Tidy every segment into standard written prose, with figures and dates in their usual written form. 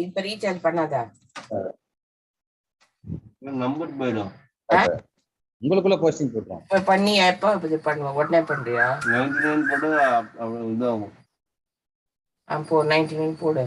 இப்ப ரீசார்ஜ் பண்ணாதா நம்பர் போயிடும். உங்களுக்குள்ள போஸ்டிங் போட்டுரும். இப்ப பண்ணி எப்போ இது பண்ணுவோம்? உடனே பண்றியா? 99 போட்டு அவ்வளவு இதாகும். அப்போ 99 போடு.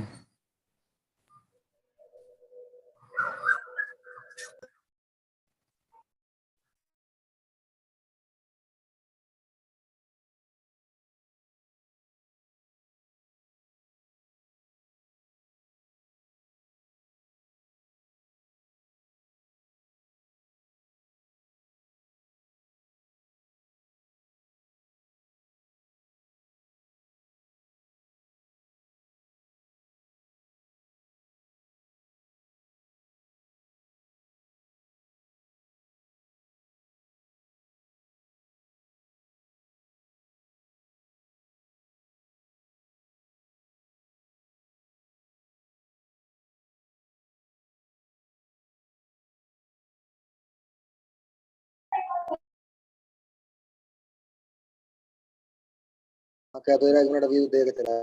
Okay, तो एक मिनट व्यू देख तेरा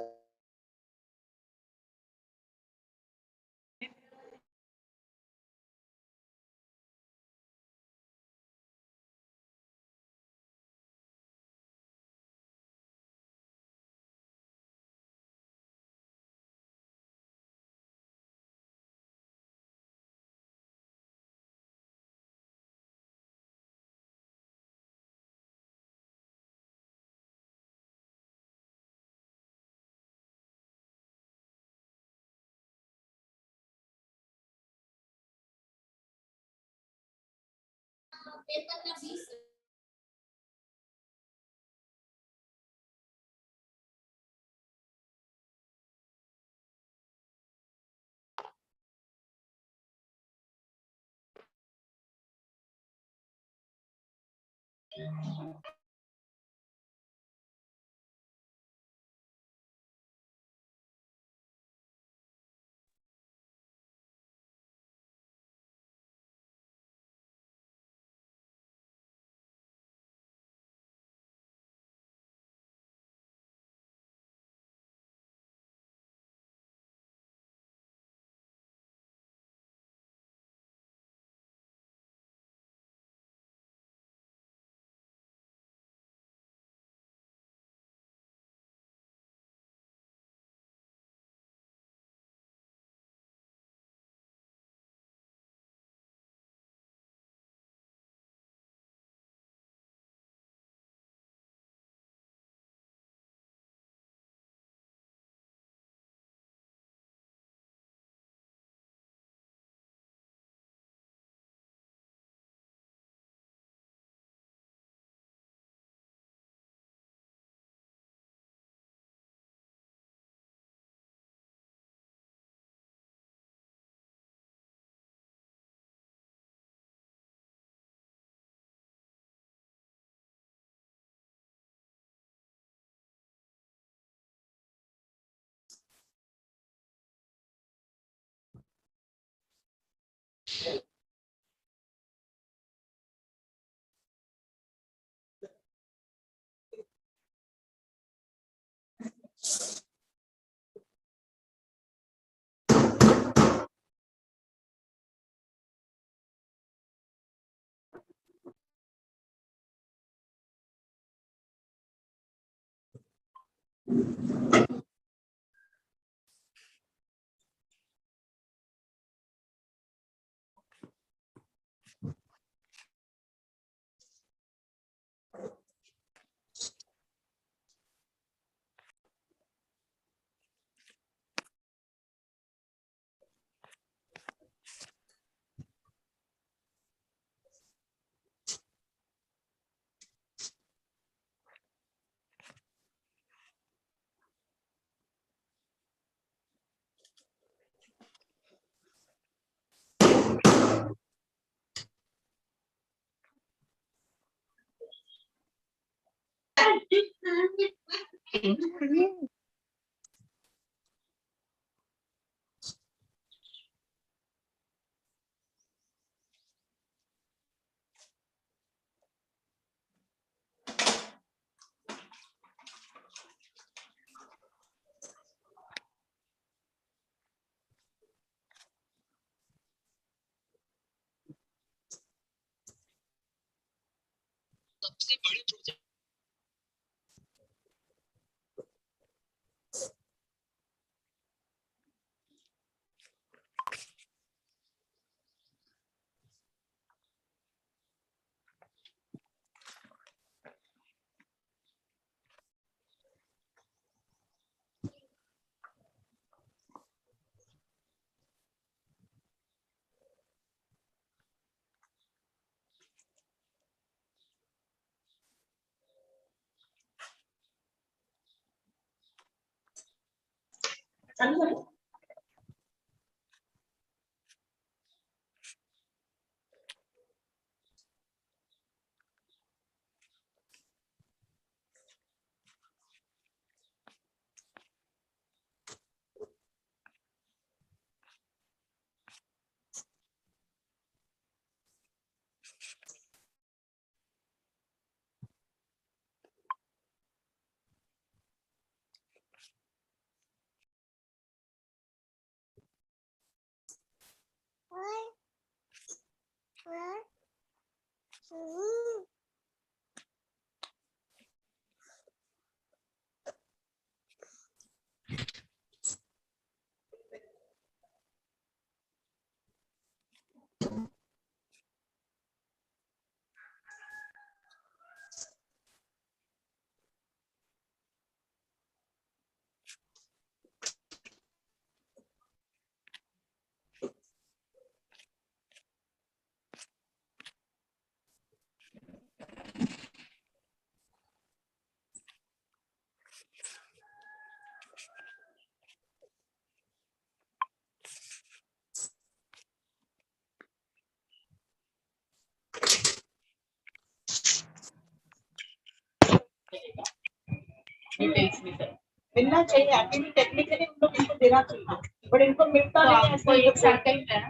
मिलना चाहिए एक्चुअली टेक्निकली उन लोग इनको देना चाहिए बट इनको मिलता नहीं है। इसको एक साल का ही है।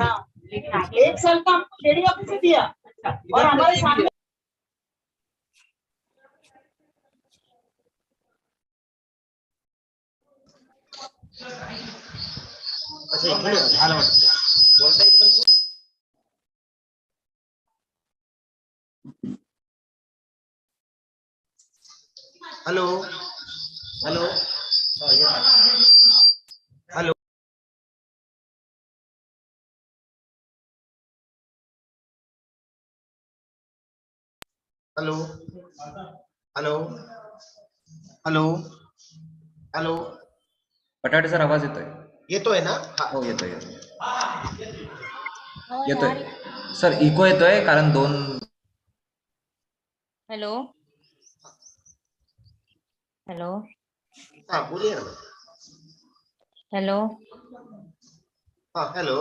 हाँ लेकिन एक साल का हमको डेढ़ ऑफिस से दिया और हमारे सामने hello hello hello hello hello hello hello बटाटे सर आवाज येतोय? येतोय ना? हो येतोय येतोय सर. इको येतोय कारण दोन. हेलो हेलो हाँ बोलिए ना. हेलो हाँ हेलो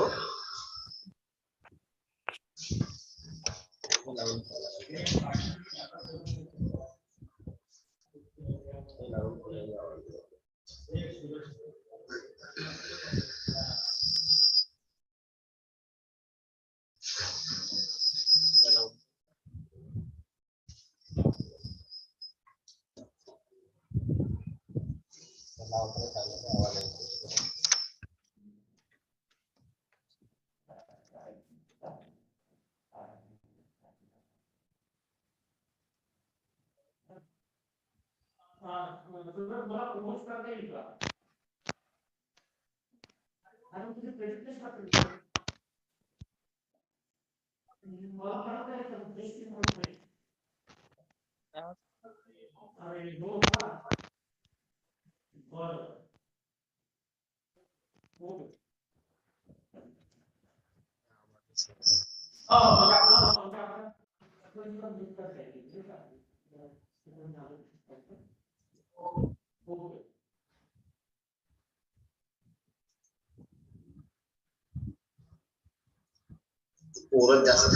पोरं जास्त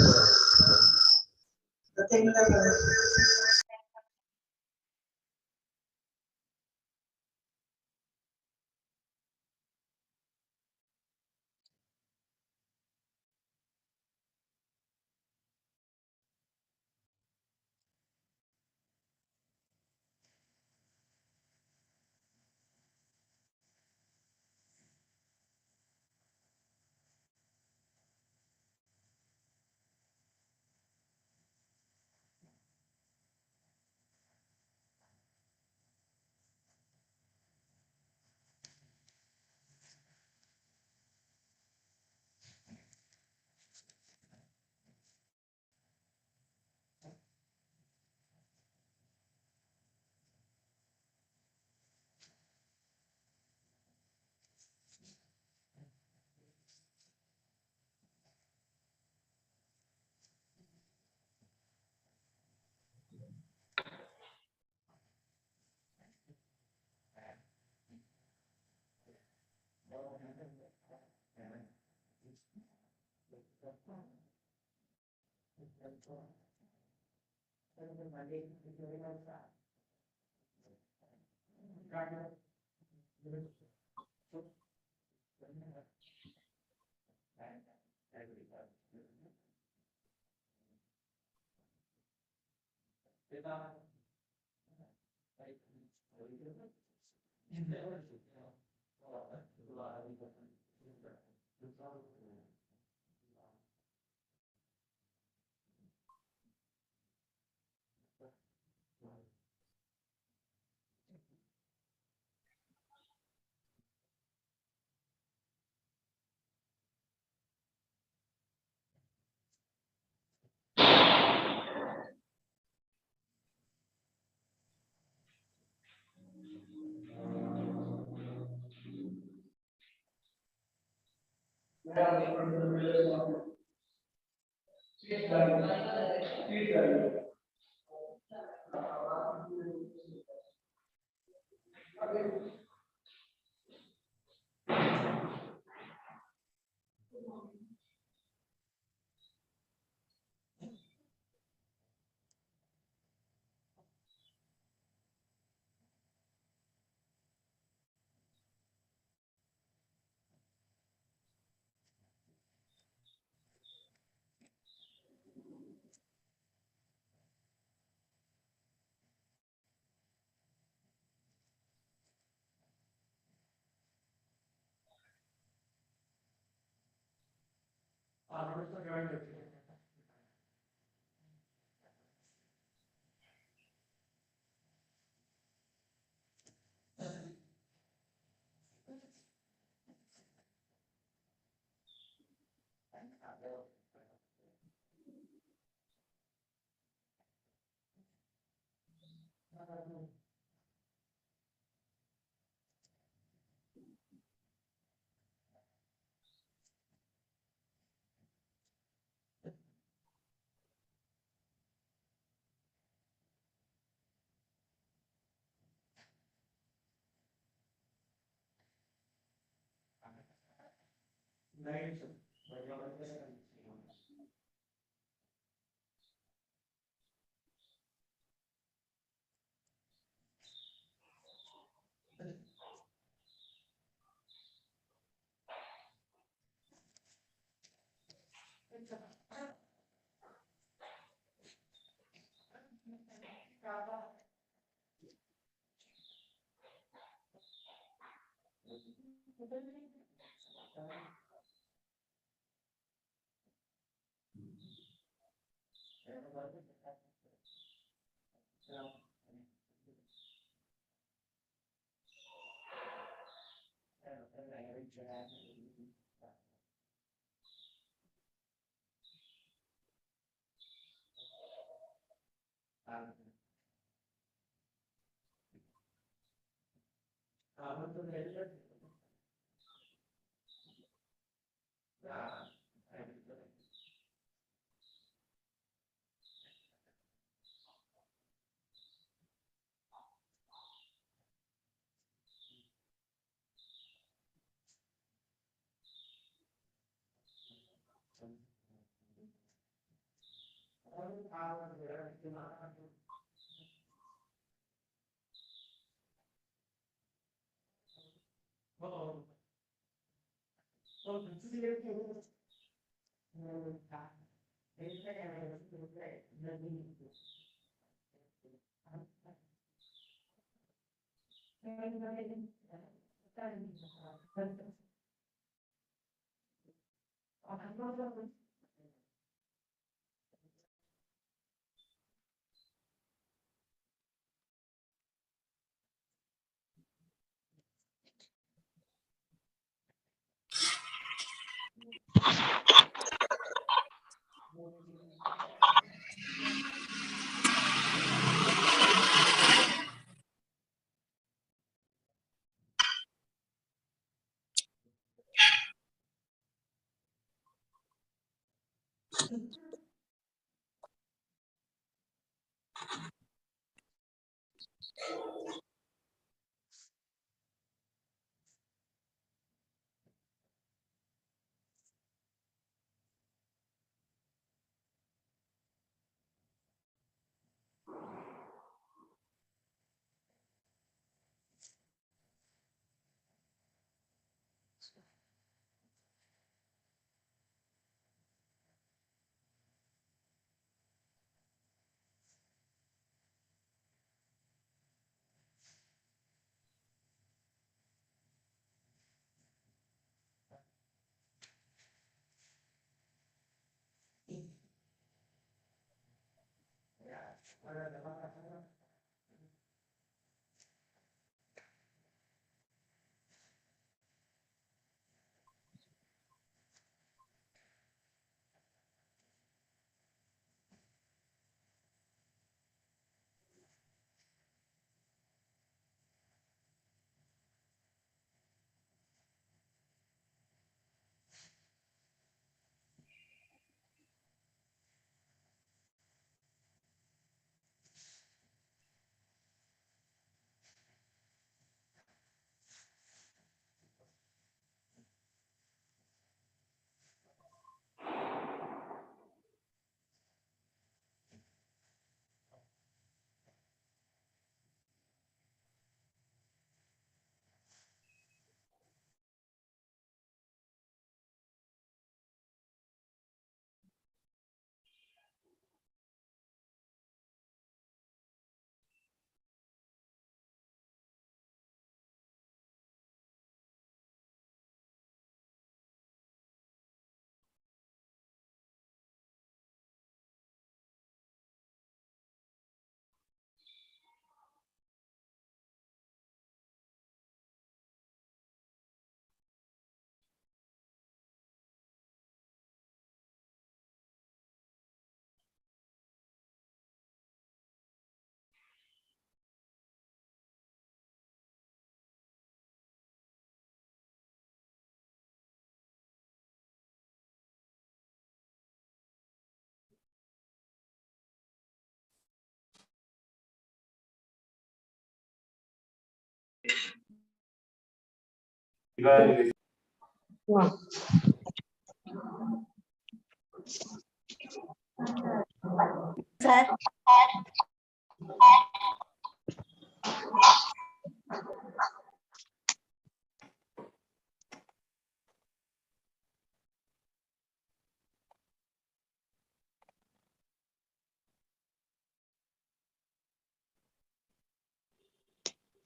Sir.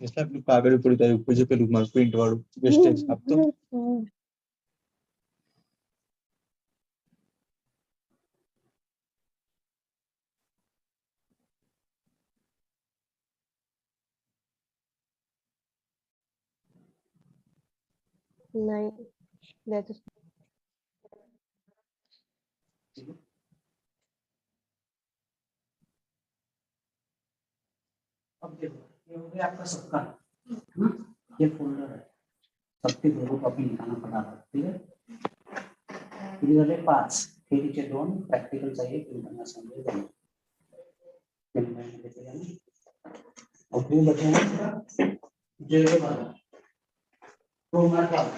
Esta પેલું કાગળ ઉપર તારી ઉપર જે પેલું માર્ક પ્રિન્ટ વાળું વેસ્ટેજ આપતો नहीं that is अब देखो ये हो गया आपका सबका। ये फोल्डर है, सबके दोनों कॉपी निकालना पड़ा था, ठीक है। फिर झाले 5, फिर नीचे 2 प्रैक्टिकल चाहिए, फिर करना समझे जाए फिर मैंने देते जाना और फिर बचेगा जेरो वाला तो मार्क वाला,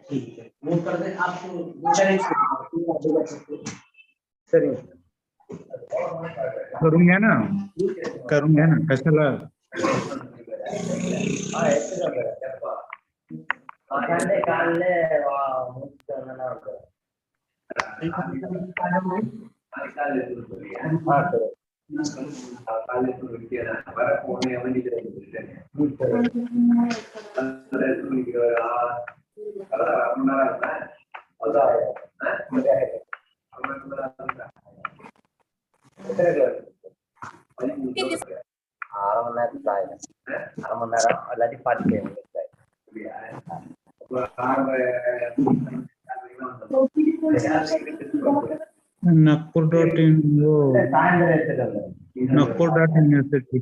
ठीक है। वो कर दे आपको सर करून घ्या ना कशाला नागपूर.in वो नागपूर.in यूनिवर्सिटी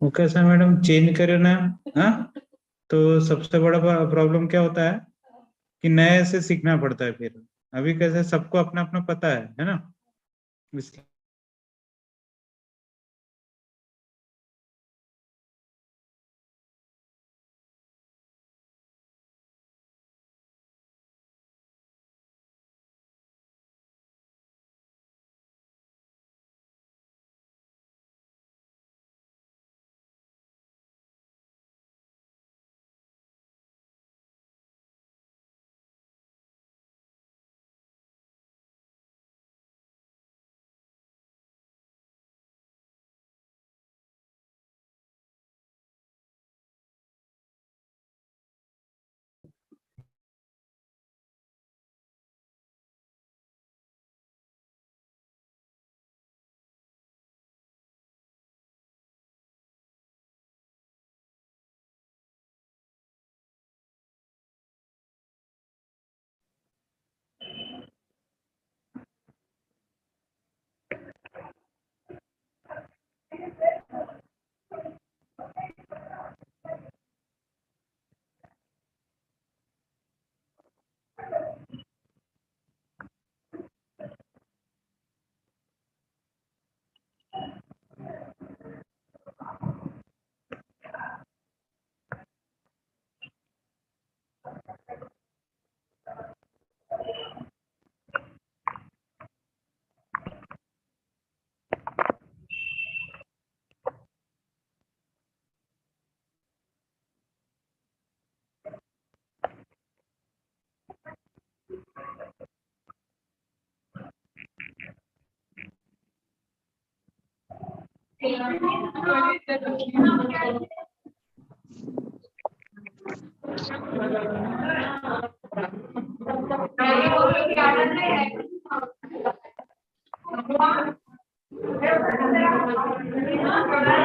वो कैसा मैडम चेंज करे ना? हाँ, तो सबसे बड़ा प्रॉब्लम क्या होता है कि नए से सीखना पड़ता है फिर। अभी कैसे सबको अपना अपना पता है ना, इसलिए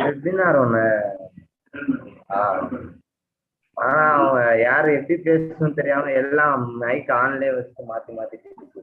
வெபினார் ஒண்ணு ஆனா அவங்க யாரு எப்படி பேசணும்னு தெரியாம எல்லாம் மைக் ஆன்லயே வச்சு மாத்தி மாத்தி பேசிட்டு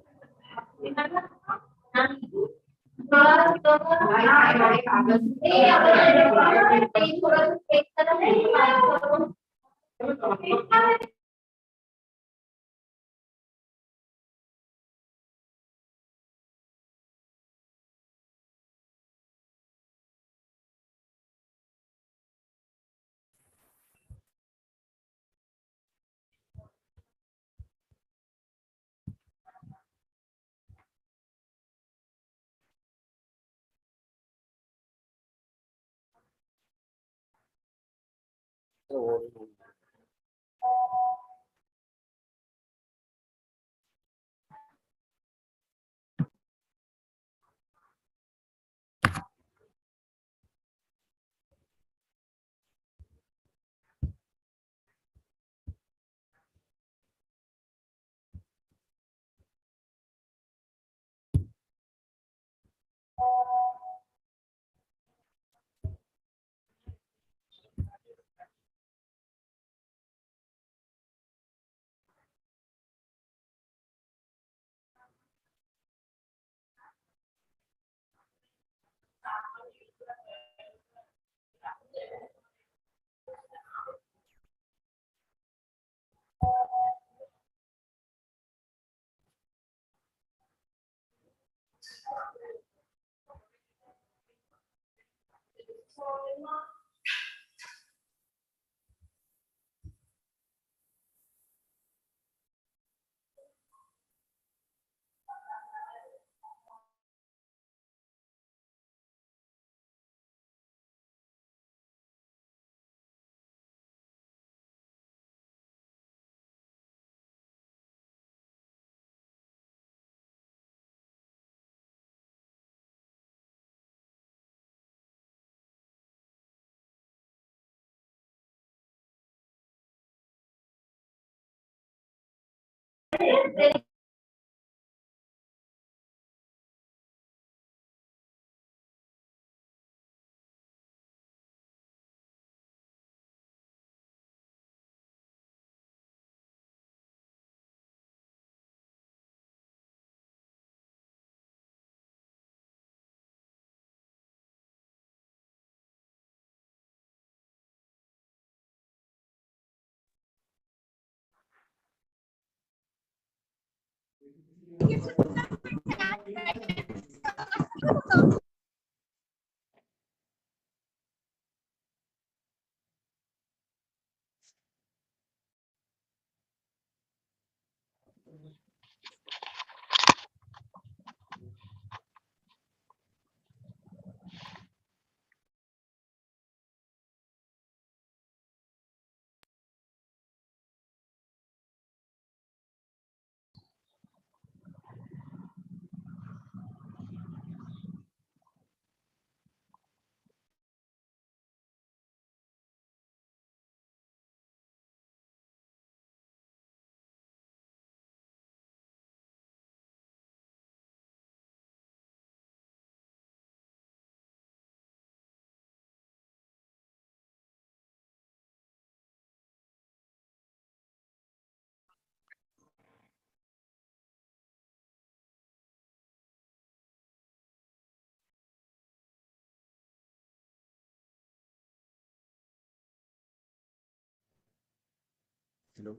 Hello.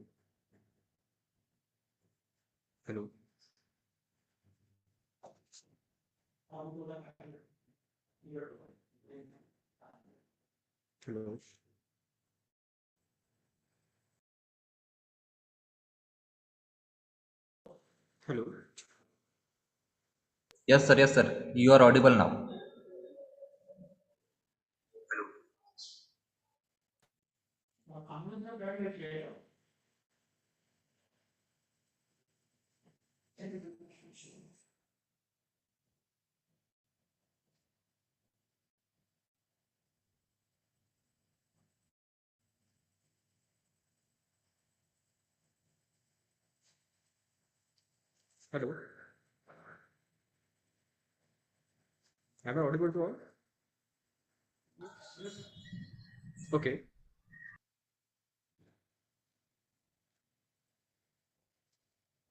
Hello. Hello. Hello. Yes, sir. Yes, sir. You are audible now. Hello. Am I audible to all? Okay.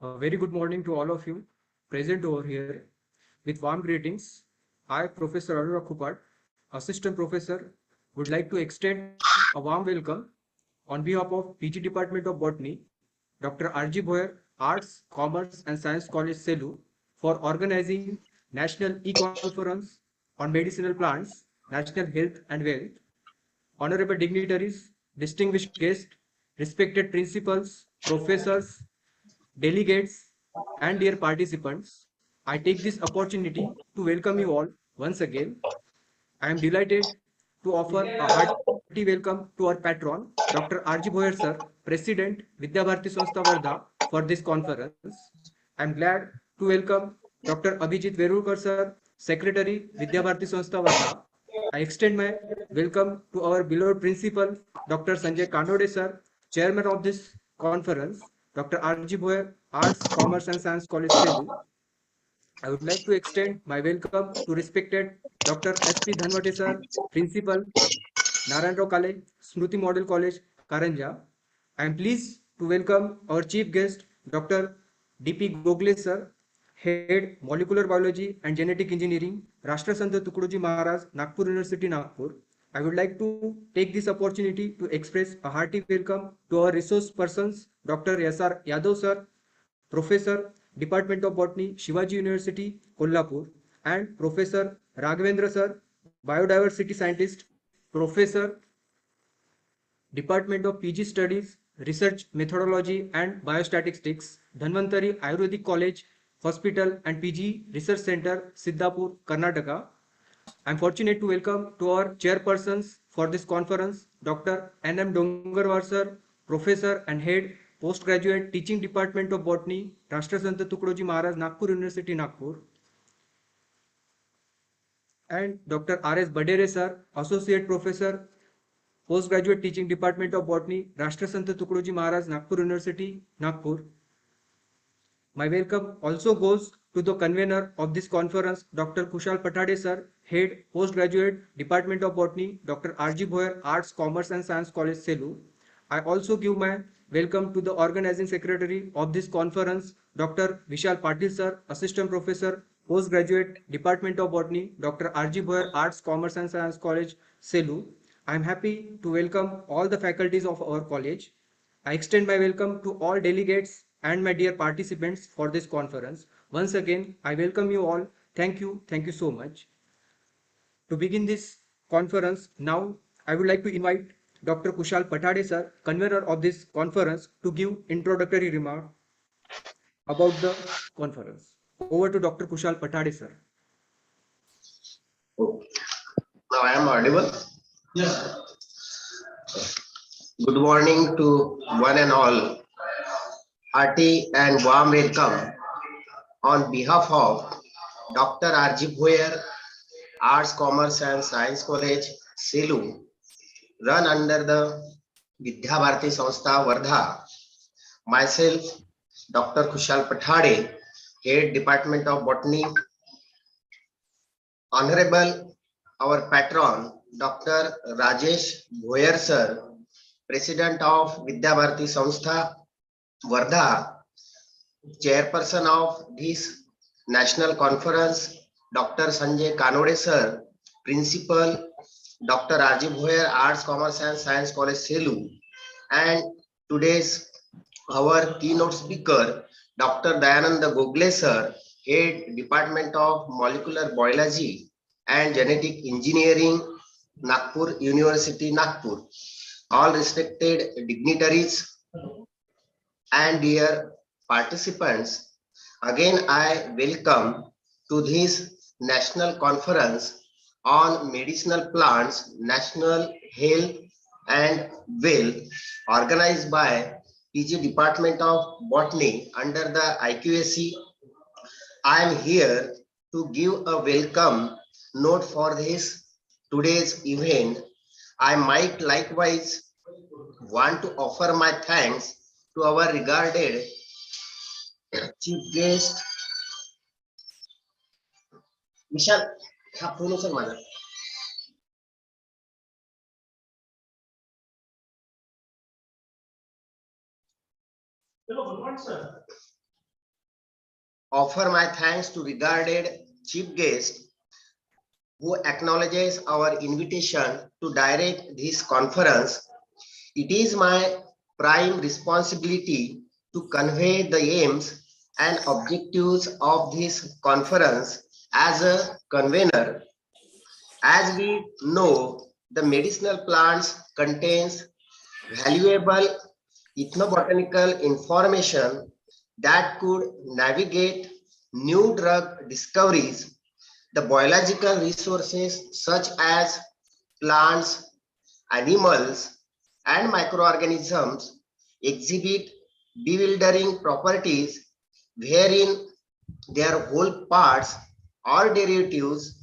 A very good morning to all of you present over here. With warm greetings, I, Professor Arura Kupat, Assistant Professor, would like to extend a warm welcome on behalf of PG Department of Botany, Dr. R.G. Boyer, Arts, Commerce and Science College, Selu, for organizing National E-Conference on Medicinal Plants, National Health and Wealth. Honorable dignitaries, distinguished guests, respected principals, professors, delegates, and dear participants, I take this opportunity to welcome you all once again. I am delighted to offer a hearty welcome to our patron, Dr. R.G. Boyer sir, President, Vidya Bharati Sanstha Wardha, for this conference. I am glad to welcome Dr. Abhijit Verulkar sir, Secretary, Vidya Bharati Sanstha Wardha. I extend my welcome to our beloved principal, Dr. Sanjay Kanode sir, Chairman of this conference, Dr. R.G. Boyer, Arts, Commerce and Science College, Selu. I would like to extend my welcome to respected Dr. S.P. Dhanwate sir, Principal, Narayan Rao College, Smruti Model College, Karanja. I am pleased to welcome our chief guest, Dr. D.P. Gogle sir, Head Molecular Biology and Genetic Engineering, Rashtrasant Tukdoji Maharaj, Nagpur University, Nagpur. I would like to take this opportunity to express a hearty welcome to our resource persons, Dr. S.R. Yadav sir, Professor, Department of Botany, Shivaji University, Kolhapur, and Professor Raghavendra sir, Biodiversity Scientist, Professor, Department of PG Studies, Research Methodology and Biostatistics, Dhanvantari Ayurvedic College, Hospital and PG Research Center, Siddhapur, Karnataka. I am fortunate to welcome to our chairpersons for this conference, Dr. N.M. Dongarwar sir, Professor and Head Postgraduate Teaching Department of Botany, Rashtrasant Tukdoji Maharaj, Nagpur University, Nagpur. And Dr. R.S. Badere sir, Associate Professor, Postgraduate Teaching Department of Botany, Rashtrasant Tukdoji Maharaj, Nagpur University, Nagpur. My welcome also goes to the convener of this conference, Dr. Kushal Patade sir, Head Postgraduate Department of Botany, Dr. R.G. Boyer, Arts, Commerce and Science College, Selu. I also give my welcome to the organizing secretary of this conference, Dr. Vishal Patil sir, Assistant Professor, Postgraduate Department of Botany, Dr. R.G. Boyer, Arts, Commerce and Science College, Selu. I am happy to welcome all the faculties of our college. I extend my welcome to all delegates and my dear participants for this conference. Once again, I welcome you all. Thank you. Thank you so much. To begin this conference, now I would like to invite Dr. Kushal Pathade sir, convener of this conference, to give introductory remark about the conference. Over to Dr. Kushal Pathade sir. Now I am audible. Yes. Good morning to one and all. Hearty and warm welcome on behalf of Dr. R.G. Bhoyer, Arts, Commerce and Science College, Selu, run under the Vidya Bharati Sanstha, Wardha. Myself, Dr. Kushal Pathade, Head Department of Botany. Honorable our patron, Dr. Rajesh Bhoyer sir, President of Vidya Bharati Sanstha, Wardha, Chairperson of this National Conference, Dr. Sanjay Kanode sir, Principal, Dr. Rajiv Bhoyer, Arts, Commerce and Science College, Selu, and today's our keynote speaker, Dr. Dayananda Gogle sir, Head Department of Molecular Biology and Genetic Engineering, Nagpur University, Nagpur. All respected dignitaries and dear participants, again I welcome to this national conference on medicinal plants, national health and wealth, organized by PG Department of Botany under the IQAC. I am here to give a welcome note for this today's event. I might likewise want to offer my thanks to our regarded chief guest, Vishal. हा phone उचल माझा. Offer my thanks to regarded chief guest who acknowledges our invitation to direct this conference. It is my prime responsibility to convey the aims and objectives of this conference as a convener. As we know, the medicinal plants contains valuable ethnobotanical information that could navigate new drug discoveries. The biological resources such as plants, animals, and microorganisms exhibit bewildering properties wherein their whole parts or derivatives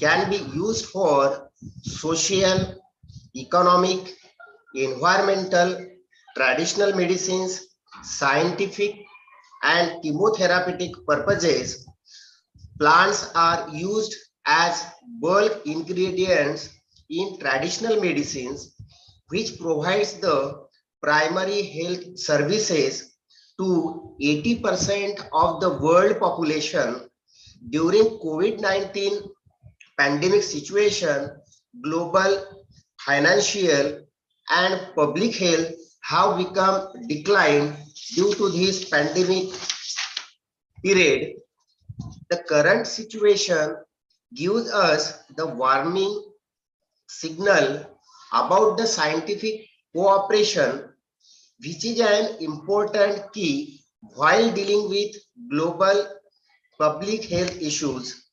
can be used for social, economic, environmental, traditional medicines, scientific, and chemotherapeutic purposes. Plants are used as bulk ingredients in traditional medicines, which provides the primary health services to 80% of the world population. During COVID-19 pandemic situation, global, financial, and public health have become declined due to this pandemic period. The current situation gives us the warning signal about the scientific cooperation, which is an important key while dealing with global public health issues.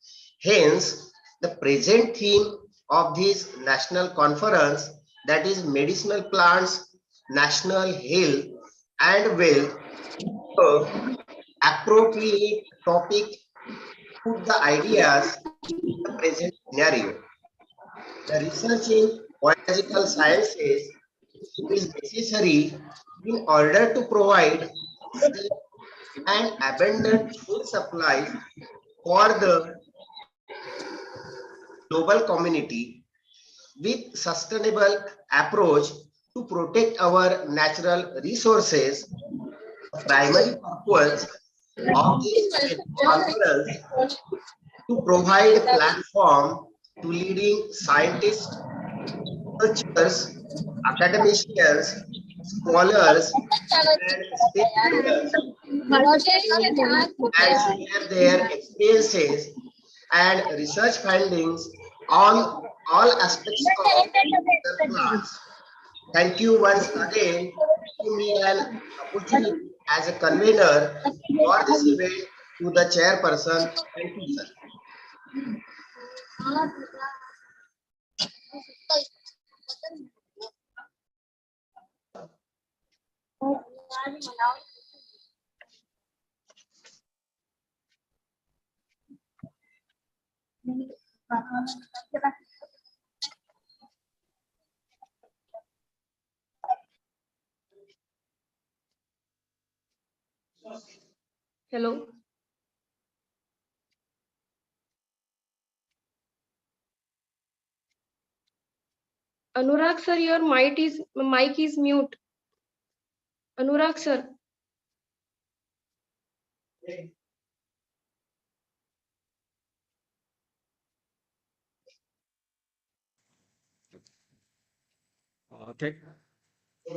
Hence, the present theme of this national conference, that is medicinal plants, national health and wealth, appropriate topic put the ideas in the present scenario. The research in biological sciences is necessary in order to provide an abundant food supply for the global community with sustainable approach to protect our natural resources. The primary purpose of this conference to provide a platform to leading scientists, researchers, academicians, scholars, and stakeholders and share their experiences and research findings on all aspects of their plants. Thank you once again for giving me an opportunity as a convener for this event to the chairperson. Thank you, sir. Hello. Anurag sir, your mic is mute. Anurag sir.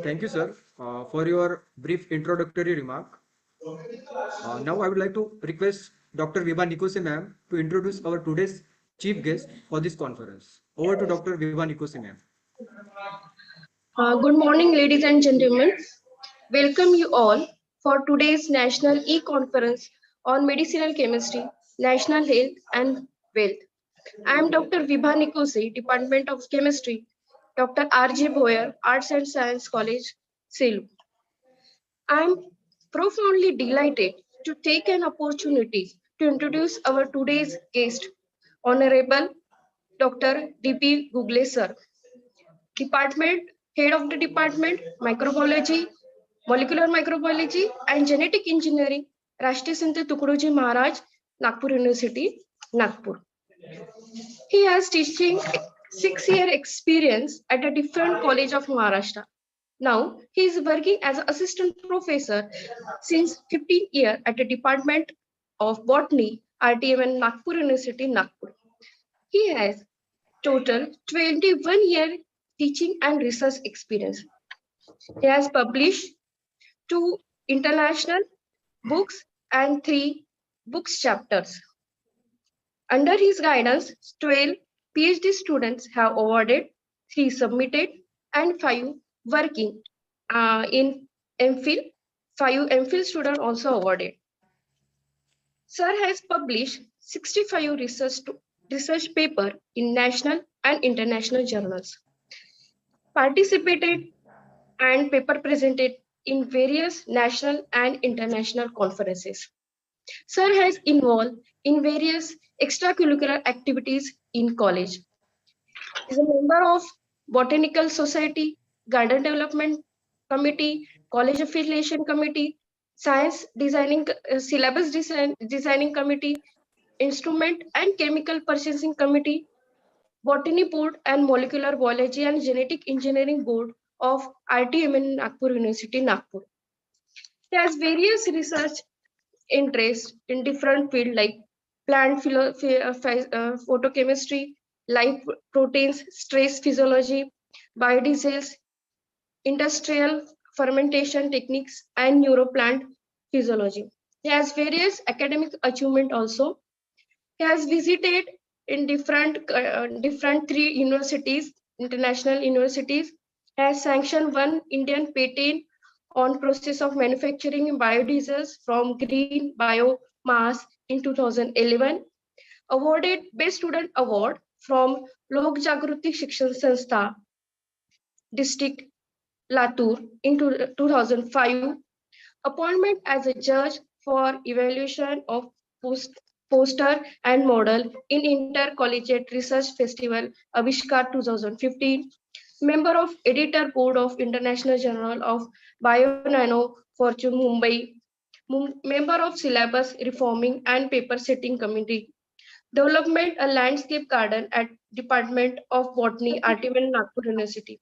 Thank you, sir, for your brief introductory remark. Now I would like to request Dr. Vibha Nikose ma'am to introduce our today's chief guest for this conference. Over to Dr. Vibha Nikose ma'am. Good morning, ladies and gentlemen. Welcome you all for today's National E-Conference on Medicinal Chemistry, National Health and Wealth. I am Dr. Vibha Nikose, Department of Chemistry, Dr. R.J. Boyer, Arts and Science College, Selu. I am profoundly delighted to take an opportunity to introduce our today's guest, Honorable Dr. D.P. Gugle sir, Department Head of the Department, Microbiology, Molecular Microbiology and Genetic Engineering, Rashtriya Sant Tukadoji Maharaj, Nagpur University, Nagpur. He has teaching 6-year experience at a different college of Maharashtra. Now he is working as an assistant professor since 15 years at the Department of Botany, RTM Nagpur University, Nagpur. He has total 21-year teaching and research experience. He has published 2 international books and 3 books chapters. Under his guidance, 12 PhD students have awarded, 3 submitted, and 5 working in MPhil. 5 MPhil students also awarded. Sir has published 65 research paper in national and international journals. Participated and paper presented in various national and international conferences. Sir has involved in various extracurricular activities in college. He is a member of Botanical Society, Garden Development Committee, College Affiliation Committee, Science Designing Syllabus Designing Committee, Instrument and Chemical Purchasing Committee, Botany Board and Molecular Biology and Genetic Engineering Board of RTM Nagpur University, Nagpur. He has various research interests in different fields like plant photochemistry, live proteins, stress physiology, biodiesels, industrial fermentation techniques, and neuroplant physiology. He has various academic achievement also. He has visited in different 3 universities, international universities, has sanctioned 1 Indian patent on process of manufacturing biodiesels from green biomass in 2011, awarded Best Student Award from Lok Jagruti Shikshan Sanstha, District Latur in 2005, appointment as a judge for evaluation of poster and model in Intercollegiate Research Festival Avishkar 2015, member of Editor Board of International Journal of Bio-Nano Fortune Mumbai, member of Syllabus Reforming and Paper Setting Committee, development a landscape garden at Department of Botany, RTM Nagpur University.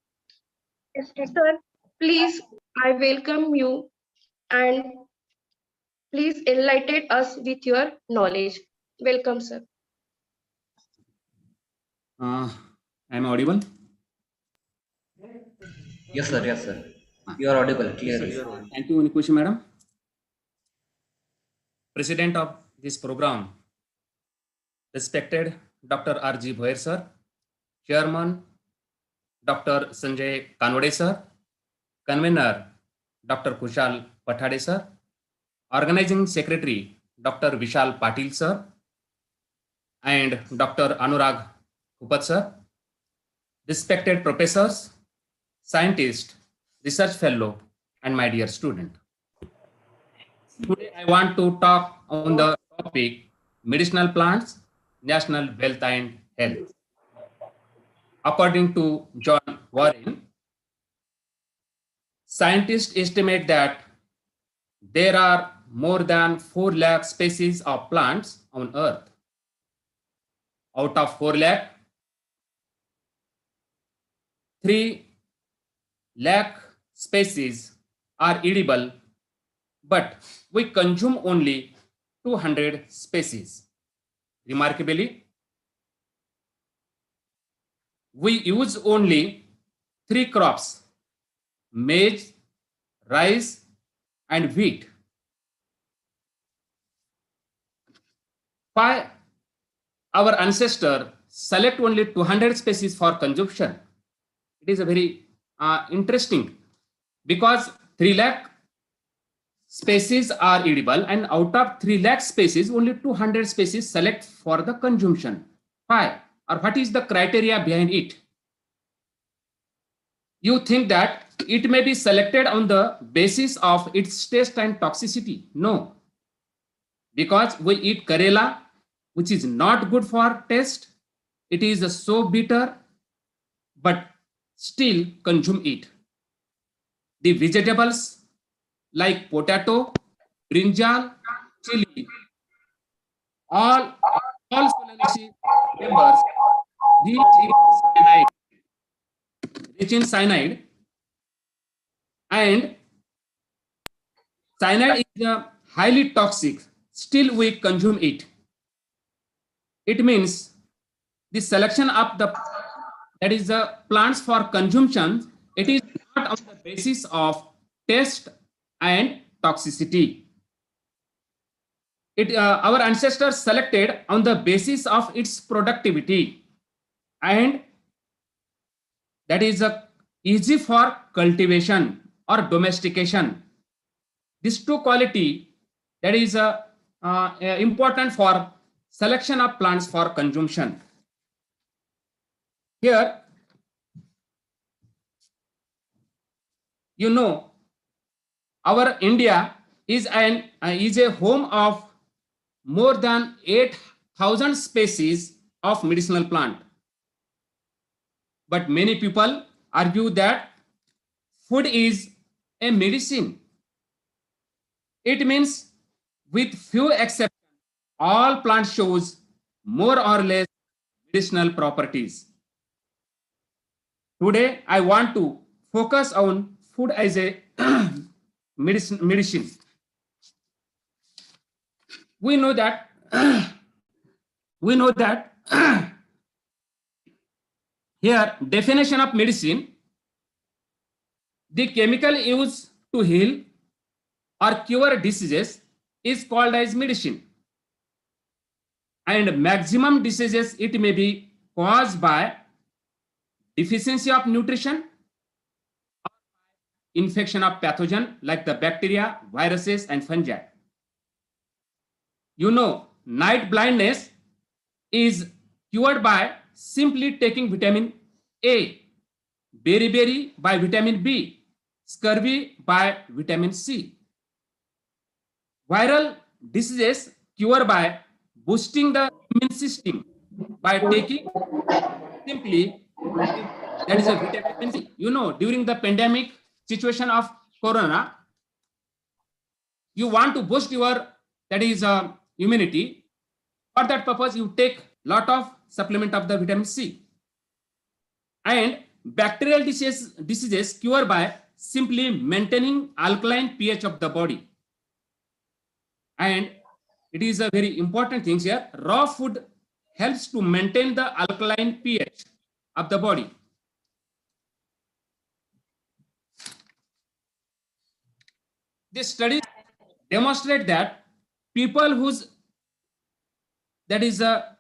Sir, please, I welcome you and please enlighten us with your knowledge. Welcome, sir. I'm audible? Yes, sir. Yes, sir. You are audible clearly. Thank you, Nikushi madam. President of this program, respected Dr. R.G. Bhoyer sir, Chairman Dr. Sanjay Kanwade sir, Convener Dr. Kushal Pathade sir, Organizing Secretary Dr. Vishal Patil sir, and Dr. Anurag Kupat sir, respected professors, scientists, research fellow, and my dear student. Today I want to talk on the topic medicinal plants, national wealth and health. According to John Warren, scientists estimate that there are more than 4 lakh species of plants on Earth. Out of 4 lakh, 3 lakh species are edible, but we consume only 200 species. Remarkably, we use only 3 crops: maize, rice, and wheat. Why our ancestors select only 200 species for consumption? It is a very interesting, because 3 lakh species are edible, and out of 3 lakh species, only 200 species select for the consumption. Why? Or what is the criteria behind it? You think that it may be selected on the basis of its taste and toxicity? No. Because we eat Karela, which is not good for taste. It is so bitter, but still consume it. The vegetables like potato, brinjal, chili, all solanaceous members rich in cyanide, and cyanide is highly toxic. Still we consume it. It means the selection of the plants for consumption, it is not on the basis of taste and toxicity. Our ancestors selected on the basis of its productivity, and that is easy for cultivation or domestication. These two quality that is important for selection of plants for consumption. Here, you know, our India is a home of more than 8,000 species of medicinal plant. But many people argue that food is a medicine. It means, with few exceptions, all plants shows more or less medicinal properties. Today, I want to focus on food as a medicine. We know that here, definition of medicine: the chemical used to heal or cure diseases is called as medicine. And maximum diseases, it may be caused by deficiency of nutrition, or infection of pathogen like the bacteria, viruses, and fungi. You know, night blindness is cured by simply taking vitamin A, beriberi by vitamin B, scurvy by vitamin C. Viral diseases cure by boosting the immune system by taking simply, that is a vitamin C. You know, during the pandemic situation of corona, you want to boost your immunity. For that purpose, you take lot of supplement of the vitamin C. And bacterial diseases cure by simply maintaining alkaline pH of the body. And it is a very important thing here. Raw food helps to maintain the alkaline pH of the body. This study demonstrate that people whose that is a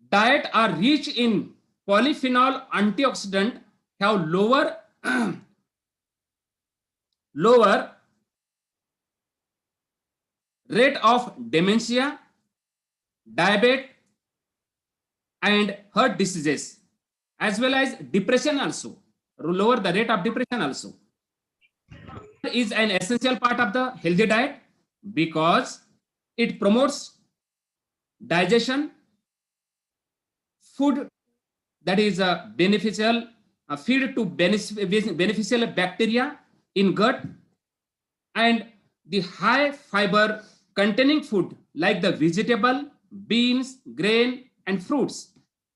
diet are rich in polyphenol antioxidant have lower lower rate of dementia, diabetes, and heart diseases, as well as depression also, lower the rate of depression also. Is an essential part of the healthy diet because it promotes digestion, food that is beneficial, feed to beneficial bacteria in gut, and the high fiber containing food like the vegetable, beans, grain, and fruits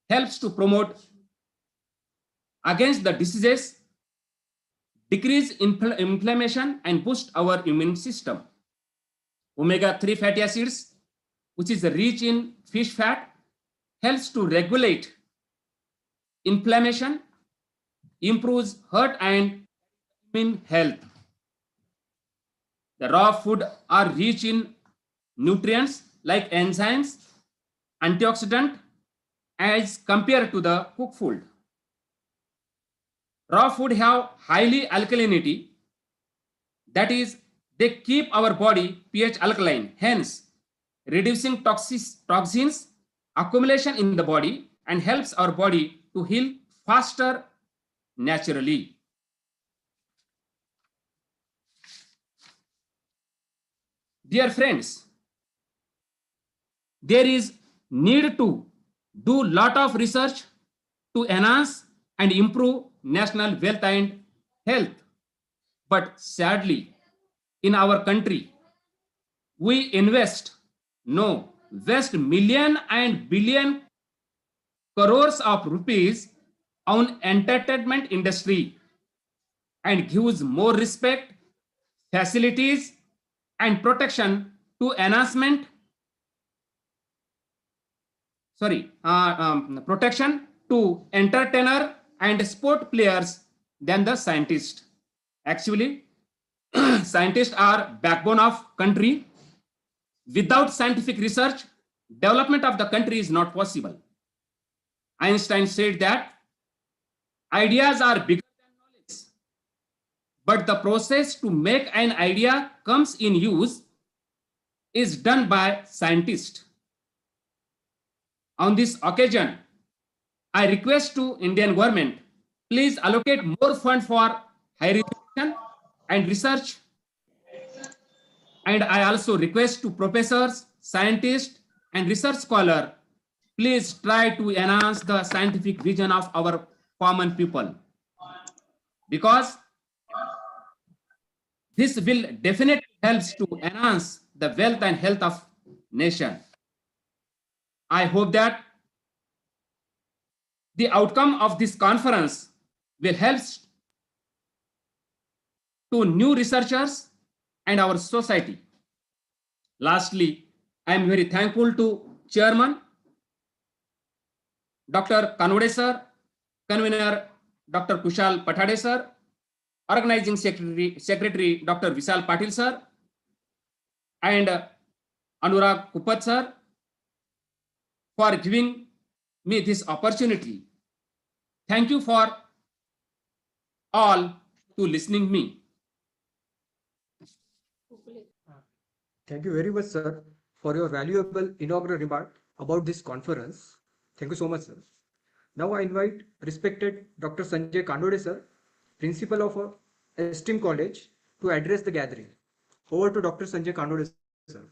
helps to promote against the diseases, decrease inflammation, and boost our immune system. Omega-3 fatty acids, which is rich in fish fat, helps to regulate inflammation, improves heart and immune health. The raw food are rich in nutrients like enzymes, antioxidant as compared to the cooked food. Raw food have highly alkalinity, that is, they keep our body pH alkaline, hence reducing toxins accumulation in the body and helps our body to heal faster naturally. Dear friends, there is need to do lot of research to enhance and improve national wealth and health. But sadly, in our country, we waste million and billion crores of rupees on entertainment industry and gives more respect, facilities, and protection to protection to entertainer and sport players than the scientist. Actually, scientists are backbone of country. Without scientific research, development of the country is not possible. Einstein said that ideas are bigger than knowledge, but the process to make an idea comes in use is done by scientists. On this occasion, I request to Indian government, please allocate more fund for higher education and research. And I also request to professors, scientists, and research scholars, please try to enhance the scientific vision of our common people, because this will definitely helps to enhance the wealth and health of nation. I hope that the outcome of this conference will help to new researchers and our society. Lastly, I am very thankful to Chairman Dr. Kanode sir, Convener Dr. Kushal Pathade sir, Organizing Secretary Dr. Vishal Patil sir, and Anurag Kupat sir for giving me this opportunity. Thank you for all to listening me. Thank you very much, sir, for your valuable inaugural remark about this conference. Thank you so much, sir. Now I invite respected Dr. Sanjay Kandode, sir, Principal of a STEM college, to address the gathering. Over to Dr. Sanjay Kandode, sir.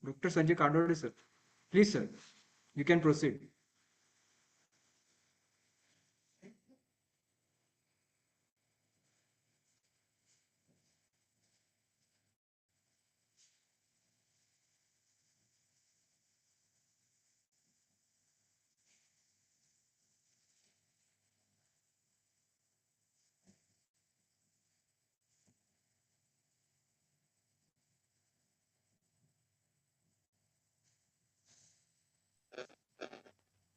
Dr. Sanjay Kandode, sir. Please, sir, you can proceed.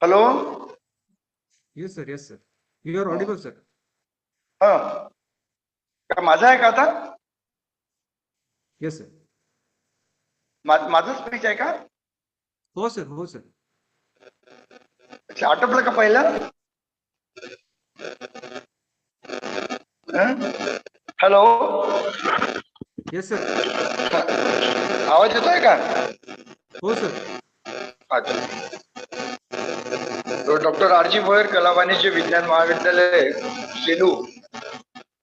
Hello. Yes, sir. Yes, sir. You are audible, sir. हा, काय माझा आहे का आता? Yes, sir. माझं speech आहे का? हो सर, हो सर. अच्छा, आटपलं का पहिलं? हॅलो. Yes, sir. आवाज येतोय का? हो सर. अच्छा. डॉक्टर आरजी भोयर कला वाणिज्य विज्ञान महाविद्यालय सेलू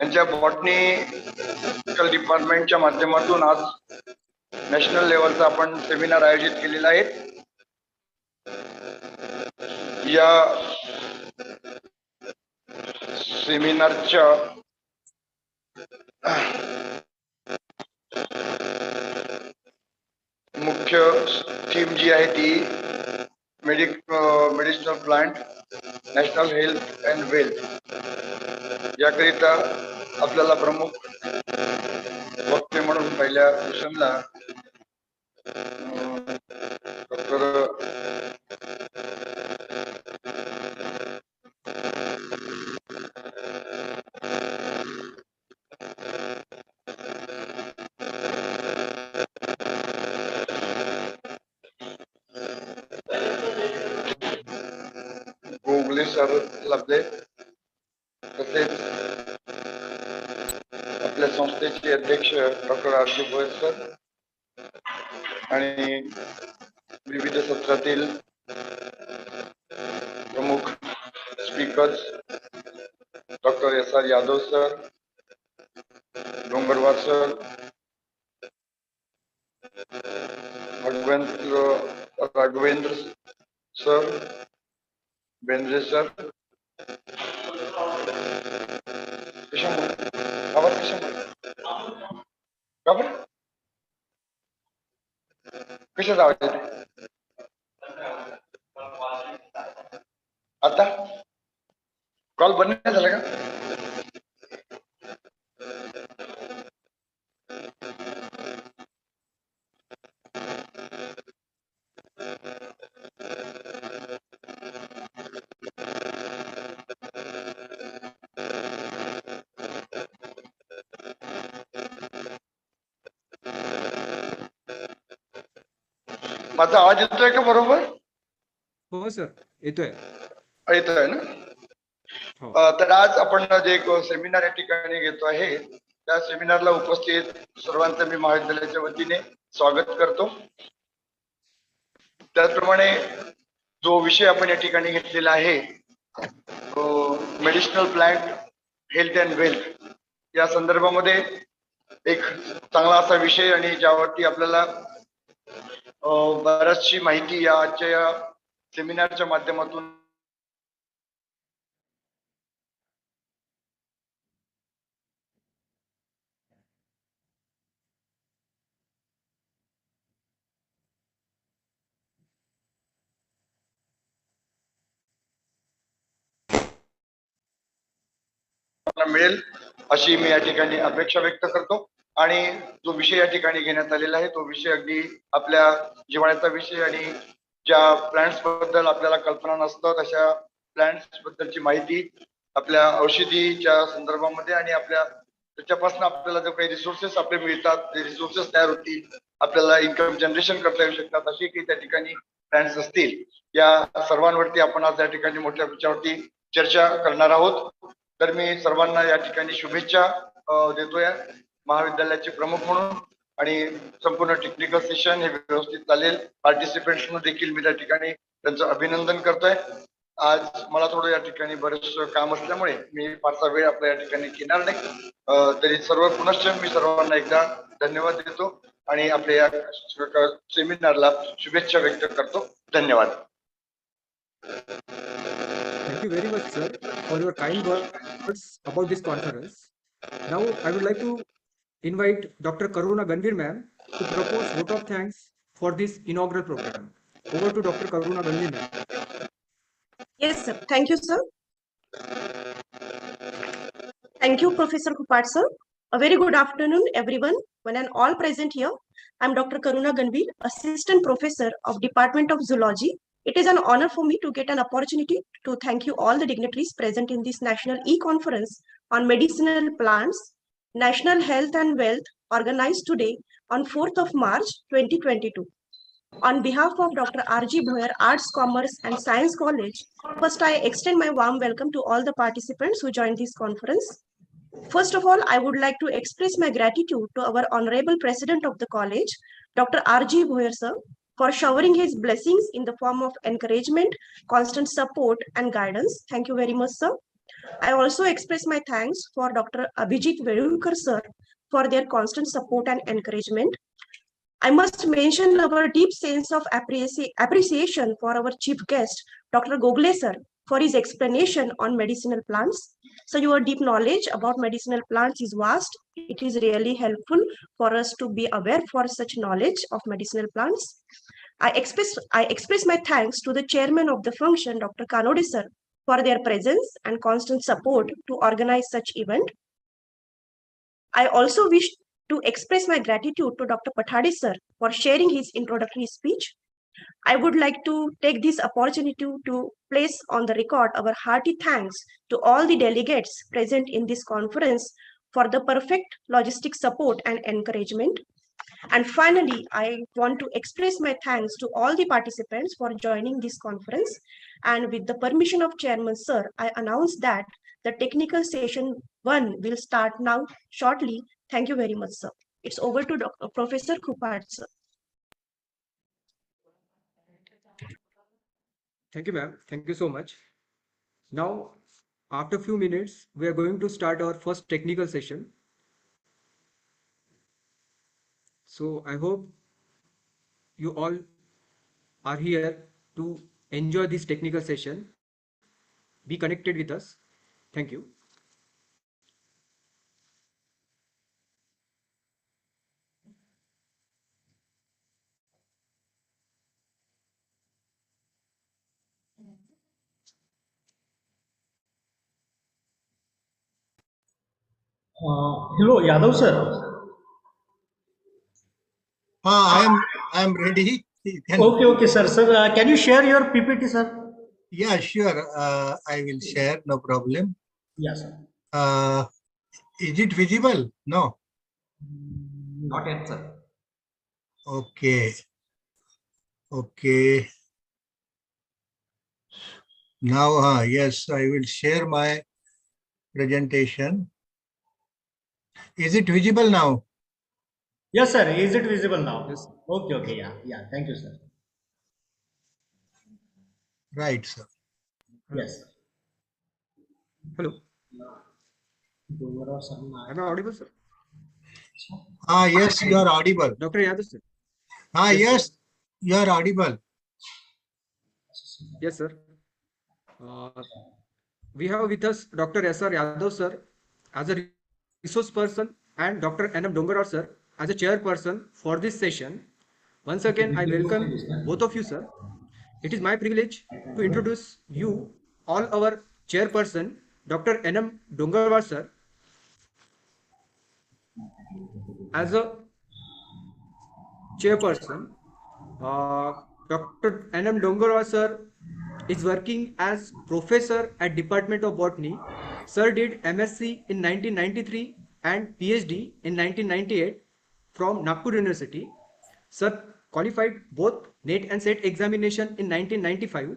यांच्या बॉटनिकल डिपार्टमेंटच्या माध्यमातून आज नॅशनल लेवलचा आपण सेमिनार आयोजित केलेला आहे. या सेमिनारच्या मुख्य थीम जी आहे ती medicinal plant national health and wealth. याकरिता आपल्याला प्रमुख वक्ते म्हणून पहिल्या सेशनला डॉक्टर गोगले सर लाभले, तसेच आपल्या संस्थेचे अध्यक्ष डॉक्टर आरजी भोयर सर आणि विविध सत्रातील प्रमुख speakers doctor SR Yadav sir, Dongarwar sir, Raghavendra sir, Bendre sir. आवाज कशामुळे का बरं कशाचा आवाज येते आता? कॉल बंद नाही झाला का? माझा आवाज येतोय का बरोबर? हो सर, येतोय. येतोय ना? तर आज आपण जे एक सेमिनार या ठिकाणी घेतो आहे, त्या सेमिनारला उपस्थित सर्वांचं मी महाविद्यालयाच्या वतीने स्वागत करतो. त्याचप्रमाणे जो विषय आपण या ठिकाणी घेतलेला आहे medicinal plant health and wealth, या संदर्भामध्ये एक चांगला असा विषय आणि ज्यावरती आपल्याला बऱ्याचशी माहिती या आजच्या या सेमिनारच्या माध्यमातून मिळेल अशी मी या ठिकाणी अपेक्षा व्यक्त करतो. आणि जो विषय या ठिकाणी घेण्यात आलेला आहे तो विषय अगदी आपल्या जिव्हाळ्याचा विषय आणि ज्या प्लांट्स बद्दल आपल्याला कल्पना नसतात अशा प्लांट्स बद्दलची माहिती आपल्या औषधीच्या संदर्भामध्ये आणि आपल्या त्याच्यापासून आपल्याला जो काही रिसोर्सेस आपले मिळतात, ते रिसोर्सेस तयार होतील, आपल्याला इन्कम जनरेशन करता येऊ शकतात अशी काही त्या ठिकाणी प्लॅन्स असतील. या सर्वांवरती आपण आज या ठिकाणी मोठ्या विषयावरती चर्चा करणार आहोत. तर मी सर्वांना या ठिकाणी शुभेच्छा देतोय महाविद्यालयाचे प्रमुख म्हणून. आणि संपूर्ण टेक्निकल सेशन हे व्यवस्थित चालेल. पार्टिसिपेंट्स देखील मी त्या ठिकाणी त्यांचं अभिनंदन करतोय. आज मला थोडं या ठिकाणी बरेच काम असल्यामुळे मी फारसा वेळ आपल्या या ठिकाणी घेणार नाही. तरी सर्व पुनश्च मी सर्वांना एकदा धन्यवाद देतो आणि आपल्या या सेमिनारला शुभेच्छा व्यक्त करतो. धन्यवाद. Thank you very much, sir, for your kind words about this conference. Now, I would like to invite Dr. Karuna Ganvir ma'am to propose vote of thanks for this inaugural program. Over to Dr. Karuna Ganvir ma'am. Yes, sir. Thank you, sir. Thank you, Professor Kupat, sir. A very good afternoon, everyone. One and all present here. I'm Dr. Karuna Ganvir, Assistant Professor of Department of Zoology, It is an honor for me to get an opportunity to thank you all the dignitaries present in this National E-Conference on Medicinal Plants, National Health and Wealth, organized today on 4th of March 2022. On behalf of Dr. R.G. Bhoyer Arts, Commerce and Science College, first I extend my warm welcome to all the participants who joined this conference. First of all, I would like to express my gratitude to our Honorable President of the College, Dr. R.G. Bhoyer sir, for showering his blessings in the form of encouragement, constant support and guidance. Thank you very much, sir. I also express my thanks for Dr. Abhijit Vedulkar sir for their constant support and encouragement. I must mention our deep sense of appreciation for our chief guest, Dr. Gogle sir, for his explanation on medicinal plants. So your deep knowledge about medicinal plants is vast. It is really helpful for us to be aware for such knowledge of medicinal plants. I express my thanks to the chairman of the function, Dr. Kanode sir, for their presence and constant support to organize such event. I also wish to express my gratitude to Dr. Pathade sir for sharing his introductory speech. I would like to take this opportunity to place on the record our hearty thanks to all the delegates present in this conference for the perfect logistic support and encouragement. And finally, I want to express my thanks to all the participants for joining this conference. And with the permission of Chairman Sir, I announce that the technical session 1 will start now shortly. Thank you very much, sir. It's over to Professor Khupad, sir. Thank you, ma'am. Thank you so much. Now, after a few minutes, we are going to start our first technical session. So I hope you all are here to enjoy this technical session. Be connected with us. Thank you. Hello, Yadav sir. I am ready. Okay, sir. Sir, can you share your PPT, sir? Yeah, sure. I will share. No problem. Yes, sir. Is it visible? No. Not yet, sir. Okay. Okay. Now, yes, I will share my presentation. Is it visible now? Yes, sir. Is it visible now? Yes. Okay. Yeah. Thank you, sir. Right, sir. Yes. Hello. Am I audible, sir? Yes, you are audible. Dr. Yadav, sir. Yes, you are audible. Yes, sir. We have with us Dr. S.R. Yadav, sir, as a resource person, and Dr. N.M. Dongarar, sir, as a chairperson for this session. Once again, I welcome both of you, sir. It is my privilege to introduce you all our chairperson, Dr. N.M. Dongarar, sir, as a chairperson. Dr. N.M. Dongarar, sir, is working as professor at Department of Botany. Sir did MSc in 1993 and PhD in 1998 from Nagpur University. Sir qualified both NET and SET examination in 1995.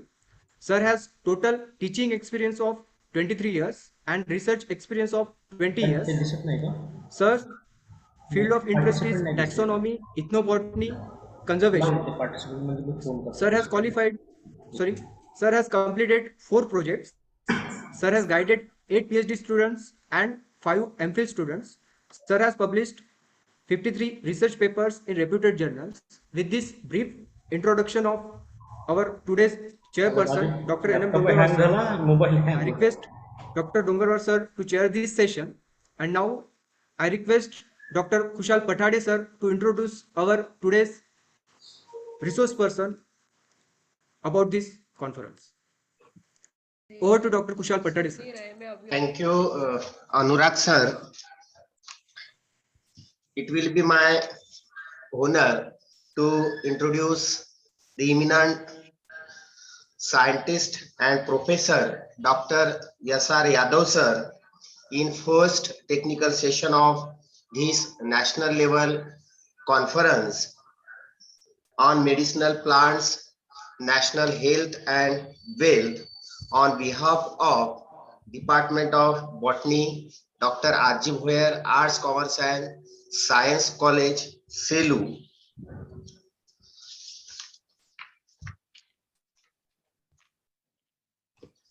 Sir has total teaching experience of 23 years and research experience of 20 years. Sir field of interest is taxonomy, ethnobotany, conservation. Sir has completed 4 projects. Sir has guided 8 PhD students and 5 MPhil students. Sir has published 53 research papers in reputed journals. With this brief introduction of our today's chairperson, Dr. N.M. Dongarar sir, I request Dr. Dongarar sir to chair this session. And now I request Dr. Kushal Pathade sir to introduce our today's resource person about this conference. Over to Dr. Kushal Pathade sir. Thank you, Anurag sir. It will be my honor to introduce the eminent scientist and professor Dr. S.R. Yadav sir in first technical session of this national level conference on medicinal plants, national health and wealth on behalf of Department of Botany, Dr. R.G. Bhoyer, Arts, Commerce and Science College, Selu.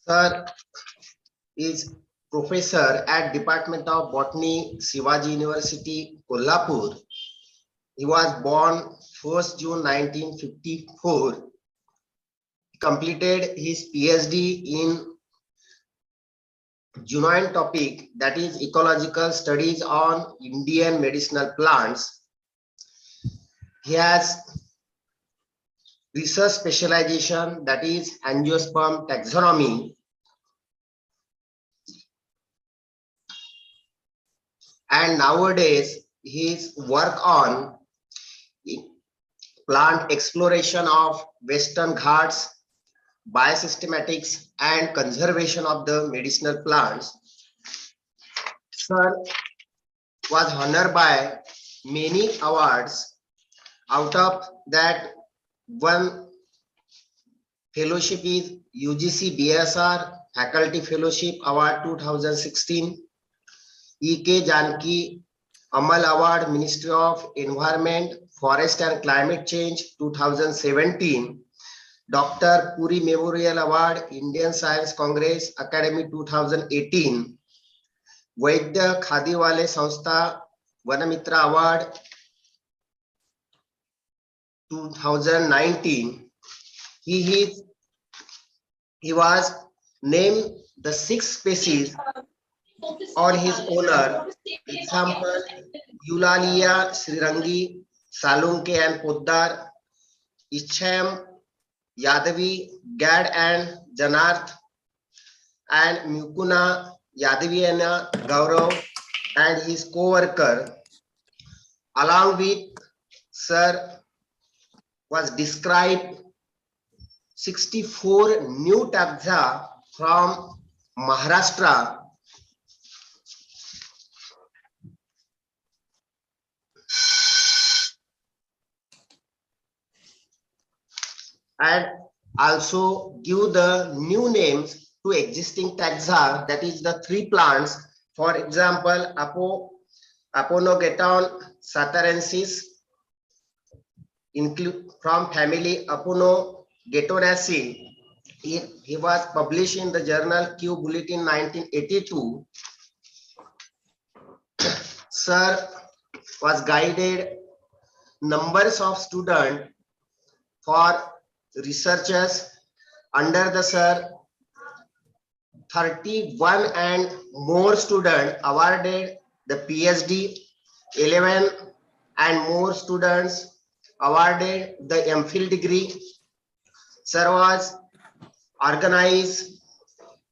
Sir is professor at Department of Botany, Shivaji University, Kolhapur. He was born 1st June 1954. He completed his PhD in genuine topic, that is ecological studies on Indian medicinal plants. He has research specialization, that is angiosperm taxonomy, and nowadays his work on plant exploration of Western Ghats, biosystematics and conservation of the medicinal plants. Sir was honored by many awards. Out of that, one fellowship is UGC BSR Faculty Fellowship Award 2016, E.K. Janki Amal Award, Ministry of Environment, Forest and Climate Change 2017, Dr. Puri Memorial Award, Indian Science Congress Academy 2018, Vaidya Khadiwale Sanstha Vanamitra Award 2019. He was named the 6 species on his honor. Example, Eulalia, Srirangi, Salunke and Poddar, Icham, Yadavi, Gad and Janarth, and Mukuna, Yadaviana, Gaurav and his co-worker, along with Sir, was described 64 new taxa from Maharashtra and also give the new names to existing taxa, that is the 3 plants. For example, Aponogeton satarensis include from family Aponogetonaceae. He was published in the journal Q Bulletin 1982. Sir was guided numbers of students for researchers under the sir. 31 and more students awarded the PhD, 11 and more students awarded the MPhil degree. Sir was organized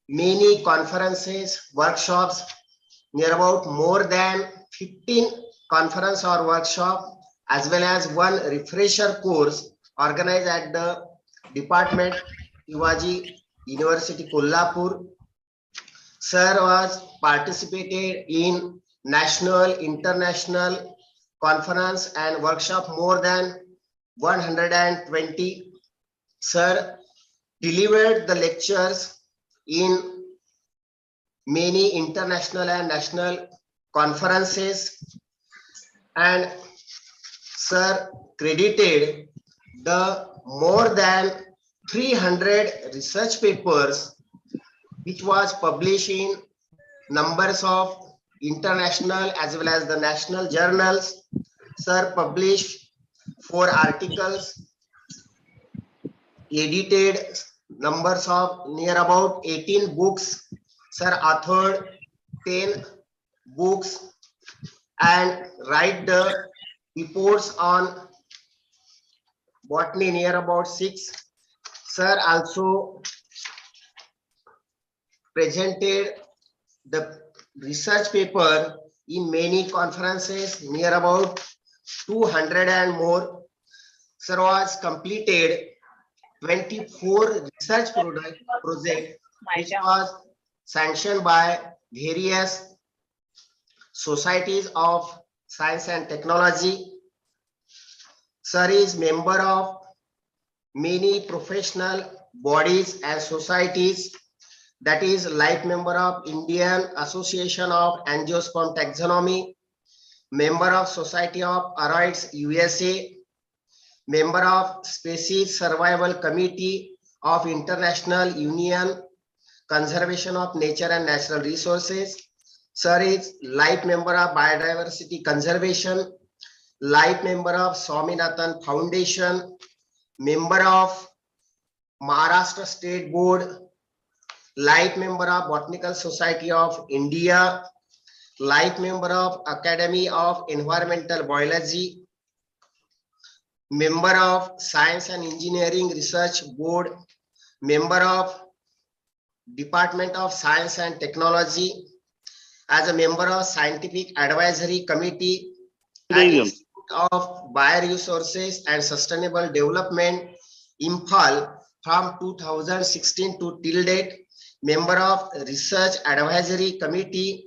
many conferences, workshops, near about more than 15 conference or workshop, as well as 1 refresher course organized at the Department Shivaji University, Kolhapur. Sir was participated in national, international conference and workshop more than 120. Sir delivered the lectures in many international and national conferences, and sir credited the more than 300 research papers which was published in numbers of international as well as the national journals. Sir published 4 articles, edited numbers of near about 18 books. Sir authored 10 books and write the reports on botany near about 6. Sir also presented the research paper in many conferences, near about 200 and more. Sir was completed 24 research project which was sanctioned by various societies of science and technology. Sir is member of many professional bodies and societies, that is life member of Indian Association of Angiosperm Taxonomy, member of Society of Aroids USA, member of Species Survival Committee of International Union Conservation of Nature and Natural Resources. Sir is life member of Biodiversity Conservation, life member of Swaminathan Foundation, member of Maharashtra State Board, life member of Botanical Society of India, life member of Academy of Environmental Biology, member of Science and Engineering Research Board, member of Department of Science and Technology, as a member of Scientific Advisory Committee at Institute of Bioresources and Sustainable Development, Imphal, from 2016 to till date, member of Research Advisory Committee,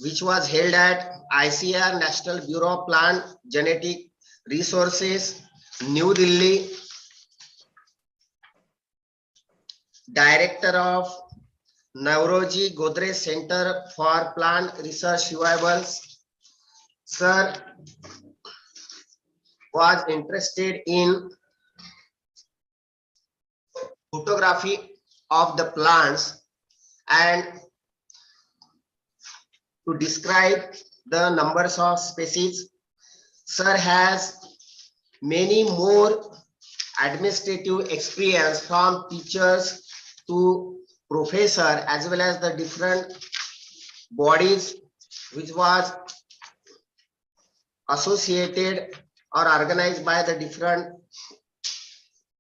which was held at ICAR National Bureau of Plant Genetic Resources, New Delhi, Director of Nauroji Godrej Center for Plant Research Revivals. Sir was interested in photography of the plants and to describe the numbers of species. Sir has many more administrative experience, from teachers to professor, as well as the different bodies which was associated or organized by the different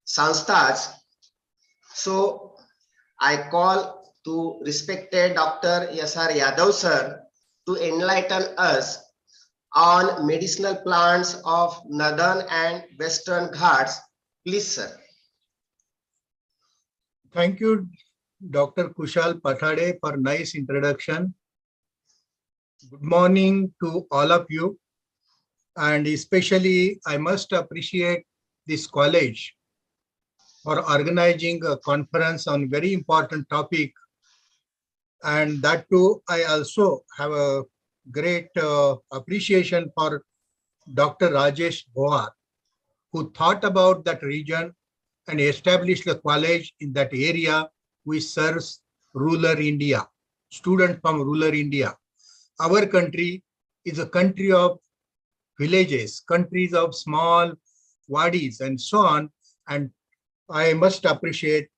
sanstha's. So I call to respected Dr. S.R. Yadav sir to enlighten us on medicinal plants of northern and western Ghats. Please, sir. Thank you, Dr. Kushal Pathade, for nice introduction. Good morning to all of you. And especially, I must appreciate this college for organizing a conference on very important topic. And that too, I also have a great appreciation for Dr. Rajesh Bohar, who thought about that region and established a college in that area which serves rural India, students from rural India. Our country is a country of villages, countries of small wadis and so on. And I must appreciate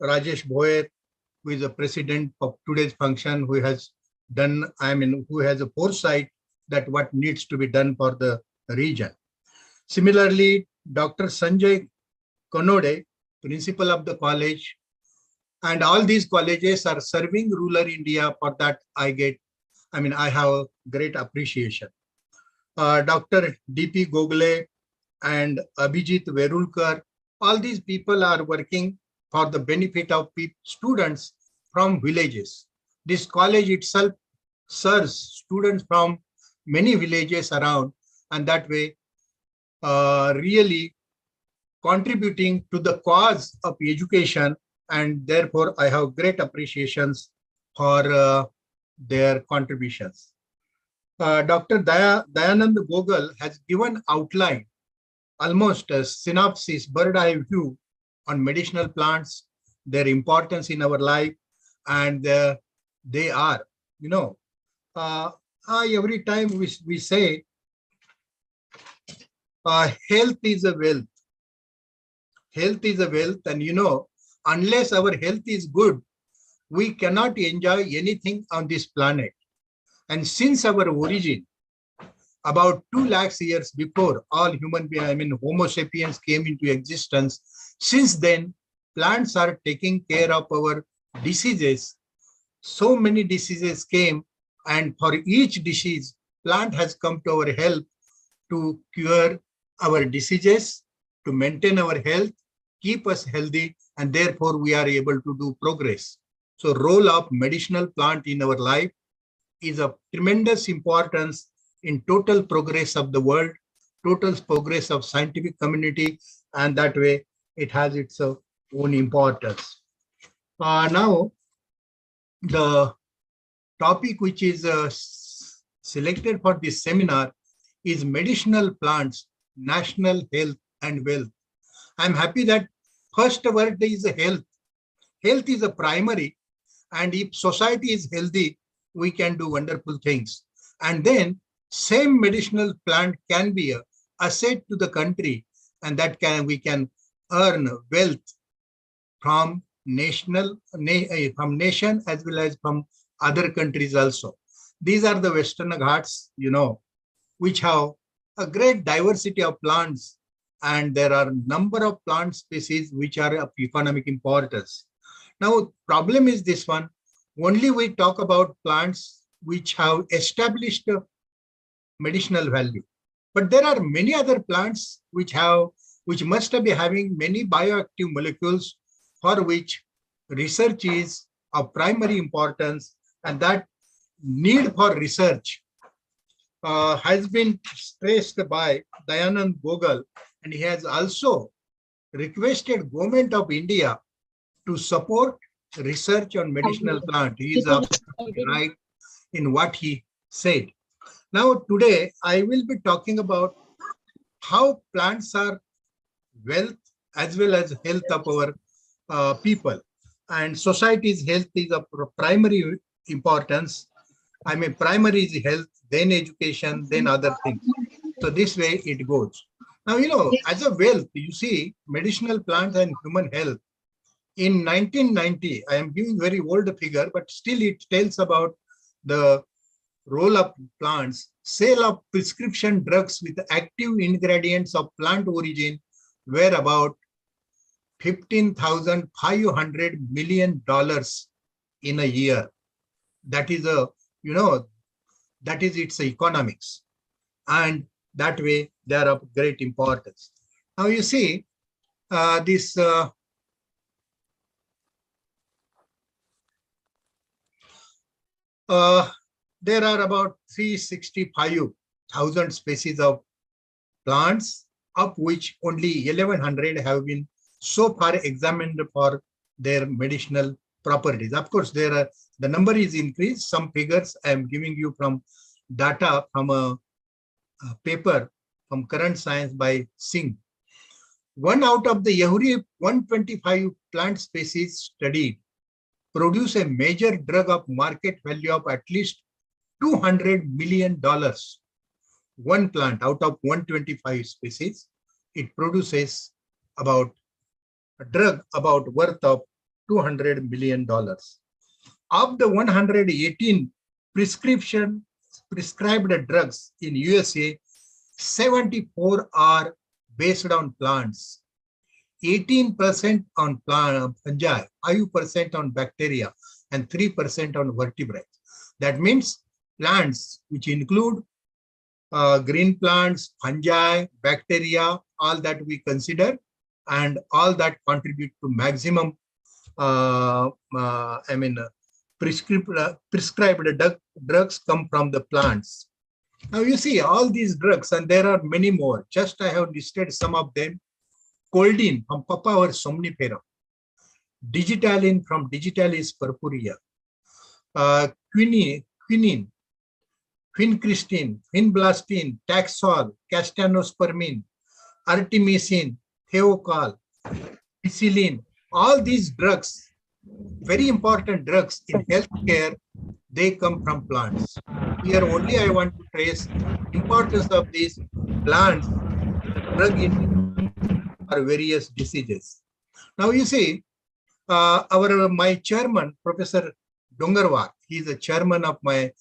Rajesh Bohar, who is the president of today's function, who has done, who has a foresight that what needs to be done for the region. Similarly, Dr. Sanjay Kanode, principal of the college, and all these colleges are serving rural India. For that, I have a great appreciation. Dr. D.P. Gogle and Abhijit Verulkar, all these people are working for the benefit of students from villages. This college itself serves students from many villages around, and that way really contributing to the cause of education, and therefore I have great appreciations for their contributions. Dr. Dayanand Gogal has given outline, almost a synopsis, bird eye view on medicinal plants, their importance in our life, and they are, every time we say health is a wealth. Health is a wealth, and unless our health is good, we cannot enjoy anything on this planet. And since our origin, about 2 lakhs years before all human beings, Homo sapiens came into existence, since then, plants are taking care of our diseases. So many diseases came, and for each disease, plant has come to our help to cure our diseases, to maintain our health, keep us healthy, and therefore we are able to do progress. So role of medicinal plant in our life is of tremendous importance in total progress of the world, total progress of scientific community, and that way it has its own importance. Now, the topic which is selected for this seminar is medicinal plants, national health and wealth. I'm happy that first word is health. Health is a primary, and if society is healthy, we can do wonderful things. And then same medicinal plant can be a asset to the country, and that we can earn wealth from nation as well as from other countries also. These are the Western Ghats, which have a great diversity of plants, and there are number of plant species which are of economic importance. Now, problem is this one, only we talk about plants which have established medicinal value. But there are many other plants which must be having many bioactive molecules for which research is of primary importance, and that need for research has been stressed by Dayanand Gogal, and he has also requested Government of India to support research on medicinal plant. He is absolutely right in what he said. Now, today I will be talking about how plants are wealth as well as health of our people, and society's health is of primary importance. I mean, primary is health, then education, then other things. So this way it goes. Now, as a wealth, you see, medicinal plants and human health. In 1990, I am giving very old figure, but still it tells about the role of plants. Sale of prescription drugs with active ingredients of plant origin were about $15,500 million in a year. That is that is its economics, and that way they are of great importance. Now you see this there are about 365,000 species of plants, of which only 1,100 have been so far examined for their medicinal properties. Of course, the number is increased. Some figures I am giving you from data from a paper from Current Science by Singh. One out of the every 125 plant species studied produce a major drug of market value of at least $200 million. One plant out of 125 species, it produces about a drug about worth of $200 million. Of the 118 prescribed drugs in USA, 74 are based on plants, 18% on fungi, 5% on bacteria, and 3% on vertebrates. That means plants which include green plants, fungi, bacteria, all that we consider, and all that contribute to maximum prescribed drugs come from the plants. Now you see all these drugs, and there are many more. Just I have listed some of them. Coldine from Papaver somniferum, Digitalin from Digitalis purpurea, quinine, quincristine, quinblastine, taxol, castanospermine, artemisinin, theocal, penicillin. All these drugs, very important drugs in healthcare, they come from plants. Here only I want to trace importance of these plants, drug in for various diseases. Now you see, my chairman, Professor Dongarwar, he is the chairman of my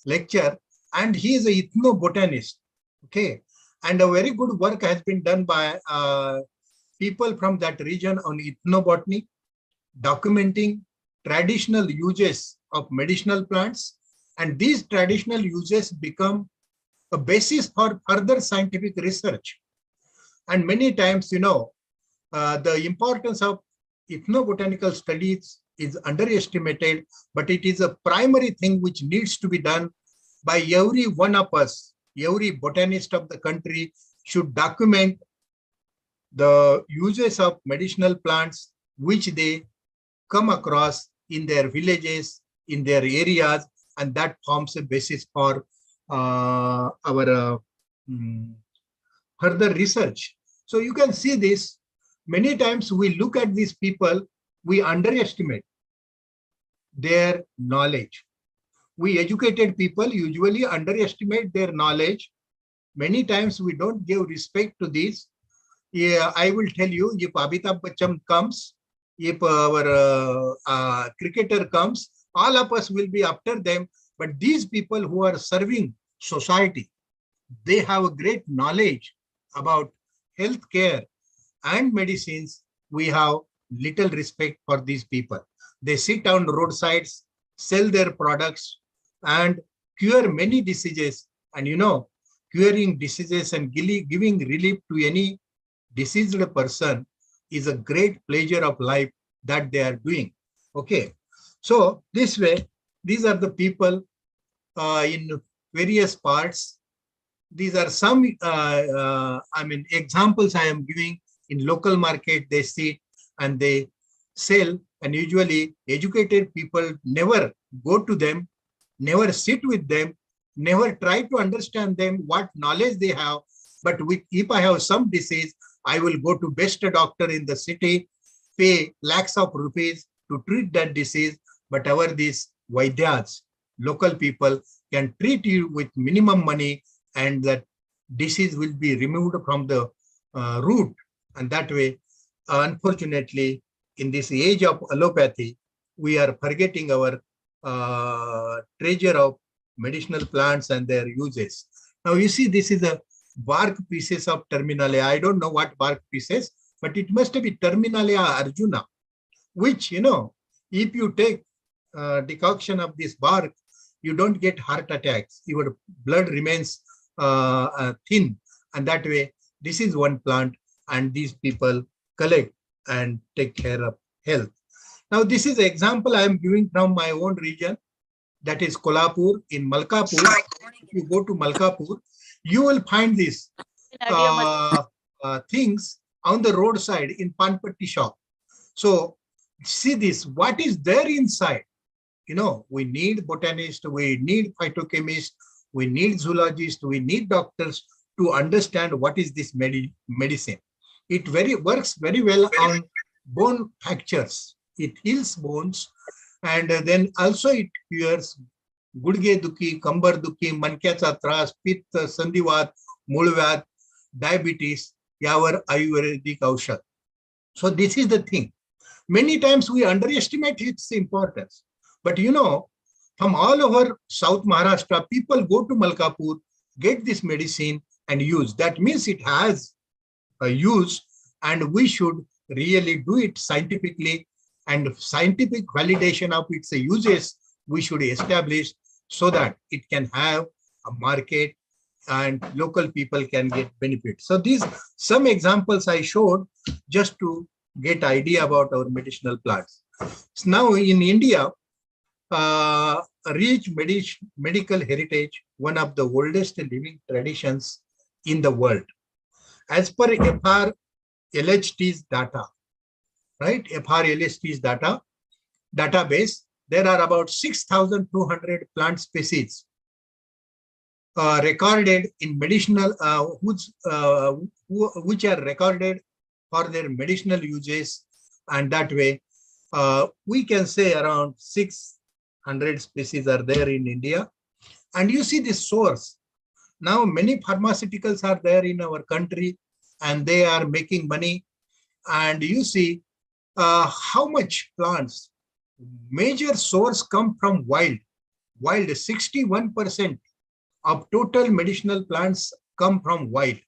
lecture, and he is an ethnobotanist. Okay, and a very good work has been done by people from that region on ethnobotany, documenting traditional uses of medicinal plants, and these traditional uses become a basis for further scientific research. And many times, the importance of ethnobotanical studies is underestimated, but it is a primary thing which needs to be done by every one of us. Every botanist of the country should document the uses of medicinal plants which they come across in their villages, in their areas, and that forms a basis for our further research. So you can see this. Many times we look at these people, we underestimate their knowledge. We educated people usually underestimate their knowledge. Many times we don't give respect to this. Yeah, I will tell you, if Amitabh Bachchan comes, if our cricketer comes, all of us will be after them. But these people who are serving society, they have a great knowledge about healthcare and medicines. We have little respect for these people. They sit on roadsides, sell their products, and cure many diseases. And you know, curing diseases and giving relief to any diseased person is a great pleasure of life that they are doing. Okay, so this way, these are the people in various parts. These are some, examples I am giving. In local market, they sit and they sell, and usually educated people never go to them, never sit with them, never try to understand them, what knowledge they have. But if I have some disease, I will go to best doctor in the city, pay lakhs of rupees to treat that disease. But these Vaidyas, local people, can treat you with minimum money, and that disease will be removed from the root. And that way, unfortunately, in this age of allopathy, we are forgetting our treasure of medicinal plants and their uses. Now you see, this is a bark pieces of Terminalia. I don't know what bark pieces, but it must be Terminalia arjuna, which, you know, if you take decoction of this bark, you don't get heart attacks. Your blood remains thin. And that way, this is one plant, and these people collect and take care of health. Now, this is an example I am giving from my own region, that is Kolhapur. In Malkapur, if you go to Malkapur, you will find these things on the roadside in Panpatti shop. So see this, what is there inside? You know, we need botanists, we need phytochemists, we need zoologists, we need doctors to understand what is this medicine. It works very well on bone fractures. It heals bones, and then also it cures गुडघे दुखी, कंबर दुखी, मणक्याचा त्रास, पित्त, संधिवात, मूळव्याध, diabetes, यावर आयुर्वेदिक औषध. So this is the thing. Many times we underestimate its importance. But you know, from all over South Maharashtra, people go to Malkapur, get this medicine and use. That means it has a use, and we should really do it scientifically, and scientific validation of its uses we should establish, so that it can have a market and local people can get benefit. So these some examples I showed just to get idea about our medicinal plants. So now in India, rich medical heritage, one of the oldest living traditions in the world. As per FRLHT's data, right? FRLHT's database, there are about 6,200 plant species recorded in medicinal, which are recorded for their medicinal uses, and that way we can say around 600 species are there in India. And you see this source. Now many pharmaceuticals are there in our country, and they are making money. And you see how much plants, major source come from wild. 61% of total medicinal plants come from wild.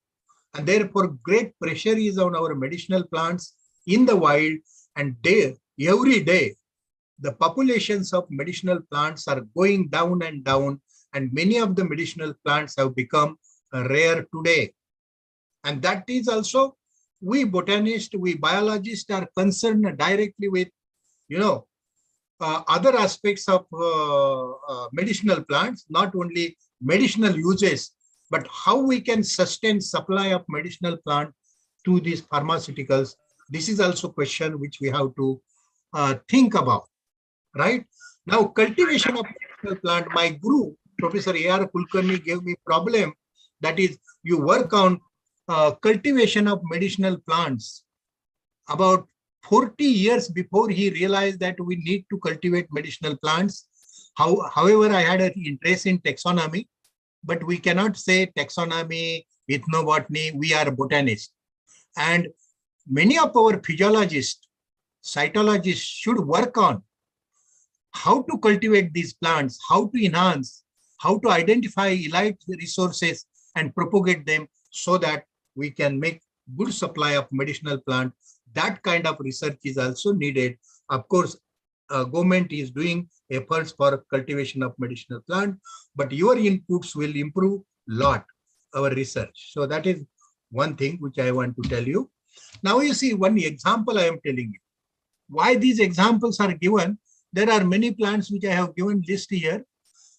And therefore great pressure is on our medicinal plants in the wild, and every day the populations of medicinal plants are going down and down, and many of the medicinal plants have become rare today. And that is also we botanists, we biologists are concerned directly with, other aspects of medicinal plants, not only medicinal uses, but how we can sustain supply of medicinal plant to these pharmaceuticals. This is also a question which we have to think about, right? Now, cultivation of medicinal plant, my guru, Professor A.R. Kulkarni, gave me problem. That is, you work on cultivation of medicinal plants. About 40 years before he realized that we need to cultivate medicinal plants. However, I had an interest in taxonomy, but we cannot say taxonomy, ethnobotany, we are botanists. And many of our physiologists, cytologists should work on how to cultivate these plants, how to enhance, how to identify elite resources and propagate them so that we can make good supply of medicinal plant. That kind of research is also needed. Of course, government is doing efforts for cultivation of medicinal plant, but your inputs will improve a lot our research. So that is one thing which I want to tell you. Now you see one example I am telling you. Why these examples are given? There are many plants which I have given list here,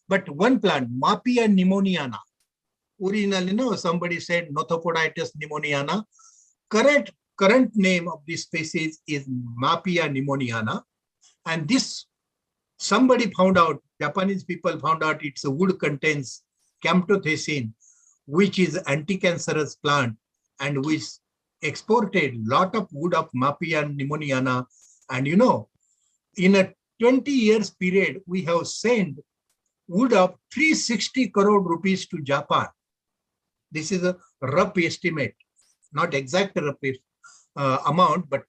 but one plant, Mapia pneumoniana. Originally, somebody said Nothopoditis pneumoniana. Current name of this species is Mapia pneumoniana. And this, somebody found out, Japanese people found out its wood contains camptothecin, which is anti-cancerous plant, and which exported lot of wood of Mapia pneumoniana. And in a 20 years period, we have sent wood of 360 crore rupees to Japan. This is a rough estimate, not exact rough amount, but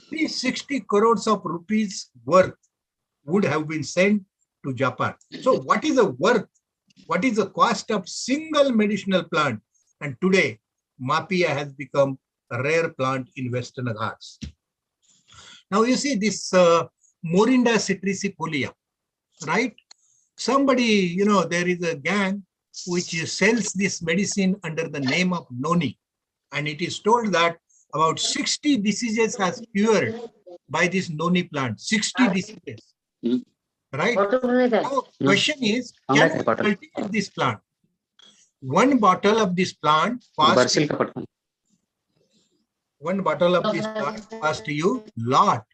360 crores of rupees worth would have been sent to Japan. So what is the worth? What is the cost of single medicinal plant? And today, Mapia has become a rare plant in Western Ghats. Now you see this Morinda citricifolia, right? Somebody, there is a gang which sells this medicine under the name of noni. And it is told that about 60 diseases has cured by this noni plant, 60 diseases, right? Now, question is, can we cultivate this plant? One bottle of this plant costs you lot,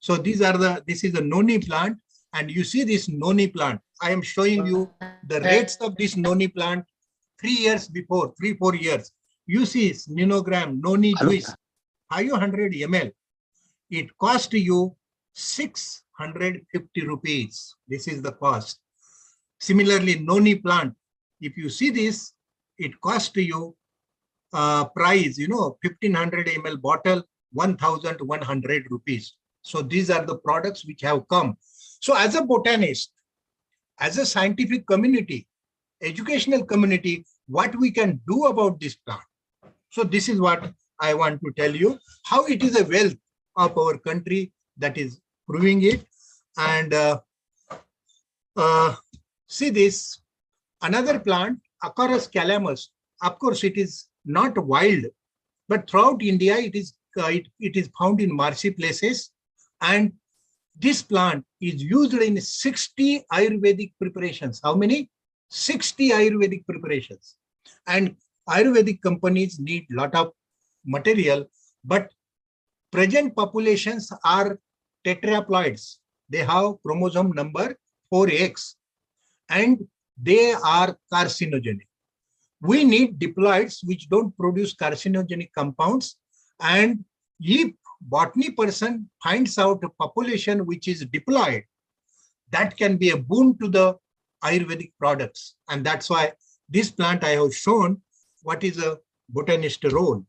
So this is a noni plant, and you see this noni plant. I am showing you the rates of this noni plant 3 years before, 3-4 years. You see ninogram, noni juice, 500 ml. It cost you 650 rupees. This is the cost. Similarly, noni plant, if you see this, it cost you price, 1500 ml bottle, 1100 rupees. So these are the products which have come. So as a botanist, as a scientific community, educational community, what we can do about this plant. So this is what I want to tell you, how it is a wealth of our country that is proving it. And see this, another plant, Acarus calamus. Of course, it is not wild, but throughout India, it is found in marshy places. And this plant is used in 60 Ayurvedic preparations. How many? 60 Ayurvedic preparations. And Ayurvedic companies need a lot of material, but present populations are tetraploids. They have chromosome number 4X, and they are carcinogenic. We need diploids which don't produce carcinogenic compounds. And if botany person finds out a population which is diploid, that can be a boon to the Ayurvedic products. And that's why this plant I have shown what is a botanist role.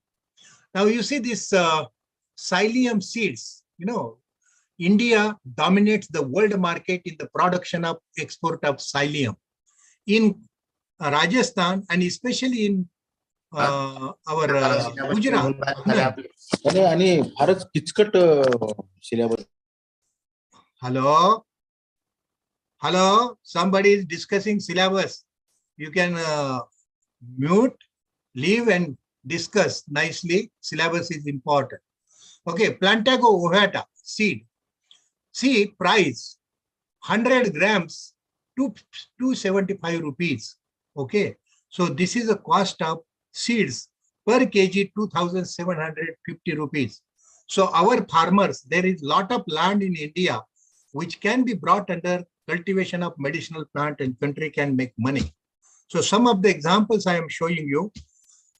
Now you see this psyllium seeds, India dominates the world market in the production of export of psyllium. In Rajasthan and especially in our Gujarat. Hello, somebody is discussing syllabus. You can mute, leave and discussed nicely. Syllabus is important. Okay, Plantago ovata seed. See price 100 grams to 275 rupees. Okay, so this is the cost of seeds per kg 2,750 rupees. So our farmers, there is lot of land in India which can be brought under cultivation of medicinal plant and country can make money. So some of the examples I am showing you.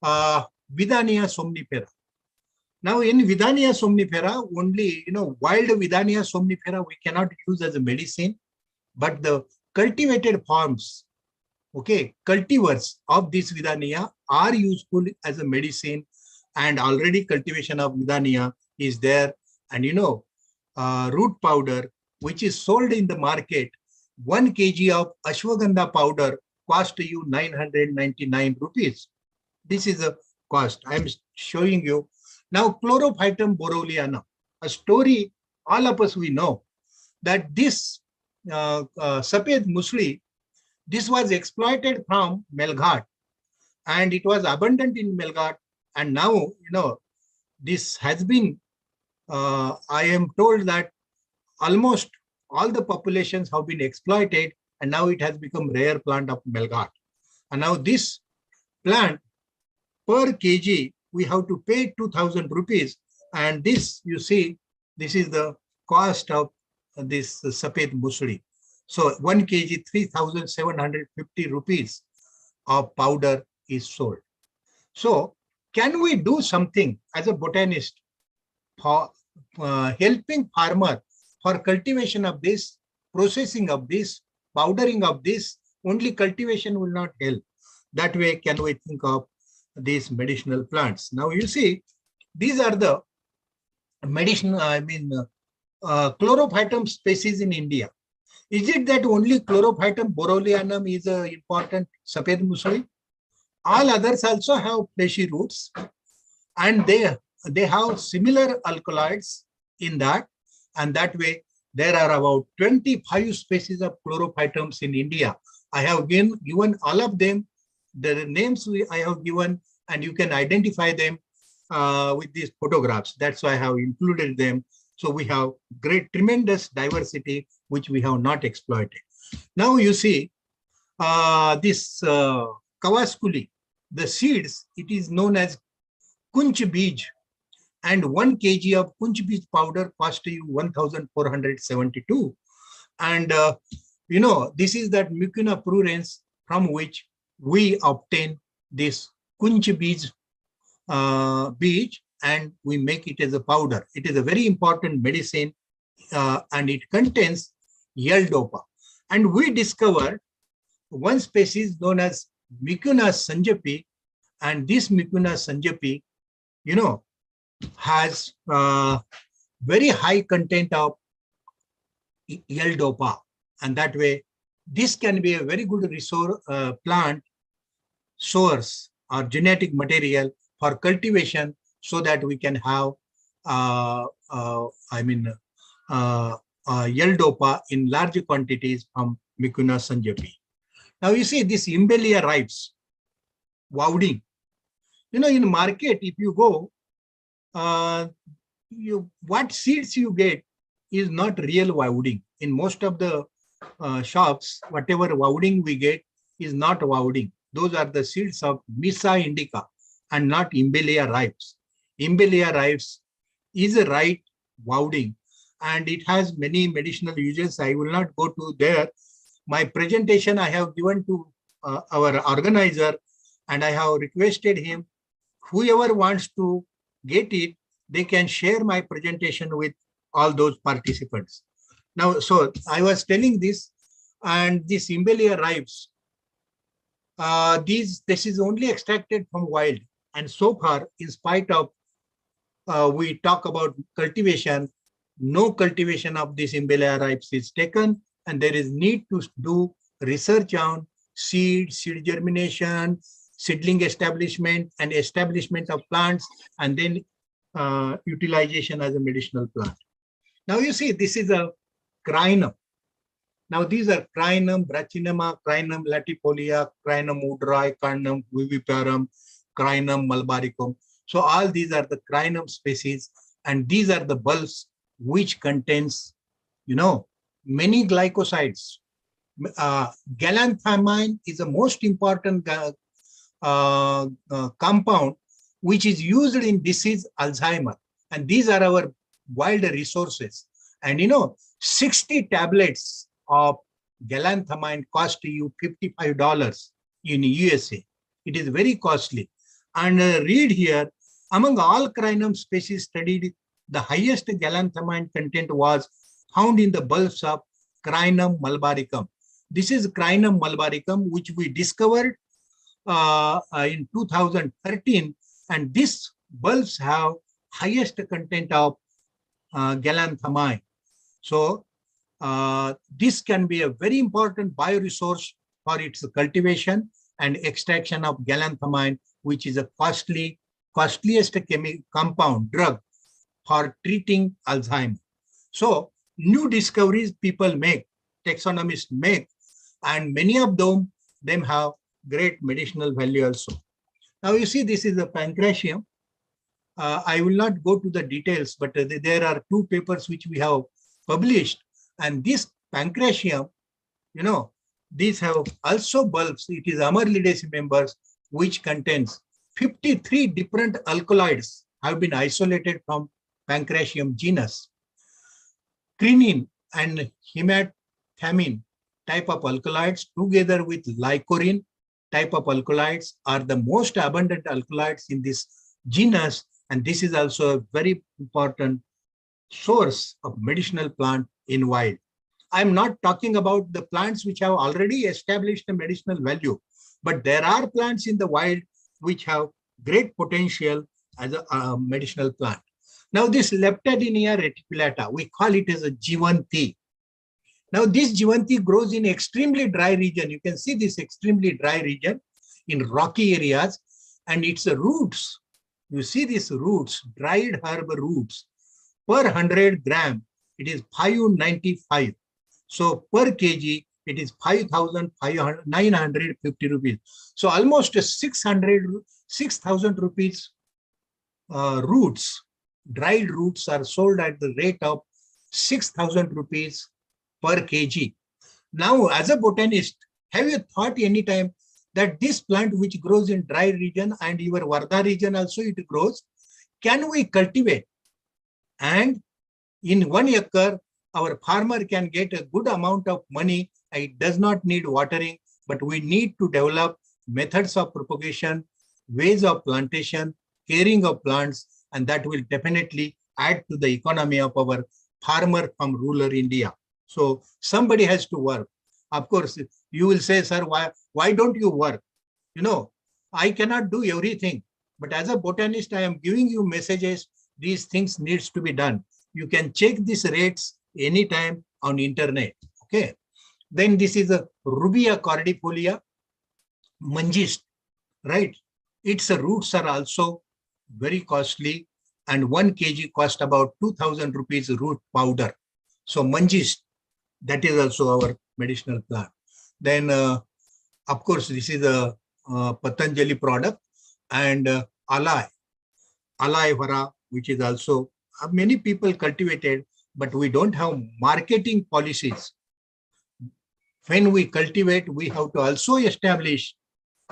Vidania somnifera. Now in Vidania somnifera, only wild Vidania somnifera we cannot use as a medicine, but the cultivated forms, okay, cultivars of this Vidania are useful as a medicine, and already cultivation of Vidania is there. And root powder, which is sold in the market, 1 kg of ashwagandha powder cost you 999 rupees. This is a cost I am showing you. Now, Chlorophytum borolianum, a story all of us we know that this Saped Musli, this was exploited from Melghat, and it was abundant in Melghat. And now, this has been, I am told that almost all the populations have been exploited, and now it has become rare plant of Melghat. And now this plant per kg, we have to pay 2,000 rupees. And this, you see, this is the cost of this Saped Musli. So 1 kg, 3,750 rupees of powder is sold. So can we do something as a botanist for helping farmer for cultivation of this, processing of this, powdering of this? Only cultivation will not help. That way, can we think of these medicinal plants? Now you see, these are the medicinal, Chlorophytum species in India. Is it that only Chlorophytum borolianum is important Saped Musli? All others also have fleshy roots, and they have similar alkaloids in that, and that way there are about 25 species of Chlorophytums in India. I have given all of them the names I have given, and you can identify them with these photographs. That's why I have included them. So we have tremendous diversity, which we have not exploited. Now you see this Kavaskuli, the seeds, it is known as Kunch Bij, and 1 kg of Kunch Bij powder cost you 1,472. And this is that Mucuna prurens from which we obtain this Kunch Bij and we make it as a powder. It is a very important medicine, and it contains L-dopa. And we discovered one species known as Mucuna sanjapi, and this Mucuna sanjapi, has very high content of L-dopa, and that way this can be a very good resource, plant source or genetic material for cultivation, so that we can have L-dopa in large quantities from Mucuna sanjapi. Now you see this Imbelia ripes, Wouding. In market, if you go, what seeds you get is not real Wouding. In most of the shops, whatever Wouding we get is not Wouding. Those are the seeds of Misa indica and not Imbelia ripes. Imbelia ripes is a right Wouding, and it has many medicinal uses. I will not go to there. My presentation I have given to our organizer, and I have requested him, whoever wants to get it, they can share my presentation with all those participants. Now, so I was telling this, and this Imbelia ripes, this is only extracted from wild, and so far, in spite of we talk about cultivation, no cultivation of this Imbelia ripes is taken, and there is need to do research on seed germination, seedling establishment, and establishment of plants, and then utilization as a medicinal plant. Now you see, this is a crinum. Now these are Crinum brachinema, Crinum latifolia, Crinum woodroy, Crinum viviparum, Crinum malbaricum. So all these are the Crinum species, and these are the bulbs which contains, many glycosides. Galanthamine is the most important compound which is used in disease Alzheimer, and these are our wild resources. And 60 tablets of galanthamine cost you $55 in USA. It is very costly. And read here, among all Crinum species studied, the highest galanthamine content was found in the bulbs of Crinum malbaricum. This is Crinum malbaricum, which we discovered in 2013, and these bulbs have highest content of galanthamine. So this can be a very important bioresource for its cultivation and extraction of galanthamine, which is a costliest compound drug for treating Alzheimer. So new discoveries people make, taxonomists make, and many of them have great medicinal value also. Now you see, this is a pancratium. I will not go to the details, but there are 2 papers which we have published, and this pancratium, these have also bulbs. It is Amarlidaceae members, which contains 53 different alkaloids have been isolated from pancratium genus. Quinine and hemathamine type of alkaloids together with lycorin type of alkaloids are the most abundant alkaloids in this genus, and this is also a very important source of medicinal plant in wild. I'm not talking about the plants which have already established a medicinal value, but there are plants in the wild which have great potential as a medicinal plant. Now this Leptadenia reticulata, we call it as a Jivanti. Now this Jivanti grows in extremely dry region. You can see this extremely dry region in rocky areas, and its roots, you see these roots, dried herb roots, per 100 gram, it is 595. So per kg, it is 5,950 rupees. So almost 6,000 rupees roots, dried roots are sold at the rate of 6,000 rupees per kg. Now, as a botanist, have you thought any time that this plant which grows in dry region and your Wardha region also it grows, can we cultivate? And in 1 acre, our farmer can get a good amount of money. It does not need watering, but we need to develop methods of propagation, ways of plantation, caring of plants, and that will definitely add to the economy of our farmer from rural India. So somebody has to work. Of course, you will say, sir, why don't you work? I cannot do everything, but as a botanist, I am giving you messages. These things needs to be done. You can check these rates anytime on internet. Okay. Then this is a Rubia cordifolia, mangist, right? Its roots are also very costly, and 1 kg cost about 2,000 rupees root powder. So mangist, that is also our medicinal plant. Then, of course, this is a Patanjali product, and aloe vera, which is also many people cultivated, but we don't have marketing policies. When we cultivate, we have to also establish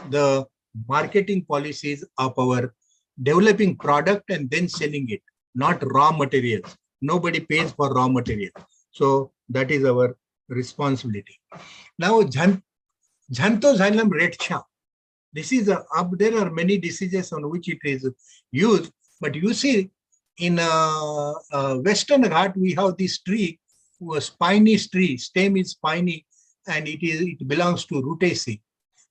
the marketing policies of our developing product and then selling it, not raw materials. Nobody pays for raw material. So that is our responsibility. Now, Xanthoxylum redshaw. This is there are many diseases on which it is used, but you see in Western Ghat, we have this tree, a spiny tree, stem is spiny, and it belongs to Rutaceae.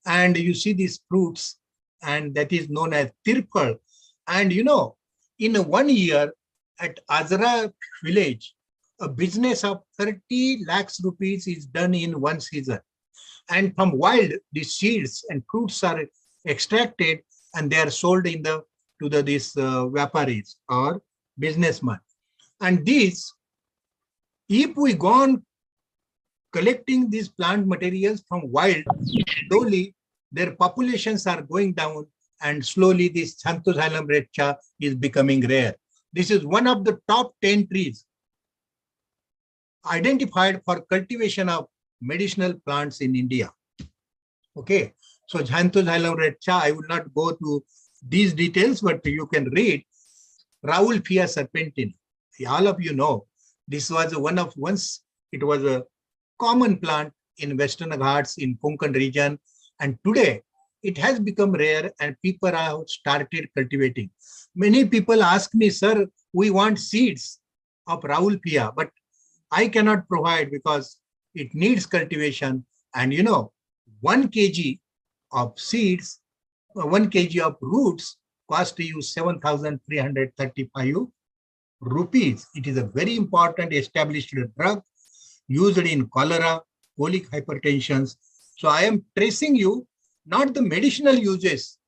And you see these fruits, and that is known as tirpal. And in 1 year at Azra village, a business of 30 lakhs rupees is done in 1 season. And from wild, the seeds and fruits are extracted and they are sold to these vyaparis or businessmen. And these, if we go on collecting these plant materials from wild, slowly their populations are going down and slowly this Xanthosylum redscha is becoming rare. This is one of the top 10 trees identified for cultivation of medicinal plants in India. Okay, so Xanthosylum redscha, I will not go to these details, but you can read Raulfia serpentina. All of you know, this was once it was a common plant in Western Ghats in Konkan region, and today it has become rare and people have started cultivating. Many people ask me, sir, we want seeds of Raulfia, but I cannot provide because it needs cultivation. And 1 kg of seeds, 1 kg of roots cost you 7,335 rupees. It is a very important established drug used in cholera, colic hypertension. So I am tracing you not the medicinal uses,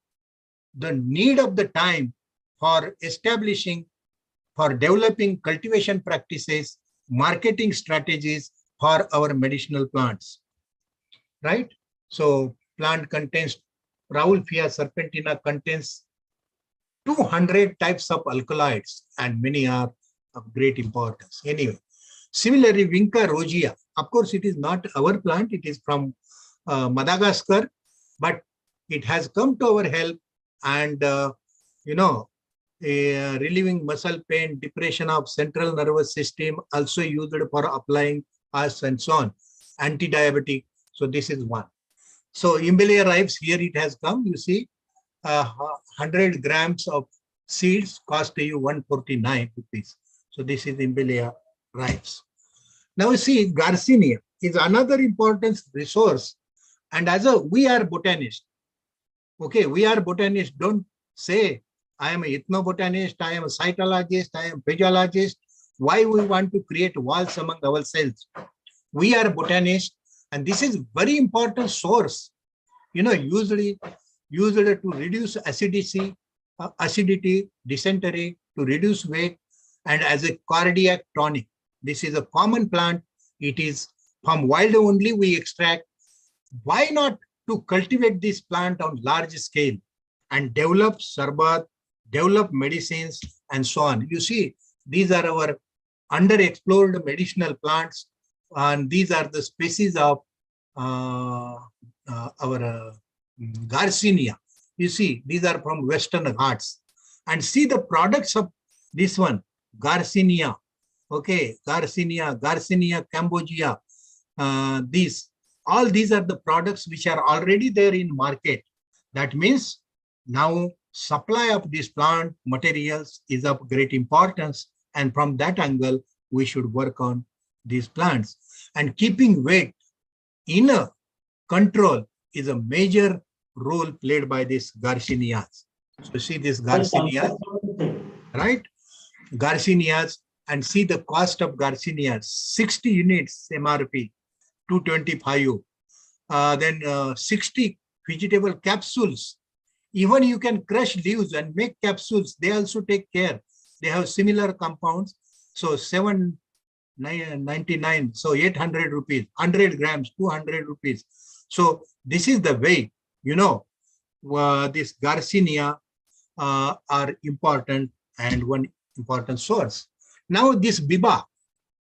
the need of the time for establishing, for developing cultivation practices, marketing strategies for our medicinal plants, right? So plant contains, Raulfia serpentina contains 200 types of alkaloids and many are of great importance. Anyway, similarly, Vinca rosea, of course, it is not our plant, it is from Madagascar, but it has come to our help and, relieving muscle pain, depression of central nervous system, also used for applying us and so on, anti-diabetic. So this is one. So Imbelia rives, here it has come, you see, 100 grams of seeds cost you 149 rupees. So this is Imbelia rives. Now you see, Garcinia is another important resource. And we are botanists. Okay, we are botanists. Don't say I am an ethnobotanist, I am a cytologist, I am physiologist. Why we want to create walls among ourselves? We are botanists, and this is very important source. Usually used to reduce acidity, dysentery, to reduce weight, and as a cardiac tonic. This is a common plant. It is from wild only we extract. Why not to cultivate this plant on large scale and develop sarbat, develop medicines, and so on? You see, these are our underexplored medicinal plants, and these are the species of our Garcinia. You see, these are from Western Ghats. And see the products of this one, Garcinia. Okay, Garcinia Cambogia. All these are the products which are already there in market. That means now supply of this plant materials is of great importance. And from that angle, we should work on these plants. And keeping weight in a control is a major role played by this Garcinias. So see this Garcinia, right? Garcinias, and see the cost of Garcinias, 60 units MRP, 225. Then 60 vegetable capsules. Even you can crush leaves and make capsules. They also take care. They have similar compounds. So 799, so 800 rupees, 100 grams, 200 rupees. So this is the way, this Garcinia are important and one important source. Now this Biba,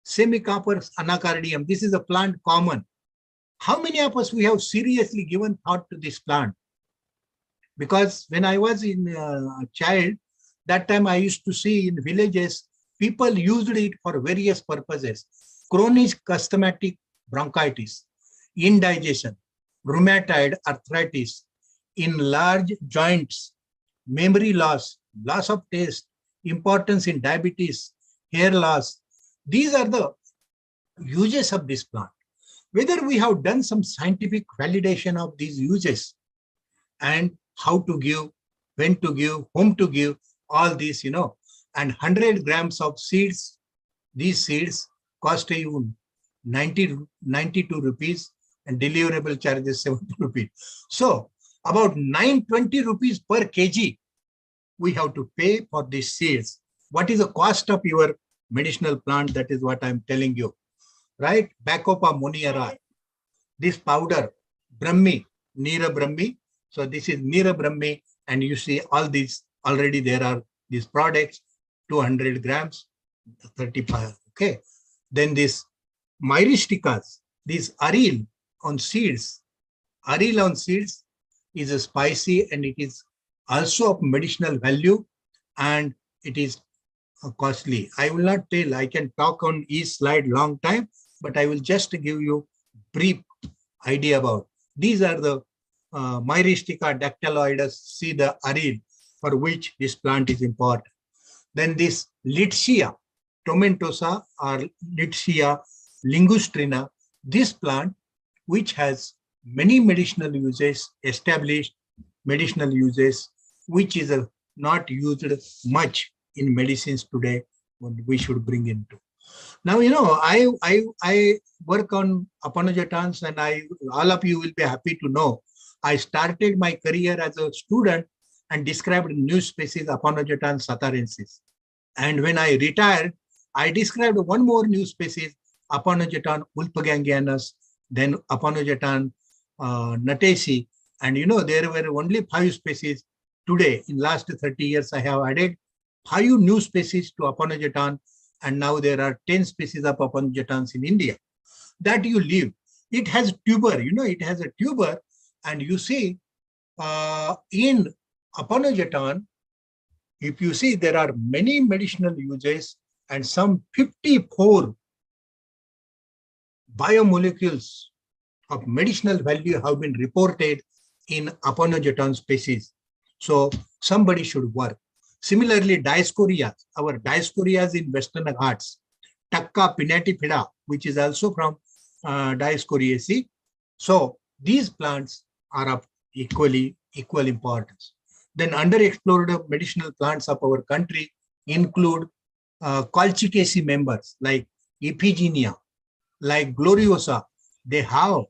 Semicopper anacardium, this is a plant common. How many of us we have seriously given thought to this plant? Because when I was in a child, that time I used to see in villages, people used it for various purposes. Chronic asthmatic bronchitis, indigestion, rheumatoid arthritis, in large joints, memory loss, loss of taste, importance in diabetes, hair loss. These are the uses of this plant. Whether we have done some scientific validation of these uses and how to give, when to give, whom to give, all these, and 100 grams of seeds, these seeds cost you 92 rupees and deliverable charges 70 rupees. So about 920 rupees per kg we have to pay for these seeds. What is the cost of your medicinal plant? That is what I'm telling you, right? Bacopa moniara, this powder, Brahmi, Nira Brahmi. So this is Nira Brahmi And you see all these already there are these products, 200 grams, 35. Okay. Then this myristicas, this aril on seeds. Aril on seeds is a spicy and it is also of medicinal value and it is costly. I will not tell, I can talk on each slide long time, but I will just give you brief idea about. These are the Myristica dactyloides, see the aril for which this plant is important. Then this Litsia tomentosa or Litsia lingustrina, this plant which has many medicinal uses, established medicinal uses, which is not used much in medicines today, what we should bring into. Now, you know, I work on aponogetans and all of you will be happy to know, I started my career as a student and described new species Aponogeton satarensis. And when I retired, I described one more new species, Aponogeton ulpagangianus, then Aponogeton natesi. And you know, there were only 5 species. Today, in last 30 years, I have added 5 new species to Aponogeton, and now there are 10 species of Aponogetons in India. That you leave. It has tuber, you know, it has a tuber, and you see in Aponogeton, if you see, there are many medicinal uses and some 54 biomolecules of medicinal value have been reported in Aponogeton species. So somebody should work. Similarly, Dioscorias, our Dioscorias in Western Ghats, Takka pinnatifida, which is also from Dioscoriaceae. So these plants are of equal importance. Then underexplored medicinal plants of our country include Colchicaceae members like Iphigenia, like Gloriosa. They have,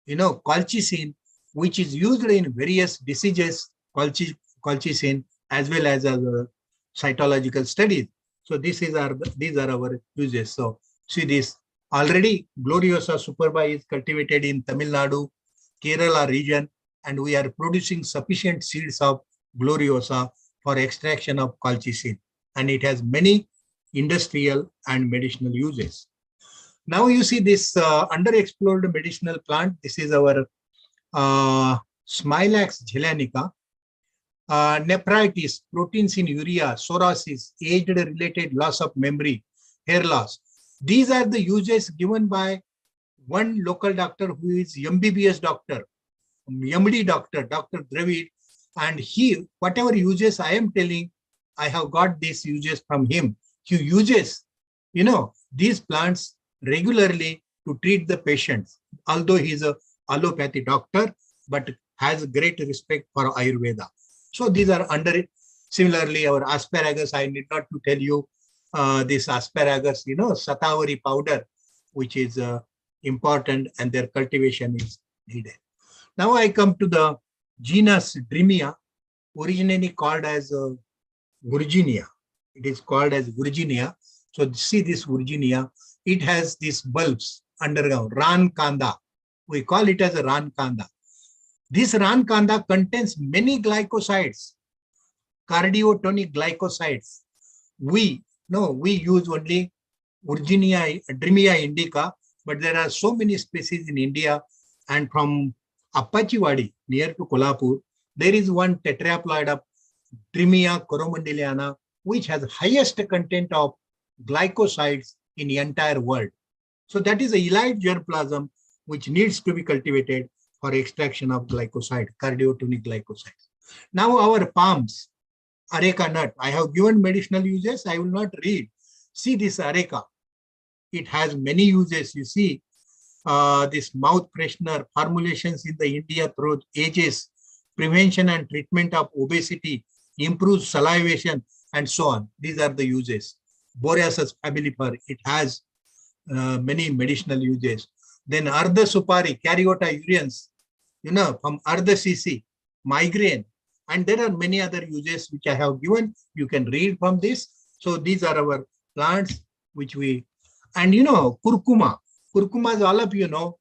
you know, colchicine, which is used in various diseases, colchicine, as well as cytological studies. So these are our uses. So see this, already Gloriosa superba is cultivated in Tamil Nadu, Kerala region, and we are producing sufficient seeds of Gloriosa for extraction of colchicine. And it has many industrial and medicinal uses. Now you see this underexplored medicinal plant. This is our Smilax gelanica. Nephritis, proteins in urea, psoriasis, age-related loss of memory, hair loss. These are the uses given by one local doctor who is MBBS doctor, MD doctor, Dr. Dravid, and he, whatever uses I am telling, I have got these uses from him. He uses, you know, these plants regularly to treat the patients, although he is a allopathy doctor, but has great respect for Ayurveda. So these are under, similarly, our asparagus, I need not to tell you this asparagus, you know, Satavari powder, which is important and their cultivation is needed. Now I come to the genus Drimia, originally called as Virginia. It is called as Virginia. So see this Virginia, it has these bulbs underground, Ran Kanda. We call it as a Ran Kanda. This Ran Kanda contains many glycosides, cardiotonic glycosides. We use only Virginia, Drimia indica, but there are so many species in India, and from Apachiwadi, near to Kolhapur, there is one tetraploid of Drimia coromandeliana, which has highest content of glycosides in the entire world. So that is a elite germplasm which needs to be cultivated for extraction of glycoside, cardiotonic glycosides. Now our palms, areca nut, I have given medicinal uses, I will not read. See this areca, it has many uses. You see this mouth freshener, formulations in the India through ages, prevention and treatment of obesity, improves salivation, and so on. These are the uses. Boreasus fabilifer, it has many medicinal uses. Then Ardha Supari, Caryota uriens, you know, from Ardha CC, migraine, and there are many other uses which I have given. You can read from this. So these are our plants which we, and you know, curcuma. Curcuma is all of you know,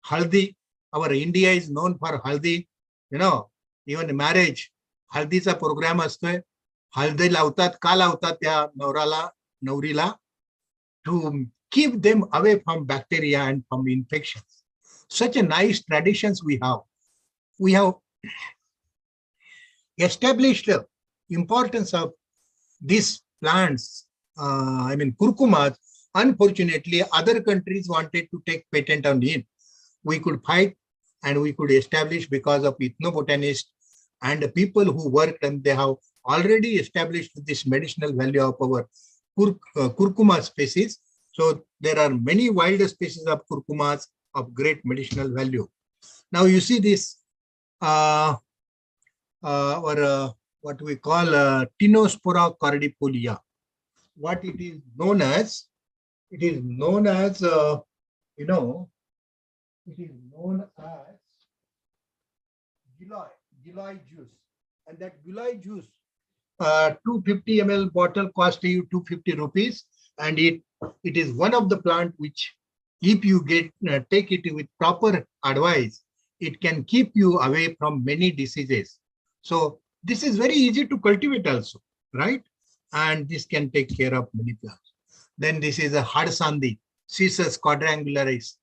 haldi. Our India is known for haldi, you know, even marriage. हळदीचा programme असतोय. हळदी लावतात, का लावतात त्या नवरीला? To keep them away from bacteria and from infections. Such a nice traditions we have. We have established the importance of these plants. Kurkumas. Unfortunately, other countries wanted to take patent on it. We could fight and we could establish because of ethnobotanists and the people who worked, and they have already established this medicinal value of our curcuma species. So there are many wild species of curcumas of great medicinal value. Now you see this what we call Tinospora cordifolia. What it is known as? It is known as it is known as Giloy juice, and that Giloy juice 250 ml bottle cost you 250 rupees, and it is one of the plant which, if you take it with proper advice, it can keep you away from many diseases. So this is very easy to cultivate also, right? And this can take care of many plants. Then this is a Hadsandi, Cissus quadrangularis.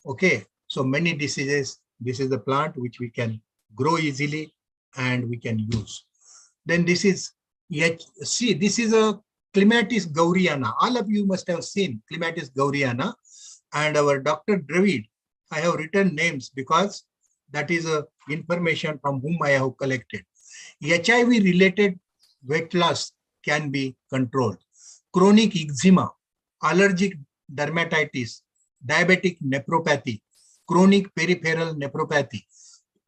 Okay, so many diseases. This is a plant which we can grow easily and we can use. Then this is, see, this is a Clematis gauriana. All of you must have seen Clematis gauriana. And our Dr. Dravid, I have written names because that is information from whom I have collected. HIV related weight loss can be controlled. Chronic eczema, allergic dermatitis, diabetic nephropathy, chronic peripheral nephropathy.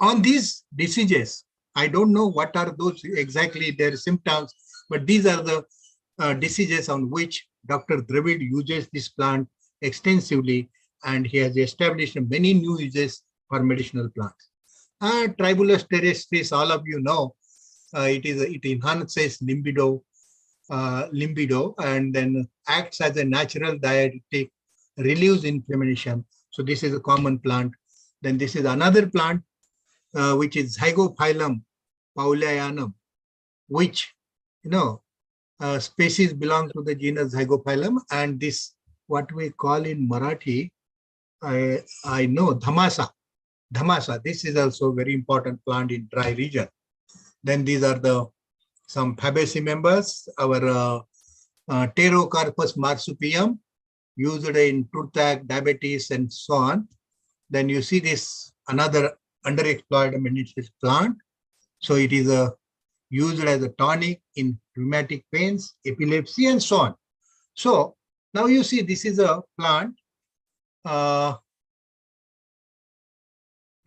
On these diseases, I don't know what are those exactly their symptoms, but these are the diseases on which Dr. Dravid uses this plant extensively, and he has established many new uses for medicinal plants. Tribulus terrestris, all of you know, it enhances libido, and then acts as a natural diuretic, relieves inflammation. So this is a common plant. Then this is another plant which is Zygophyllum paulianum, which species belong to the genus Zygophyllum, and this what we call in Marathi, I know Dhamasa. Dhamasa. This is also very important plant in dry region. Then these are some Fabaceae members. Our Pterocarpus marsupium, used in toothache, diabetes, and so on. Then you see this another underexploited medicinal plant. So it is used as a tonic in rheumatic pains, epilepsy, and so on. So now you see this is a plant,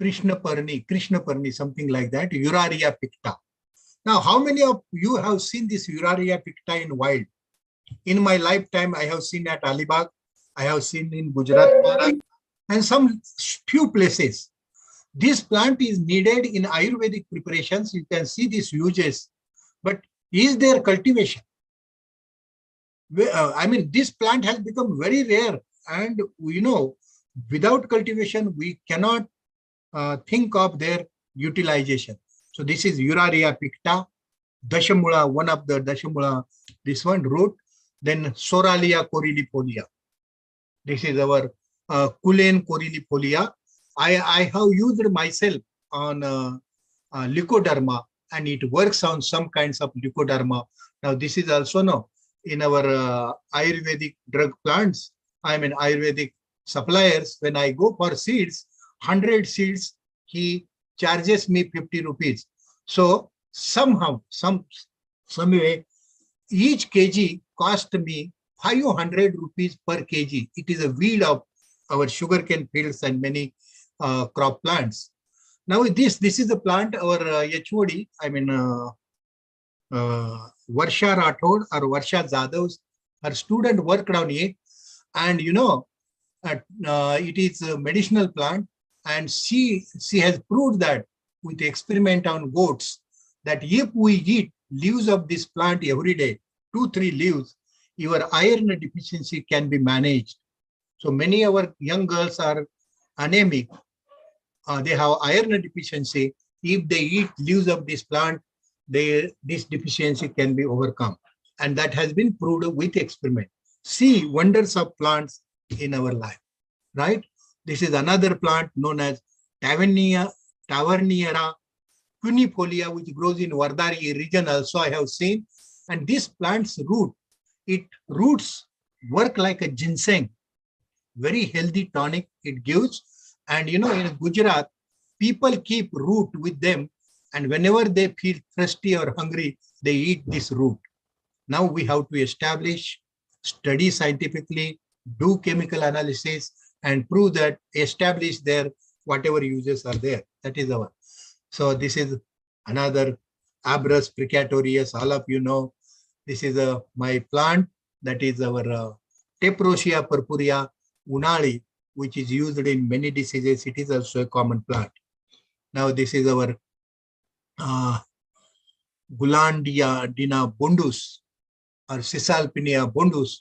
Krishnaparni, something like that, Uraria picta. Now, how many of you have seen this Uraria picta in wild? In my lifetime, I have seen at Alibag, I have seen in Gujarat, and some few places. This plant is needed in Ayurvedic preparations. You can see these uses, but is there cultivation? This plant has become very rare, and without cultivation, we cannot think of their utilization. So this is Uraria picta, Dashamula, one of the Dashamula, this one root, then Soralia coryllifolia. This is our Culane coryllifolia. I have used myself on leucoderma, and it works on some kinds of leucoderma. Now this is also in our Ayurvedic drug plants, Ayurvedic suppliers, when I go for seeds, 100 seeds, he charges me 50 rupees. So somehow, some way, each kg cost me 500 rupees per kg. It is a weed of our sugarcane fields and many crop plants. Now this is a plant, our HOD, Varsha Rathod or Varsha Zadav's, her student worked on it, and it is a medicinal plant, and she has proved that with experiment on goats, that if we eat leaves of this plant every day, 2-3 leaves, your iron deficiency can be managed. So many of our young girls are anemic. They have iron deficiency. If they eat leaves of this plant, this deficiency can be overcome. And that has been proved with experiment. See wonders of plants in our life, right? This is another plant known as Taverniera quinifolia, which grows in Vardari region also I have seen. And this plant's roots work like a ginseng, very healthy tonic it gives. And in Gujarat, people keep root with them, and whenever they feel thirsty or hungry, they eat this root. Now we have to establish, study scientifically, do chemical analysis, and prove that, establish their whatever uses are there. That is our. So this is another Abrus precatorius. All of you know, this is my plant. That is our Teprosia purpurea unali, which is used in many diseases. It is also a common plant. Now this is our Gulandia dina bondus or Cisalpinia bondus.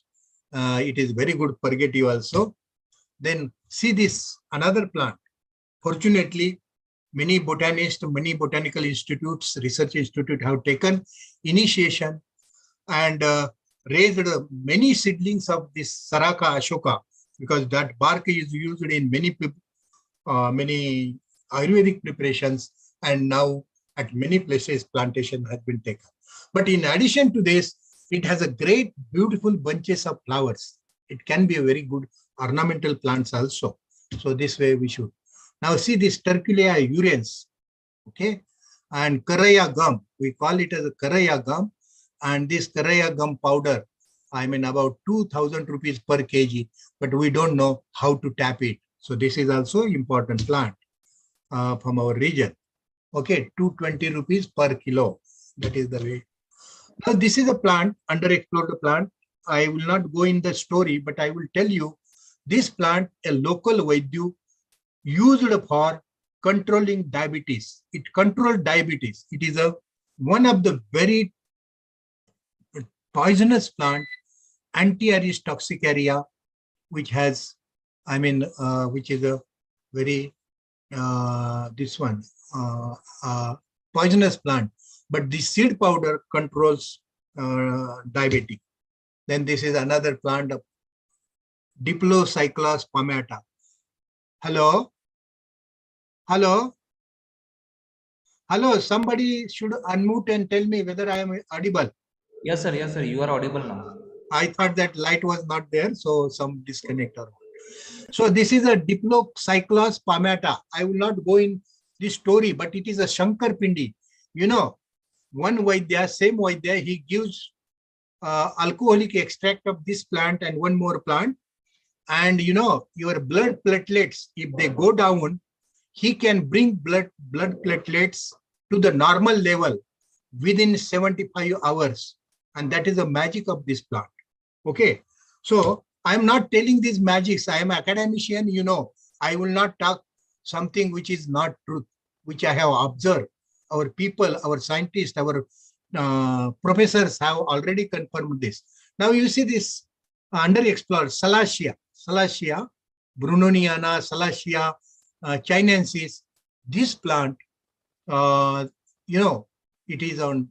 It is very good purgative also. Then see this another plant. Fortunately, many botanists, many botanical institutes, research institute have taken initiation and raised many seedlings of this Saraka Ashoka, because that bark is used in many Ayurvedic preparations, and now at many places plantation has been taken. But in addition to this, it has a great beautiful bunches of flowers. It can be a very good ornamental plants also. So this way we should. Now see this Turculea urens, okay, and Karaya gum. We call it as a Karaya gum, and this Karaya gum powder, I mean about 2,000 rupees per kg, but we don't know how to tap it. So this is also important plant from our region. Okay, 220 rupees per kilo. That is the way. Now this is a plant, underexplored plant. I will not go in the story, but I will tell you this plant, a local Vaidyu used for controlling diabetes. It controls diabetes. It is one of the very poisonous plant, Anti-Aris toxicaria, which has, which is a very, this one, poisonous plant. But the seed powder controls diabetes. Then this is another plant of Diplocyclos palmata. Hello? Hello? Hello, somebody should unmute and tell me whether I am audible. Yes, sir. Yes, sir. You are audible now. I thought that light was not there, so some disconnect or what. So this is a Diplocyclos palmata. I will not go in this story, but it is a Shankar Pindi. One Vaidya, same Vaidya, he gives alcoholic extract of this plant and one more plant. And your blood platelets, if they go down, he can bring blood platelets to the normal level within 75 hours. And that is the magic of this plant. Okay. So I'm not telling these magics. I am an academician, I will not talk something which is not truth, which I have observed. Our people, our scientists, our professors have already confirmed this. Now you see this underexplored Salacia, brunoniana, Salacia, chinensis. This plant, it is on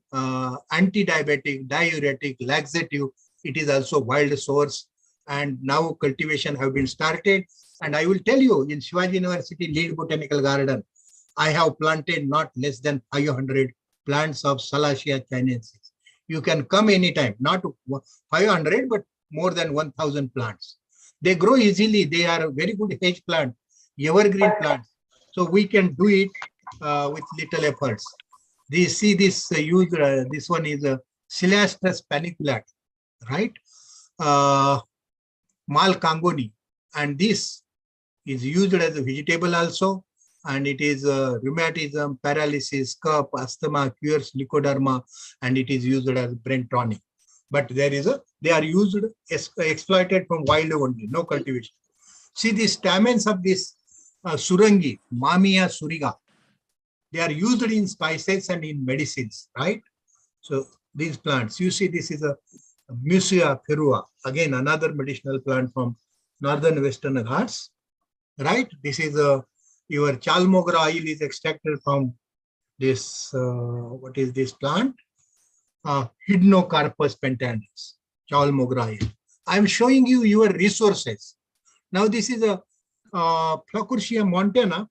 anti-diabetic, diuretic, laxative. It is also wild source, and now cultivation have been started. And I will tell you, in Shivaji University Lead Botanical Garden, I have planted not less than 500 plants of Salacia chinensis. You can come anytime, not 500, but more than 1,000 plants. They grow easily. They are very good hedge plant, evergreen plants. So we can do it with little efforts. This one is a Ciliastrus paniculata, right? Malcangoni, and this is used as a vegetable also, and it is rheumatism, paralysis, cough, asthma, cures leukoderma, and it is used as brain tonic. But they are used, exploited from wild only, no cultivation. See the stamens of this Surangi, Mamia suriga. They are used in spices and in medicines, right? So these plants, you see, this is a Musia ferua, again another medicinal plant from northern Western Ghats, right? This is your chalmogra oil is extracted from this, what is this plant? Hydnocarpus pentanus, Chalmograia. I am showing you your resources. Now this is a Placourtia montana,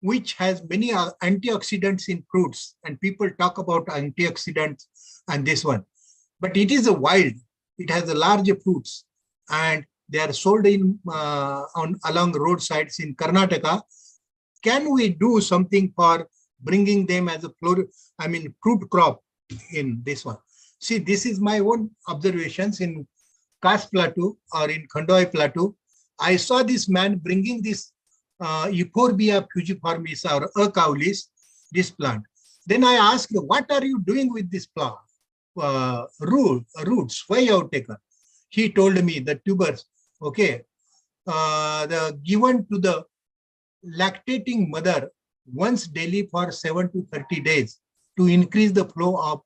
which has many antioxidants in fruits, and people talk about antioxidants and this one, but it is a wild. It has a large fruits, and they are sold in along roadsides in Karnataka. Can we do something for bringing them as a fruit crop in this one? See, this is my own observations in Kas Plateau or in Khandoi Plateau. I saw this man bringing this Euphorbia fujiformis or Acaulis, this plant. Then I asked, what are you doing with this plant? Roots, why you have taken? He told me the tubers, okay, the given to the lactating mother once daily for 7 to 30 days to increase the flow of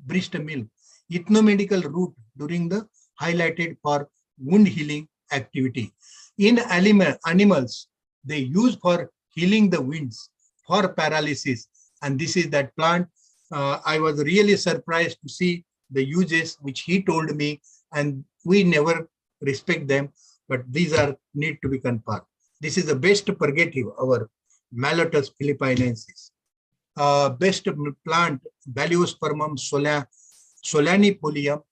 breast milk. Ethnomedical root during the highlighted for wound healing activity. In animals, they use for healing the wounds, for paralysis. And this is that plant. I was really surprised to see the uses which he told me, and we never respect them, but these are need to be confirmed. This is the best purgative, our Mallotus philippinensis. Best plant, Baliospermum solanipolium,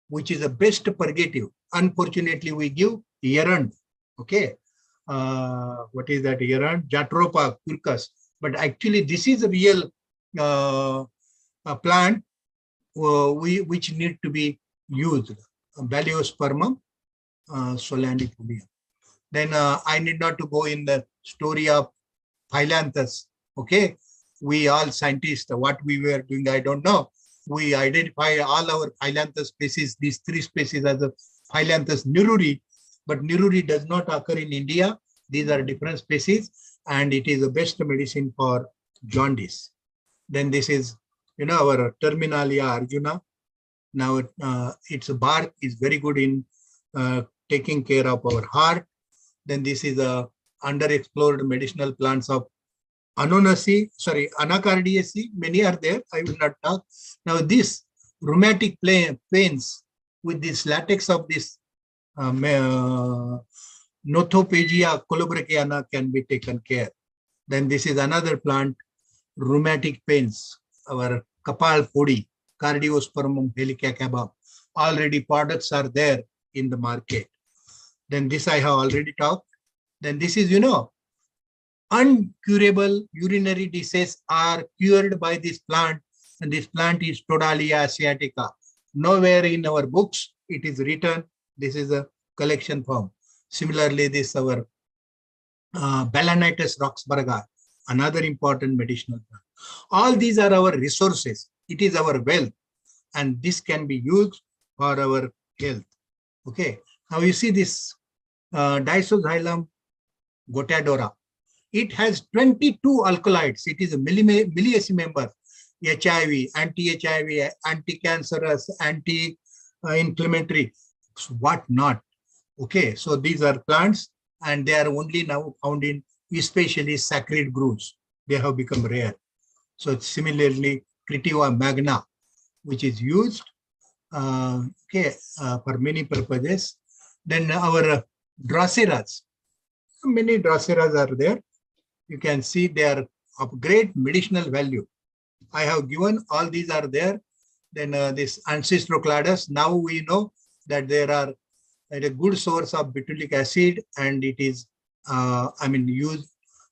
which is the best purgative. Unfortunately, we give Yarand. Okay. What is that Yarand? Jatropa curcus. But actually, this is a real plant which need to be used. Baliospermum solanipolium. Then I need not to go in the story of Phyllanthus. Okay, we all scientists, what we were doing, I don't know. We identify all our Phyllanthus species, these 3 species as a Phyllanthus neruri, but neruri does not occur in India. These are different species, and it is the best medicine for jaundice. Then this is, our Terminalia arjuna. Now its bark is very good in taking care of our heart. Then this is a underexplored medicinal plants of Anacardiaceae. Many are there. I will not talk. Now this rheumatic pains with this latex of this Nothopegia colobrachiana can be taken care. Then this is another plant, rheumatic pains, our Kapal Podi, Cardiospermum helicacabum. Already products are there in the market. Then this I have already talked. Then this is, uncurable urinary diseases are cured by this plant, and this plant is Todalia asiatica. Nowhere in our books it is written. This is a collection form. Similarly, this our Balanitis roxburghi, another important medicinal plant. All these are our resources. It is our wealth, and this can be used for our health. Okay. Now you see this Disoxylum gotadora. It has 22 alkaloids. It is a miliaceae member. HIV, anti-HIV, anti-cancerous, anti-inflammatory, what not. Okay, so these are plants, and they are only now found in especially sacred groves. They have become rare. So similarly, Cretiva magna, which is used for many purposes. Then our Draceras, many Draceras are there. You can see they are of great medicinal value. I have given all these are there. Then this Ancestrocladus, now we know that there are a good source of butyric acid, and it is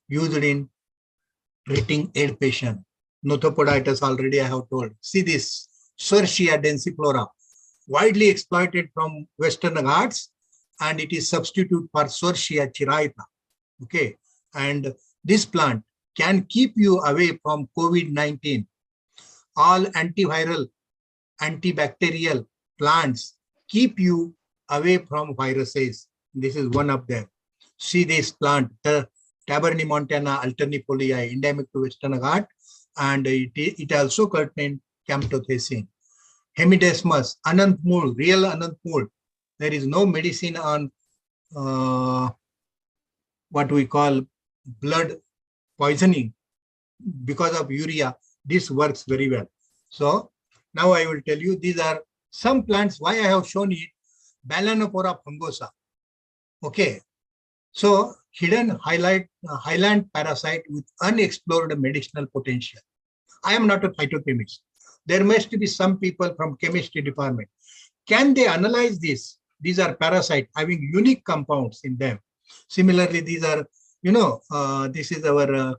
used in treating AIDS patient. Nothopoditis already I have told. See this Sertia densiflora, widely exploited from Western Ghats, and it is substitute for Sertia chiraita. Okay, and this plant can keep you away from COVID-19. All antiviral, antibacterial plants keep you away from viruses. This is one of them. See this plant, the Tabernaemontana alternifolia, endemic to Western Ghats, and it also contains camptothecin. Hemidesmus, Anantmul, real Anantmul. There is no medicine on what we call blood poisoning. because of urea, this works very well. So now I will tell you, these are some plants, why I have shown it, Balanophora fungosa. Okay. So hidden highland parasite with unexplored medicinal potential. I am not a phytochemist. There must be some people from chemistry department. Can they analyze this? These are parasites having unique compounds in them. Similarly, these are, this is our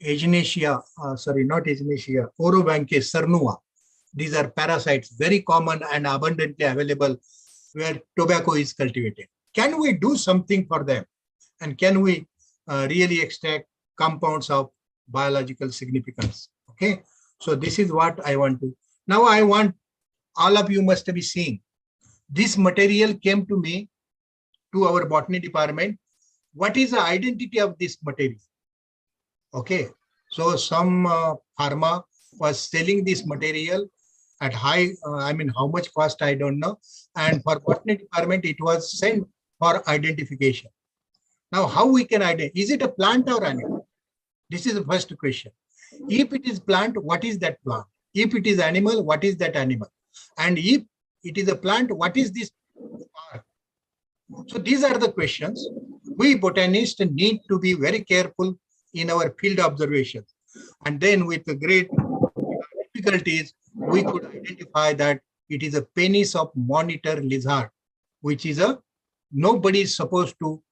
Echinacea, sorry, not Echinacea, Orobanche cernua. These are parasites, very common and abundantly available where tobacco is cultivated. Can we do something for them? And can we really extract compounds of biological significance? Okay, so this is what I want to. Now I want all of you must be seeing. This material came to me, to our botany department. What is the identity of this material? Okay, so some pharma was selling this material at high, I mean, how much cost, I don't know. And for botany department, it was sent for identification. Now, how we can identify? Is it a plant or animal? This is the first question. If it is plant, what is that plant? If it is animal, what is that animal? And if it is a plant, what is this part? So these are the questions. We botanists need to be very careful in our field observations. And then with the great difficulties, we could identify that it is a penis of monitor lizard, which is nobody is supposed to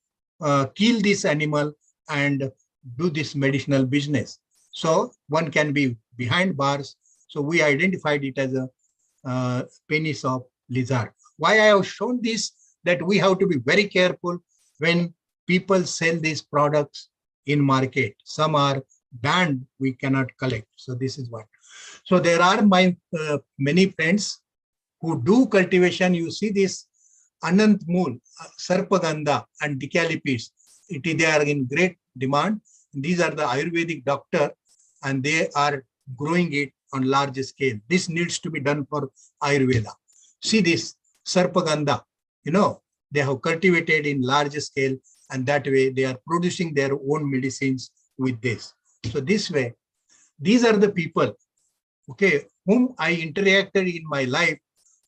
kill this animal and do this medicinal business. So one can be behind bars. So we identified it as a penis of lizard. Why I have shown this, that we have to be very careful when people sell these products in market. Some are banned, we cannot collect. So this is what. So there are my many friends who do cultivation. You see this Anant Mool, Sarpagandha and Dicalypis. They are in great demand. These are the Ayurvedic doctor and they are growing it on large scale. This needs to be done for Ayurveda. See this Sarpagandha, they have cultivated in large scale and that way they are producing their own medicines with this. So this way, these are the people, okay, whom I interacted in my life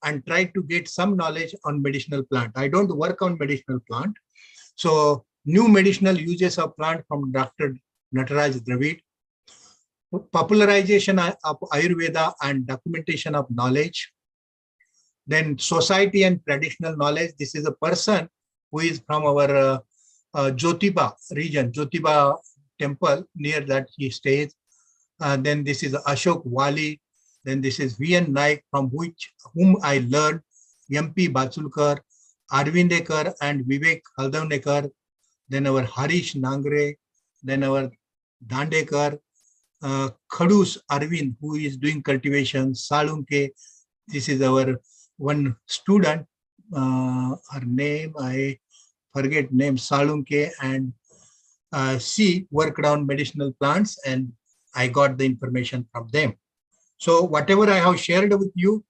and tried to get some knowledge on medicinal plant. I don't work on medicinal plant. So new medicinal uses of plant from Dr. Nataraj Dravid, popularization of Ayurveda and documentation of knowledge. Then society and traditional knowledge. This is a person who is from our Jyotiba region, Jyotiba temple, near that he stays. Then this is Ashok Wali. Then this is V.N. Naik, from whom I learned, M.P. Batsulkar, Arvindekar and Vivek Haldavnekar. Then our Harish Nangre, then our Dandekar, Khadus Arvind, who is doing cultivation, Salunke. This is our one student, her name, I forget name, Salunke, and she worked on medicinal plants and I got the information from them. So whatever I have shared with you,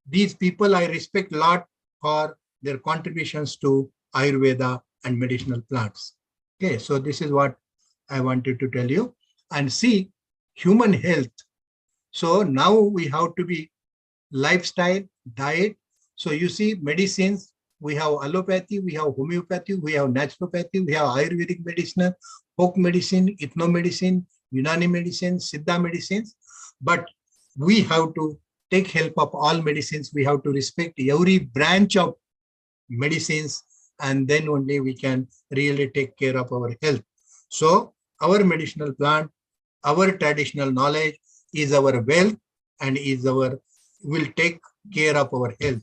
these people I respect a lot for their contributions to Ayurveda and medicinal plants. Okay, so this is what I wanted to tell you. And see, human health. So now we have to be lifestyle, diet. So you see medicines, we have allopathy, we have homeopathy, we have naturopathy, we have Ayurvedic medicine, folk medicine, ethnomedicine, Unani medicine, Siddha medicines. But we have to take help of all medicines. We have to respect every branch of medicines and then only we can really take care of our health. So our medicinal plant, our traditional knowledge is our wealth and will take care of our health.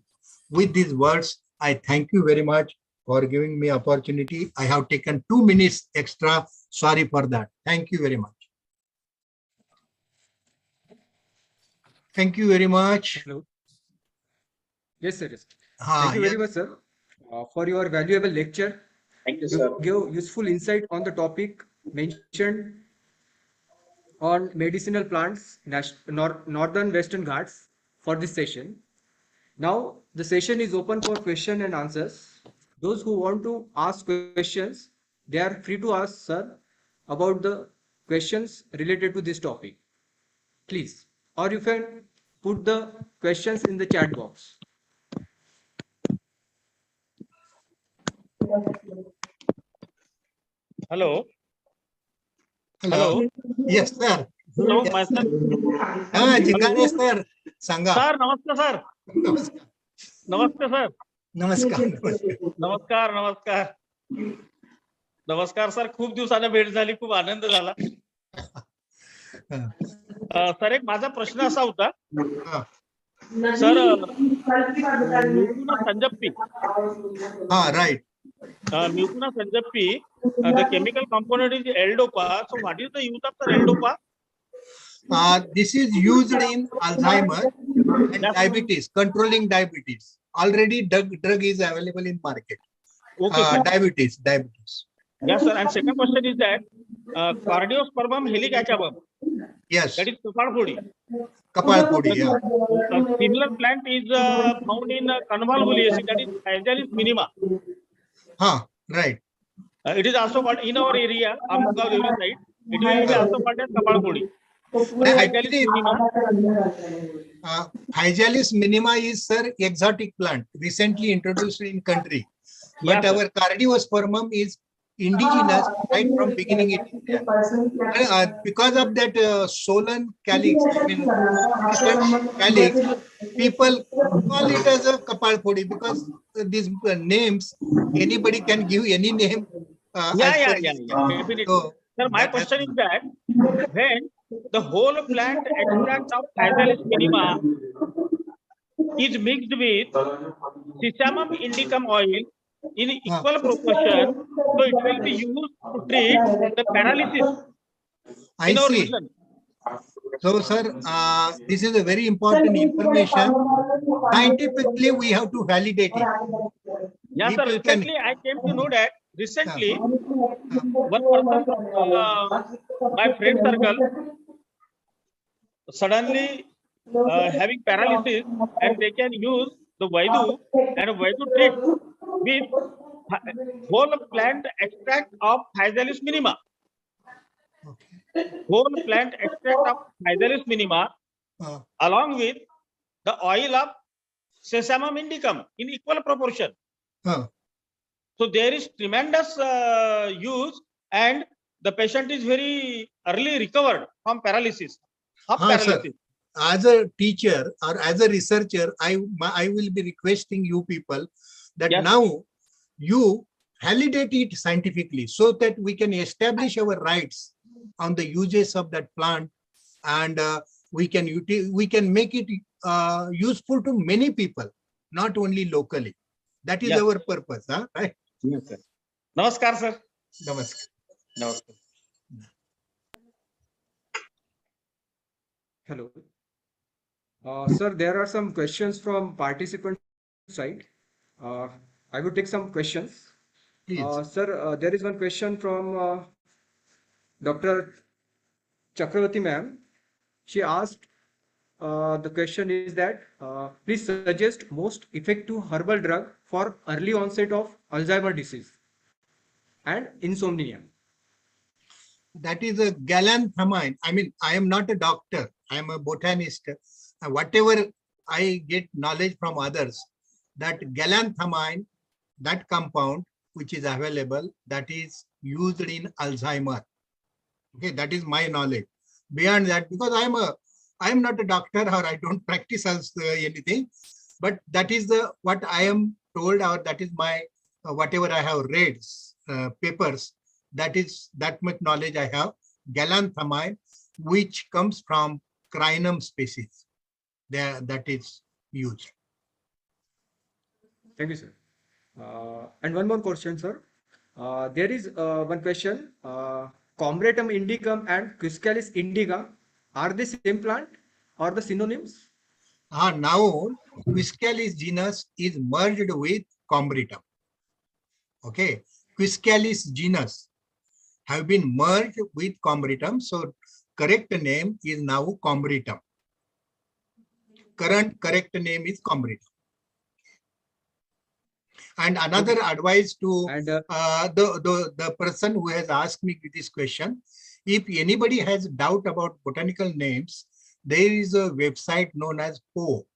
With these words, I thank you very much for giving me opportunity. I have taken 2 minutes extra. Sorry for that. Thank you very much. Thank you very much. Hello. Yes, sir. Yes. Thank you very much, sir, for your valuable lecture. Thank you, You sir. gave useful insight on the topic mentioned on medicinal plants, northern western Ghats for this session. Now the session is open for question and answers. Those who want to ask questions, they are free to ask, sir, about the questions related to this topic, please. Or you can put the questions in the chat box. Hello. Hello. Yes, sir. Hello, Yes, myself. sir. Jigare sir. Sanga. Sir, namaste, sir. Namaskar. Namaste, sir. Namaskar. Namaskar. नमस्कार नमस्कार नमस्कार sir. खूप दिवसाने भेट झाली, खूप आनंद झाला. Sir, एक माझा प्रश्न असा होता सर, म्युकुना संजप्पी. Right. Mucuna संजप्पी, the chemical component is L-DOPA. So what is the use of the L-DOPA? This is used in Alzheimer and diabetes, controlling diabetes. Already drug is available in market. Okay. Diabetes. Yes, sir. And second question is that cardiospermum helicacabum. Yes. That is kapalpodi. Kapalpodi, yeah. A similar plant is found in convolvulus, that is Physalis minima. Right. It is also called in our area, Amka every side. It will be also called as kapalpodi. Actually, Physalis minima is, sir, exotic plant recently introduced in country. But Yes, our cardiospermum is indigenous right from beginning in India. Because of that Solan calyx, I mean, calyx, people call it as a kapalpodi because these names, anybody can give any name. Yeah. Definitely. So, sir, my question is that when the whole plant extract of Physalis minima is mixed with Sesamum indicum oil in equal proportion, so it will be used to treat the paralysis I in our see. region. So, sir, this is a very important information. Scientifically, we have to validate it. Yes, sir. People can- Recently, I came to know that recently one person from my friend circle suddenly having paralysis, and they can use the Vaidu, and Vaidu treat with whole plant extract of Physalis minima. Whole plant extract of Physalis minima along with the oil of Sesamum indicum in equal proportion. So there is tremendous use, and the patient is very early recovered from paralysis. Sir, as a teacher or as a researcher, I will be requesting you people that now you validate it scientifically so that we can establish our rights on the uses of that plant, and we can make it useful to many people, not only locally. That is our purpose, right? Yes, sir. Namaskar, sir. Namaskar. Namaskar. Hello. Sir, there are some questions from participant side. I will take some questions. Sir, there is one question from Dr. Chakravarti ma'am. She asked, the question is that, please suggest most effective herbal drug for early onset of Alzheimer disease and insomnia. That is a galanthamine. I mean, I am not a doctor. I am a botanist. Whatever I get knowledge from others, that galanthamine, that compound which is available, that is used in Alzheimer. Okay, that is my knowledge. Beyond that, because I am not a doctor, or I don't practice as anything, but that is what I am told, or that is my whatever I have read papers. That much knowledge I have. Galanthamine, which comes from Crinum species, that is used. Thank you, sir. And one more question, sir. There is one question. Combretum indicum and Quiscalis indica, are they same plant or the synonyms? Now, Quiscalis genus is merged with Combretum. Okay, Quiscalis genus have been merged with Combretum, so correct name is now Combretum. Current correct name is Combretum. And another advice to the person who has asked me this question If anybody has doubt about botanical names, there is a website known as PO,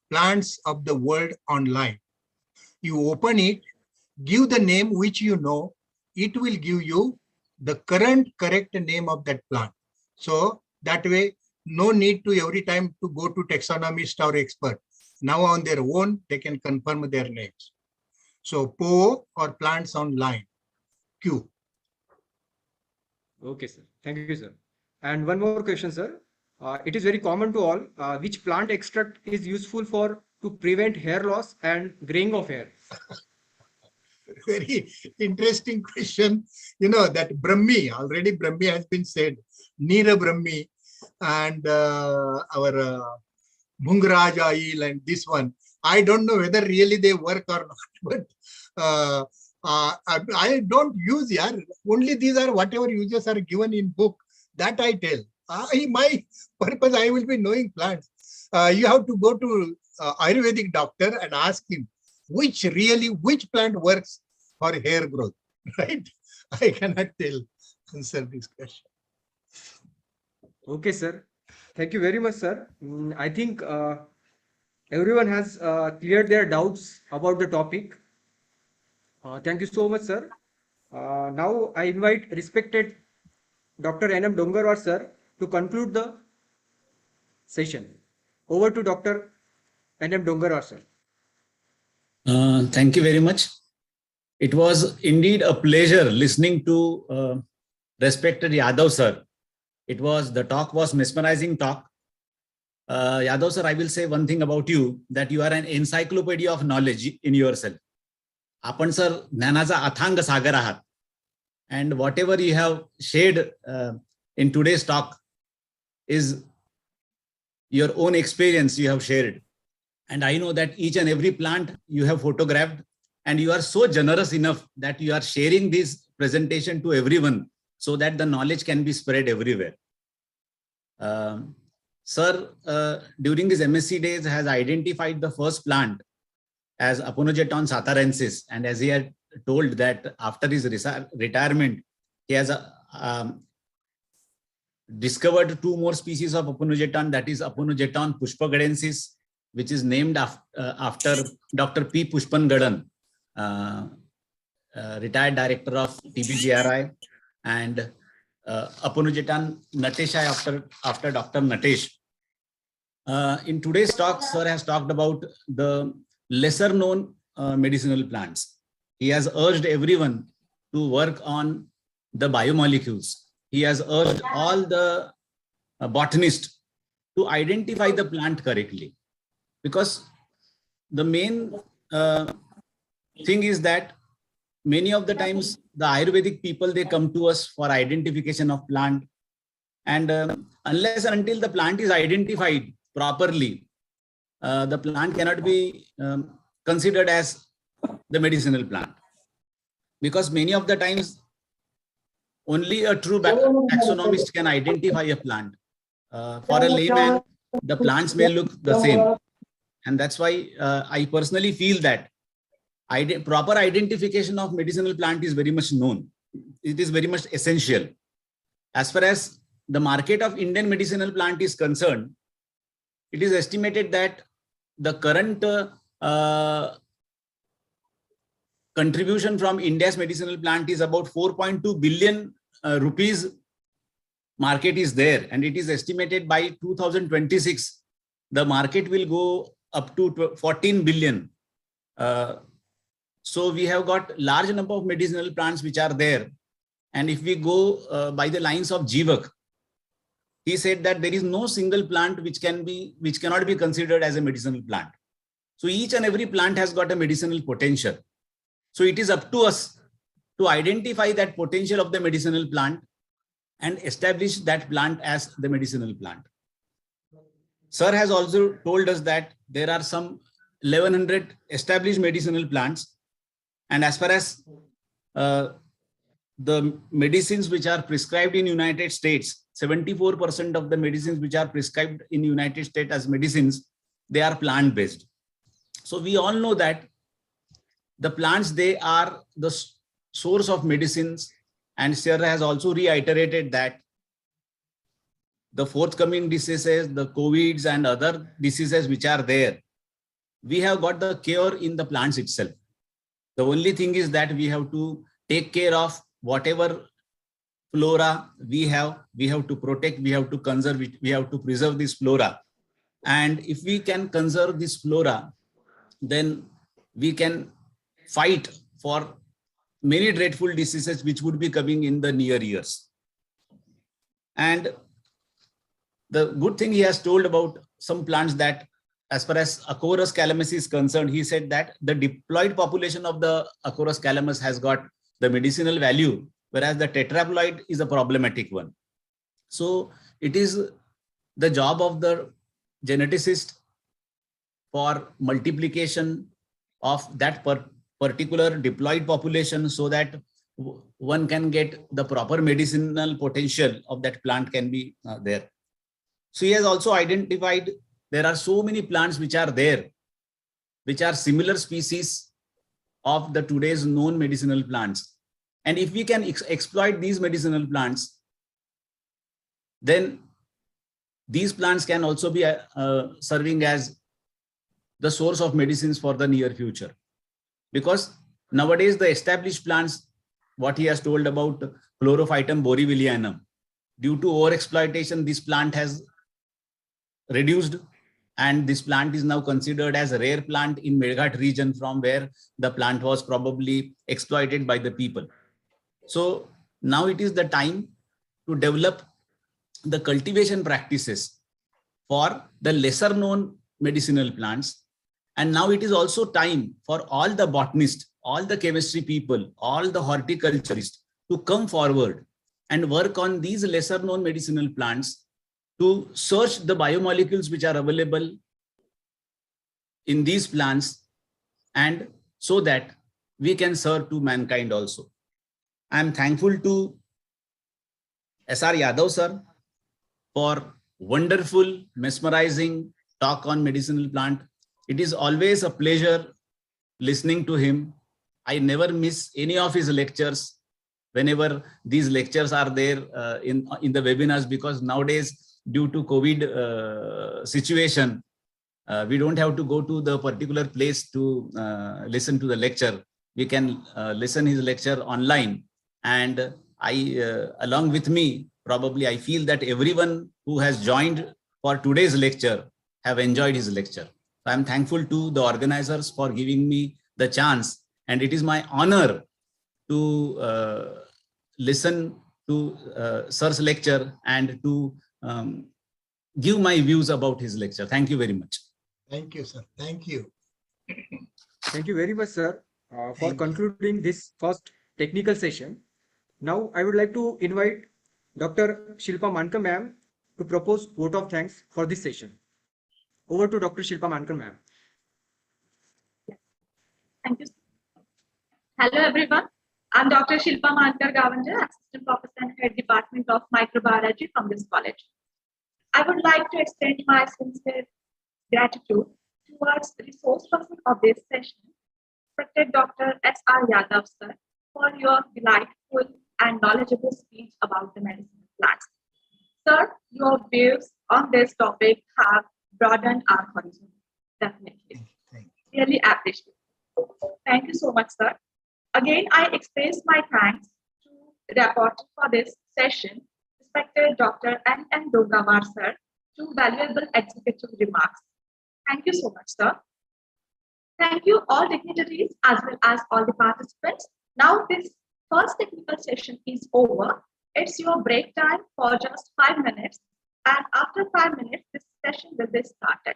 Plants of the World Online. You open it, give the name which you know, it will give you the current correct name of that plant. So that way, no need to every time to go to taxonomist or expert. Now on their own, they can confirm their names. So PO or Plants Online, Q. Okay, sir. Thank you, sir. And one more question, sir. It is very common to all. Which plant extract is useful to prevent hair loss and graying of hair? Very interesting question. You know that Brahmi, already Brahmi has been said, Neera Brahmi and our Bhungraj oil and this one. I don't know whether really they work or not, but I don't use, yeah. Only these are whatever uses are given in book, that I tell. My purpose, I will be knowing plants. You have to go to Ayurvedic doctor and ask him which plant works for hair growth, right? I cannot answer this question. Okay, sir. Thank you very much, sir. I think everyone has cleared their doubts about the topic. Thank you so much, sir. Now I invite respected Dr. N.M. Dongarwar, sir, to conclude the session. Over to Dr. N.M. Dongarwar, sir. Thank you very much. It was indeed a pleasure listening to respected Yadav, sir. The talk was mesmerizing talk. Yadav, sir, I will say one thing about you, that you are an encyclopedia of knowledge in yourself. आपण sir ज्ञानाचा अथांग सागर आहात. And whatever you have shared in today's talk is your own experience you have shared. And I know that each and every plant you have photographed, and you are so generous enough that you are sharing this presentation to everyone so that the knowledge can be spread everywhere. Sir, during these MSc days has identified the first plant as Aponogeton satarensis, and as he had told that after his retirement, he has discovered 2 more species of Aponogeton, that is Aponogeton pushpagadensis, which is named after Dr. P. Pushpan Gadan, retired director of TBGRI, and Aponogeton nateshai after Dr. Natesh. In today's talk, sir has talked about the lesser known medicinal plants. He has urged everyone to work on the biomolecules. He has urged all the botanists to identify the plant correctly. Because the main thing is that many of the times the Ayurvedic people, they come to us for identification of plant. And unless and until the plant is identified properly, the plant cannot be considered as the medicinal plant. Because many of the times only a true taxonomist can identify a plant. For a layman, the plants may look the same. And that's why I personally feel that proper identification of medicinal plant is very much known. It is very much essential. As far as the market of Indian medicinal plant is concerned, it is estimated that the current contribution from India's medicinal plant is about 4.2 billion rupees market is there. And it is estimated by 2026, the market will go up to 14 billion. So we have got large number of medicinal plants which are there. And if we go by the lines of Jivak, he said that there is no single plant which cannot be considered as a medicinal plant. So each and every plant has got a medicinal potential. So it is up to us to identify that potential of the medicinal plant and establish that plant as the medicinal plant. Sir has also told us that there are some 1100 established medicinal plants. And as far as the medicines which are prescribed in United States, 74% of the medicines which are prescribed in United States as medicines, they are plant-based. So we all know that the plants, they are the source of medicines, And sir has also reiterated that the forthcoming diseases, the COVIDs and other diseases which are there, we have got the cure in the plants itself. The only thing is that we have to take care of whatever flora we have to protect, we have to conserve it, we have to preserve this flora. And if we can conserve this flora, then we can fight for many dreadful diseases which would be coming in the near years. And the good thing he has told about some plants, that as far as Acorus calamus is concerned, he said that the diploid population of the Acorus calamus has got the medicinal value, whereas the tetraploid is a problematic one. So it is the job of the geneticist for multiplication of that particular diploid population, so that one can get the proper medicinal potential of that plant can be there. So he has also identified there are so many plants which are there, which are similar species of the today's known medicinal plants. And if we can exploit these medicinal plants, then these plants can also be serving as the source of medicines for the near future. Because nowadays the established plants, what he has told about Chlorophytum borevillianum, due to overexploitation, this plant has reduced, and this plant is now considered as a rare plant in Medghat region, from where the plant was probably exploited by the people. So now it is the time to develop the cultivation practices for the lesser known medicinal plants. And now it is also time for all the botanists, all the chemistry people, all the horticulturists to come forward and work on these lesser known medicinal plants, to search the biomolecules which are available in these plants, and so that we can serve to mankind also. I am thankful to S.R. Yadav sir for wonderful, mesmerizing talk on medicinal plant. It is always a pleasure listening to him. I never miss any of his lectures whenever these lectures are there in the webinars, because nowadays, due to COVID situation, we don't have to go to the particular place to listen to the lecture. We can listen his lecture online. And along with me, probably I feel that everyone who has joined for today's lecture have enjoyed his lecture. So I'm thankful to the organizers for giving me the chance. And it is my honor to listen to sir's lecture and to give my views about his lecture. Thank you very much. Thank you, sir. Thank you. Thank you very much, sir, for concluding this first technical session. Now, I would like to invite Dr. Shilpa Mankar ma'am to propose vote of thanks for this session. Over to Dr. Shilpa Mankar ma'am. Thank you. Hello, everyone. I'm Dr. Shilpa Mankar Gavanja, Assistant Professor and Head Department of Microbiology from this college. I would like to extend my sincere gratitude towards the resource person of this session, respected Dr. S.R. Yadav sir, for your delightful and knowledgeable speech about the medicinal plants. Sir, your views on this topic have broadened our horizon. Definitely. Really appreciate it. Thank you so much, sir. Again, I express my thanks to the rapporteur for this session, respected Dr. N. Dogawar sir, to valuable executive remarks. Thank you so much, sir. Thank you all dignitaries as well as all the participants. Now this first technical session is over. It's your break time for just 5 minutes. And after 5 minutes, this session will be started.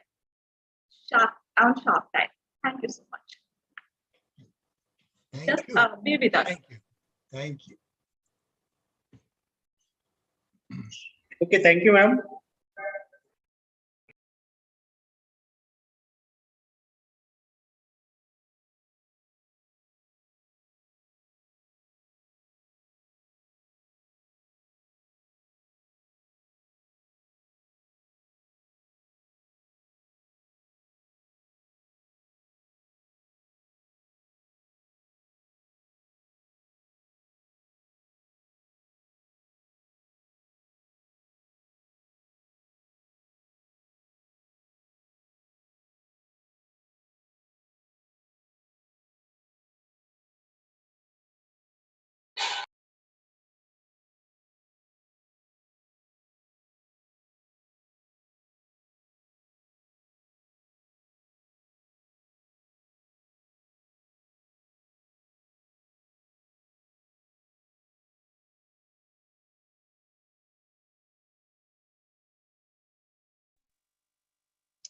Sharp time. Thank you so much. Just be with us. Thank you. Thank you. Okay, thank you, ma'am.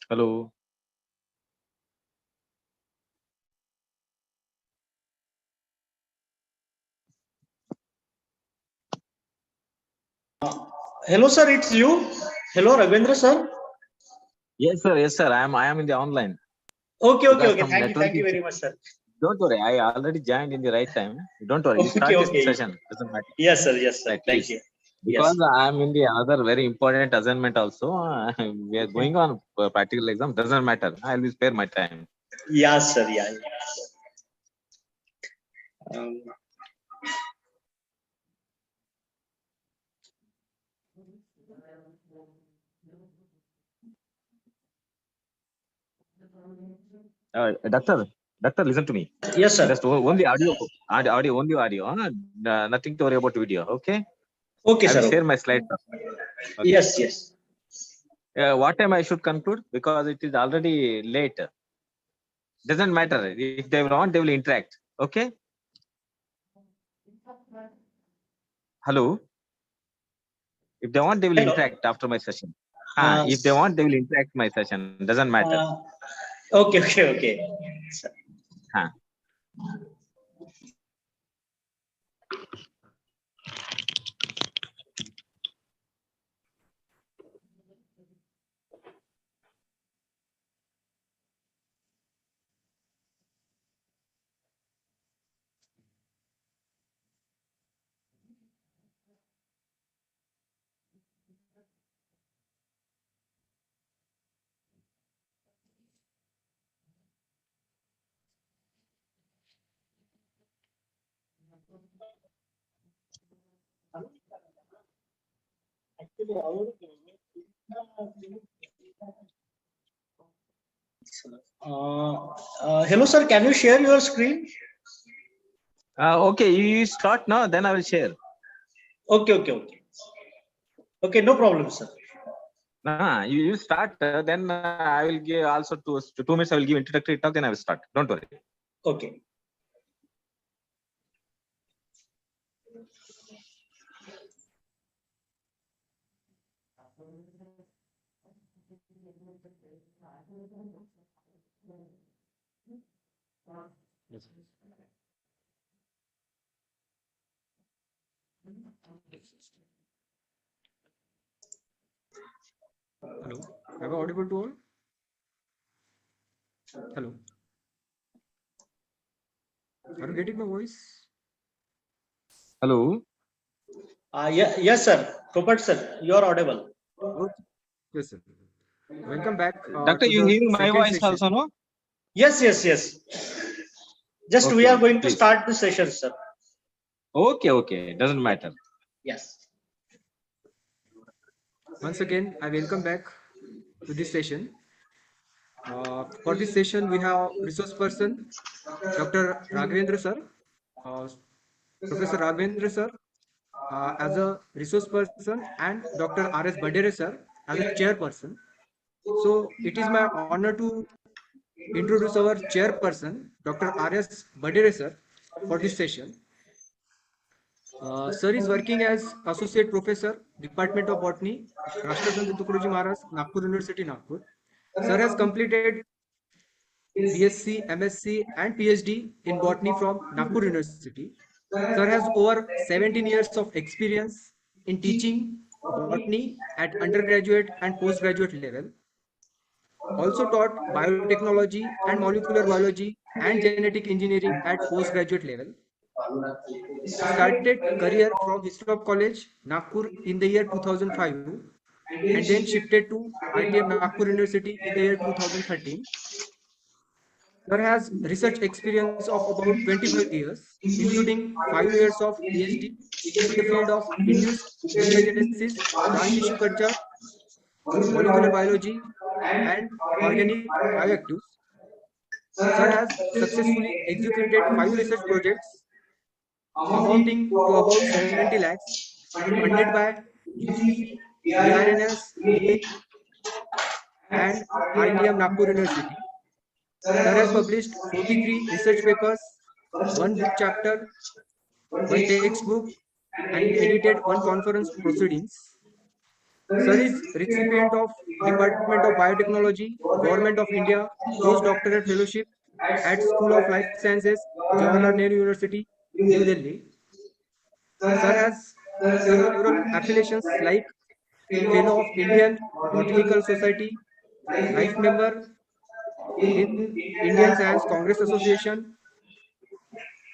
Hello. Hello, sir. It's you. Hello, Ravindra, sir. Yes, sir. Yes, sir. I am in the online. Okay, okay, Because okay. some Thank you. network Thank you issue. very much, sir. Don't worry. I already joined in the right time. Don't worry. You Okay, start this okay. session. Doesn't matter. Yes, sir. Yes, sir. Right, Thank please. you. Because Yes. I am in the another very important assignment also. We are going on practical exam. Doesn't matter. I will spare my time. Yes, sir. Yeah. Doctor, listen to me. Yes, sir. Just only audio, only audio. Nothing to worry about video. Okay. Okay, I will sir. share my slide. Okay. Yes, yes. What time I should conclude? Because it is already late. Doesn't matter. If they want, they will interact. Okay. Hello. If they want, they will interact after my session. If they want, they will interact my session. Doesn't matter. Okay, okay, okay. Hello, sir. Can you share your screen? Okay, you start now. Then I will share. Okay, okay, okay. Okay, no problem, sir. You start. Then I will give also 2 minutes. I will give introductory talk. Then I will start. Don't worry. Okay. Hello. Am I audible to all? Hello. Are you getting my voice? Hello. Yeah, yes, sir. Robert, sir, you are audible. Okay. Yes, sir. Welcome back Doctor, to you the hearing my second voice session. also, no? Yes, yes, yes. Just we Okay, are going to please. start the session, sir. Okay, okay. Doesn't matter. Yes. Once again, I welcome back to this session. For this session, we have resource person, Dr. Raghavendra sir, Professor Raghavendra sir, as a resource person, and Dr. R.S. Badere sir as a chairperson. So it is my honor to introduce our chairperson, Dr. R.S. Badere sir, for this session. Sir is working as Associate Professor, Department of Botany, Rashtrasan Tukaroji Maharaj, Nagpur University, Nagpur. Sir has completed BSc, MSc, and PhD in Botany from Nagpur University. Sir has over 17 years of experience in teaching botany at undergraduate and postgraduate level. Also taught biotechnology and molecular biology and genetic engineering at postgraduate level. He started career from History of College, Nagpur in the year 2005 and then shifted to ITM Nagpur University in the year 2013. Sir has research experience of about 25 years, including 5 years of PhD in the field of induced embryogenesis, plant tissue culture, molecular biology, and organic bioactives. Sir has successfully executed 5 research projects amounting to about 70 lakhs, funded by UGC, BRNS, NEET, and ITM Nagpur University. Sir has published 43 research papers, 1 book chapter, 1 textbook, and edited 1 conference proceedings. Sir is recipient of Department of Biotechnology, Government of India, Postdoctorate Fellowship at School of Life Sciences, Jawaharlal Nehru University, New Delhi. Sir has several affiliations like Fellow of Indian Botanical Society, Life Member in Indian Science Congress Association,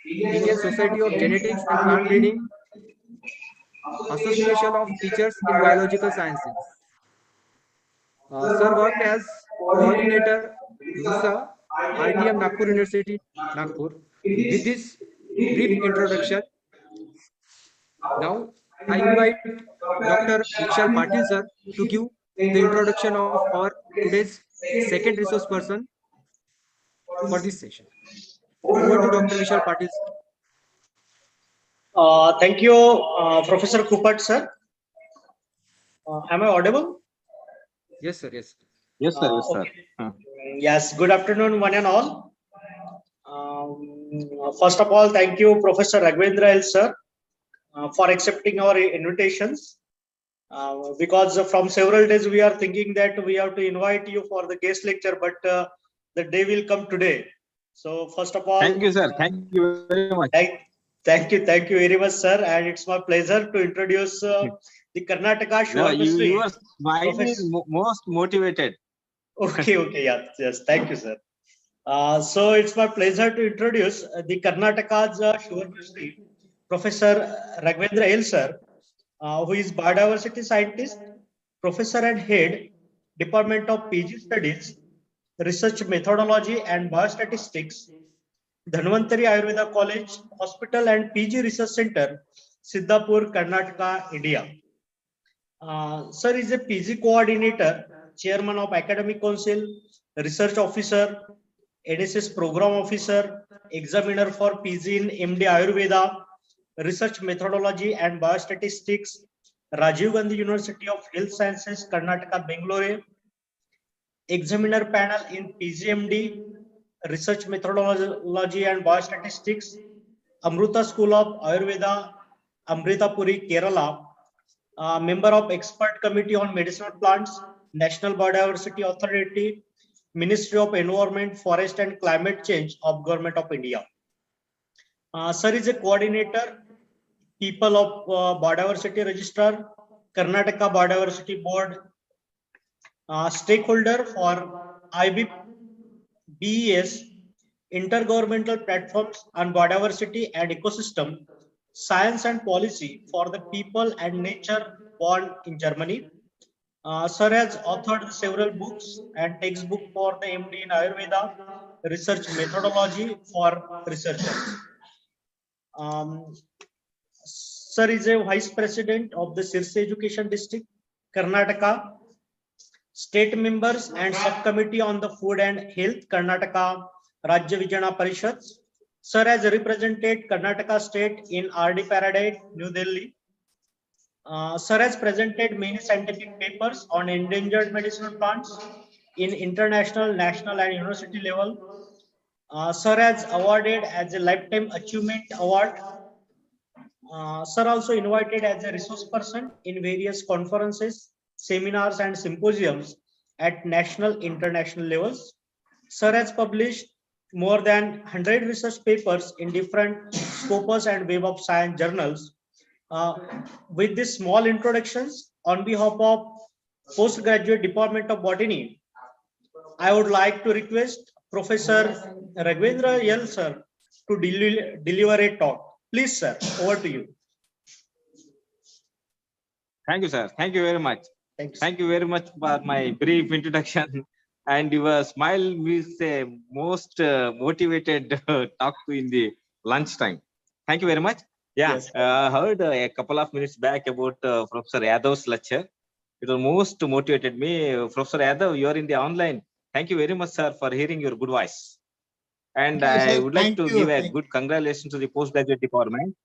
Indian Society of Genetics and Plant Breeding, Association of Teachers in Biological Sciences. Sir worked as coordinator RUSA, ITM Nagpur University, Nagpur. With this brief introduction, now I invite Dr. Vishal Patil sir to give the introduction of our today's second resource person for this session. Over to Dr. Vishal Patil sir. Thank you, Professor Kupat sir. Am I audible? Yes, sir. Yes. Yes, sir. Yes, sir. Okay. Yes. Good afternoon, one and all. First of all, thank you, Professor Raghavendra L. sir, for accepting our invitations. Because from several days we are thinking that we have to invite you for the guest lecture, but the day will come today. So first of all, Thank you, sir. Thank you very much. Thank you very much, sir. And it's my pleasure to introduce the Karnataka No, Sugar Mystery. you are smiling most motivated. Okay, yes. Thank you, sir. So it's my pleasure to introduce the Karnataka's Sugar Mystery, Professor Raghavendra L. sir, who is biodiversity scientist, professor and head, Department of PG Studies, Research Methodology and Biostatistics, Dhanvantari Ayurveda College, Hospital and PG Research Center, Siddhapur, Karnataka, India. Sir is a PG coordinator, chairman of Academic Council, research officer, NSS program officer, examiner for PG in MD Ayurveda, research methodology and biostatistics, Rajiv Gandhi University of Health Sciences, Karnataka, Bangalore, examiner panel in PGMD, research methodology and biostatistics, Amruta School of Ayurveda, Amritapuri, Kerala, member of expert committee on medicinal plants, National Biodiversity Authority, Ministry of Environment, Forest and Climate Change of Government of India. Sir is a coordinator, people of Biodiversity Registrar, Karnataka Biodiversity Board, stakeholder for IBBES, intergovernmental platforms on biodiversity and ecosystem, science and policy for the people and nature, born in Germany. Sir has authored several books and textbook for the MD in Ayurveda, research methodology for researchers. Sir is a vice president of the Sirse Education District, Karnataka. State members and subcommittee on the food and health, Karnataka Rajya Vijana Parishad. Sir has represented Karnataka state in RD Paradise, New Delhi. Sir has presented many scientific papers on endangered medicinal plants in international, national and university level. Sir has awarded as a Lifetime Achievement Award. Sir also invited as a resource person in various conferences, seminars and symposiums at national, international levels. Sir has published more than 100 research papers in different Scopus and Web of Science journals. With these small introductions, on behalf of Postgraduate Department of Botany, I would like to request Professor Raghavendra L. sir to deliver a talk. Please, sir, over to you. Thank you, sir. Thank you very much. Thank you very much for my brief introduction. And your smile is a most motivated talk in the lunchtime. Thank you very much. Yeah, Yes. I heard a couple of minutes back about Professor Yadav's lecture. It was most motivated me. Professor Yadav, you are in the online. Thank you very much, sir, for hearing your good voice. And I would like to give a good congratulations to the postgraduate department.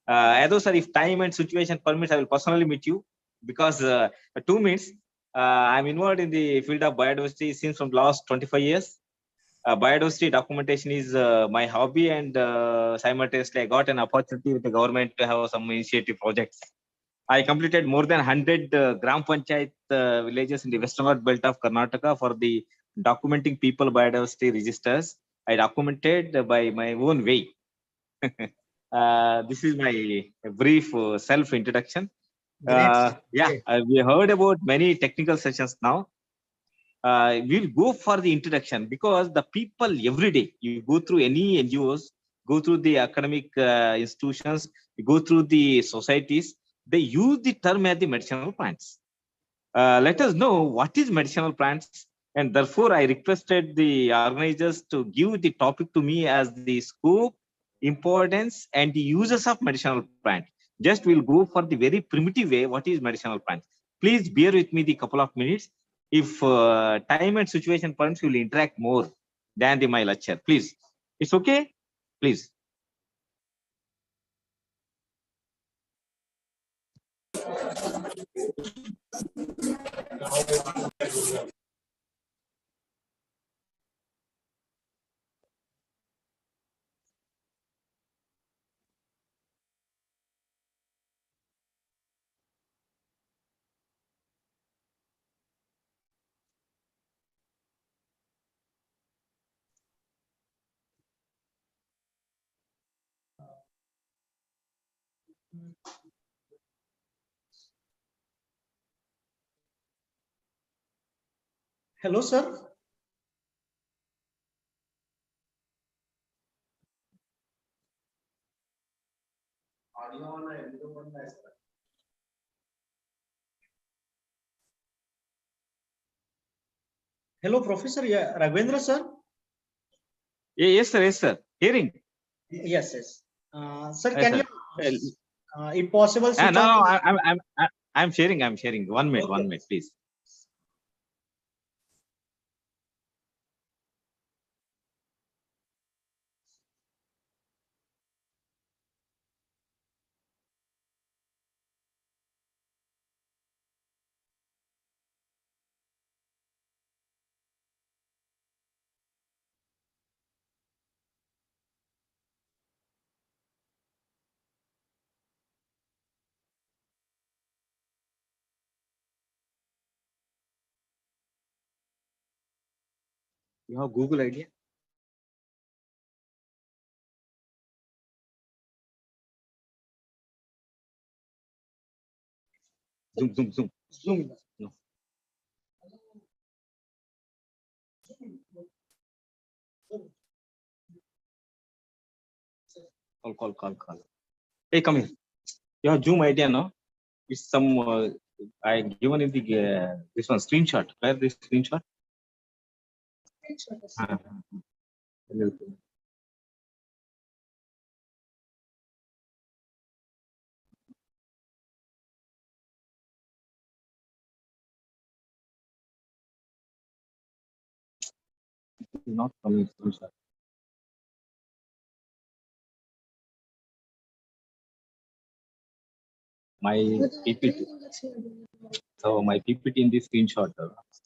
Yadav, sir, if time and situation permits, I will personally meet you because 2 minutes. I'm involved in the field of biodiversity since from last 25 years. Biodiversity documentation is my hobby, and simultaneously I got an opportunity with the government to have some initiative projects. I completed more than 100 Gram Panchayat villages in the western belt of Karnataka for the documenting people biodiversity registers. I documented by my own way. This is my brief self introduction. We heard about many technical sessions now. We'll go for the introduction because the people every day, you go through any NGOs, go through the academic institutions, you go through the societies, they use the term as the medicinal plants. Let us know what is medicinal plants, and therefore I requested the organizers to give the topic to me as the scope, importance, and the uses of medicinal plant. Just we'll go for the very primitive way. What is medicinal plant? Please bear with me the couple of minutes. If time and situation permits, we will interact more than my lecture. Please, it's okay. Please. Hello, sir. Hello, Professor Raghavendra, sir. Yes, sir. Yes, sir. Hearing. Yes, yes. Sir, Yes, can sir. you, if possible, switch No, on? I'm sharing. I'm sharing. 1 minute. 1 minute, please. You have Google idea? Zoom. No. Call. Hey, come here. You have Zoom idea, no? It's some I given in the this one screenshot. Where this screenshot? Ah, not coming screenshot. My PPT. So my PPT in this screenshot.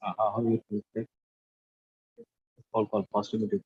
How you take? Call possibility.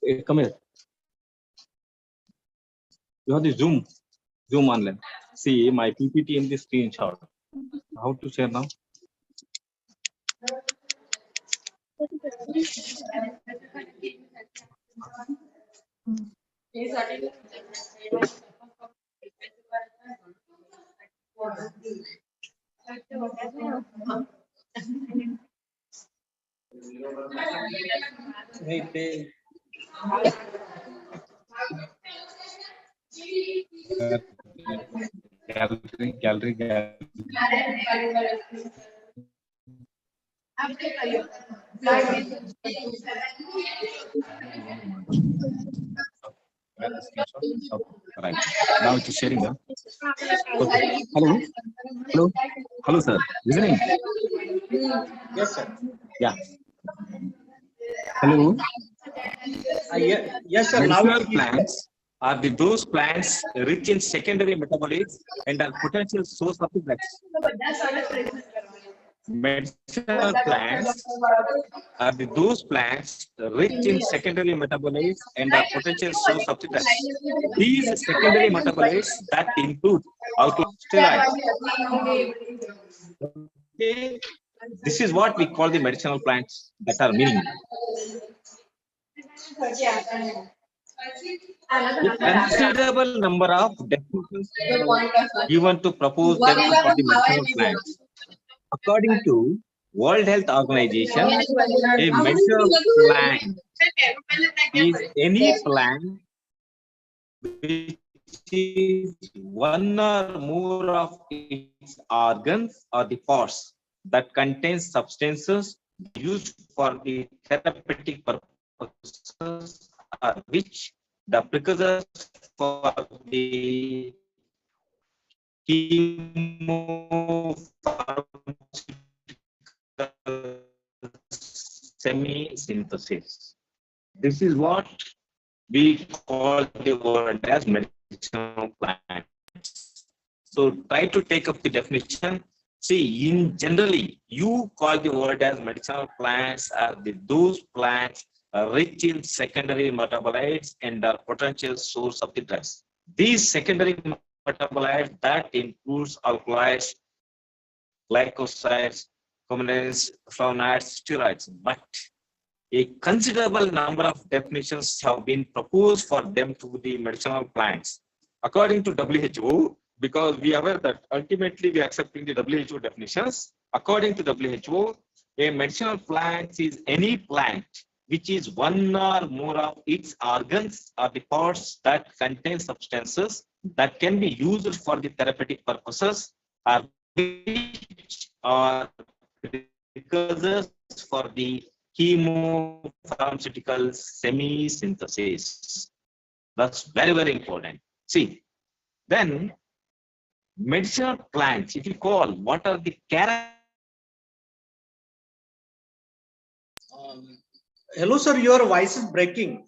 Hey, come here. You have the Zoom online. See my PPT in the screenshot. How to share now? Gallery. Right. Now it is sharing them. Okay. Hello. Hello. Hello, sir. Listening? Yes, sir. Yeah. Hello. Yes, sir. Now Medicinal plants are those plants rich in secondary metabolites and are potential source of the drugs. Medicinal plants are those plants rich in secondary metabolites and are potential source of the drugs. These secondary metabolites that include alkaloids. Okay. This is what we call the medicinal plants that are meaning. A considerable number of definitions given to propose them for the medicinal plants. According to World Health Organization, a medicinal plant is any plant which is one or more of its organs or the parts that contains substances used for the therapeutic purposes, or which the precursors for the semi-synthesis. This is what we call the word as medicinal plants. So try to take up the definition. See, in generally, you call the word as medicinal plants are those plants rich in secondary metabolites and are potential source of the drugs. These secondary metabolites that includes alkaloids, glycosides, components, flavonoids, steroids, but a considerable number of definitions have been proposed for them to the medicinal plants. According to WHO, because we are aware that ultimately we are accepting the WHO definitions, according to WHO, a medicinal plant is any plant which is one or more of its organs or the parts that contain substances that can be used for the therapeutic purposes, or which are precursors for the chemopharmaceutical semi-synthesis. That's very, very important. See, then medicinal plants, if you call, what are the characteristics? Hello, sir. Your voice is breaking.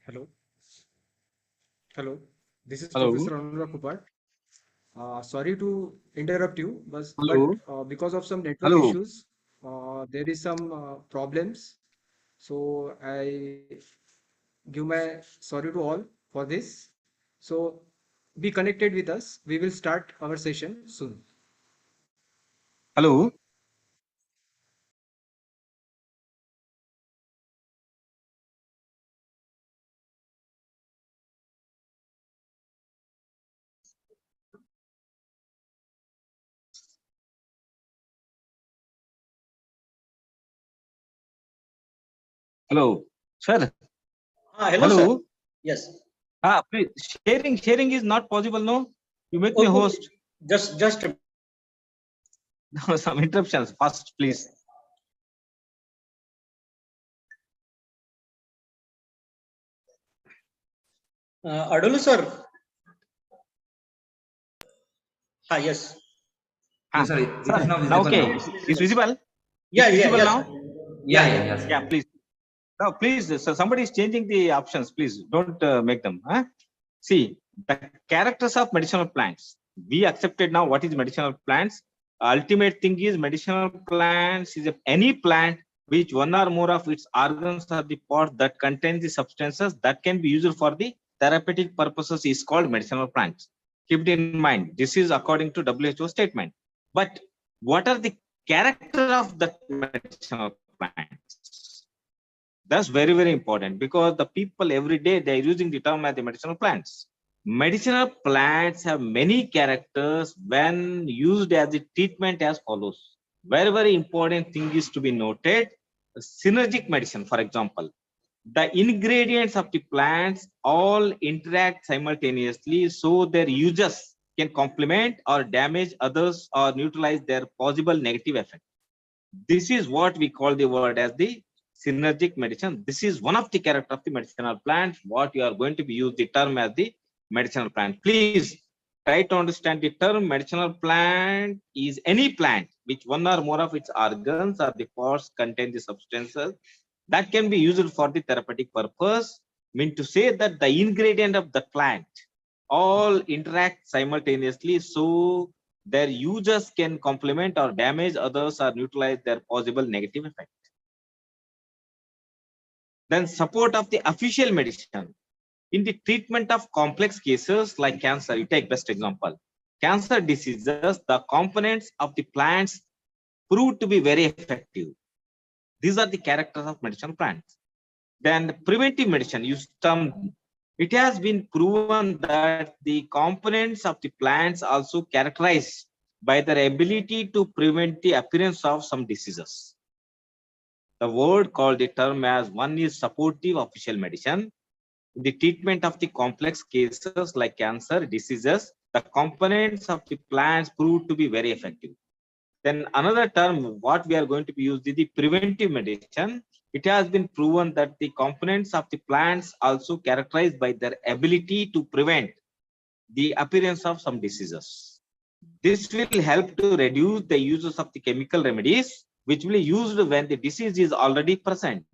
Hello. Hello. This is Hello. Professor Anurag Kupar. Sorry to interrupt you, but Hello. because of some network Hello. issues, there is some problems. So I give my sorry to all for this. So be connected with us. We will start our session soon. Hello. Hello, sir. Hello, sir. Yes. Please, sharing is not possible. No, you make me Okay. host. Just Some interruptions. First, please. Adolu, sir. Yes. Yes, sir. It is now Now visible okay. now. It's visible. Yeah, It's yeah, visible yes. now. Yeah, yes. Yeah, please. No, please, so somebody is changing the options. Please don't make them. Huh? See, the characters of medicinal plants. We accepted now what is medicinal plants. Ultimate thing is medicinal plants is any plant which one or more of its organs or the parts that contain the substances that can be used for the therapeutic purposes is called medicinal plants. Keep it in mind. This is according to WHO statement. But what are the character of the medicinal plants? That's very, very important because the people every day they are using the term as the medicinal plants. Medicinal plants have many characters when used as a treatment as follows. Very, very important thing is to be noted. Synergic medicine, for example, the ingredients of the plants all interact simultaneously, so their users can complement or damage others or neutralize their possible negative effect. This is what we call the word as the synergic medicine. This is one of the character of the medicinal plant. What you are going to be used the term as the medicinal plant. Please try to understand the term medicinal plant is any plant which one or more of its organs or the parts contain the substances that can be used for the therapeutic purpose. Mean to say that the ingredient of the plant all interact simultaneously, so their users can complement or damage others or neutralize their possible negative effect. Then support of the official medicine. In the treatment of complex cases like cancer, you take best example. Cancer diseases, the components of the plants prove to be very effective. These are the characters of medicinal plants. Then preventive medicine, it has been proven that the components of the plants also characterized by their ability to prevent the appearance of some diseases. The word called the term as one is supportive official medicine. In the treatment of the complex cases like cancer diseases, the components of the plants prove to be very effective. Then another term, what we are going to be used is the preventive medicine. It has been proven that the components of the plants also characterized by their ability to prevent the appearance of some diseases. This will help to reduce the uses of the chemical remedies, which will be used when the disease is already present.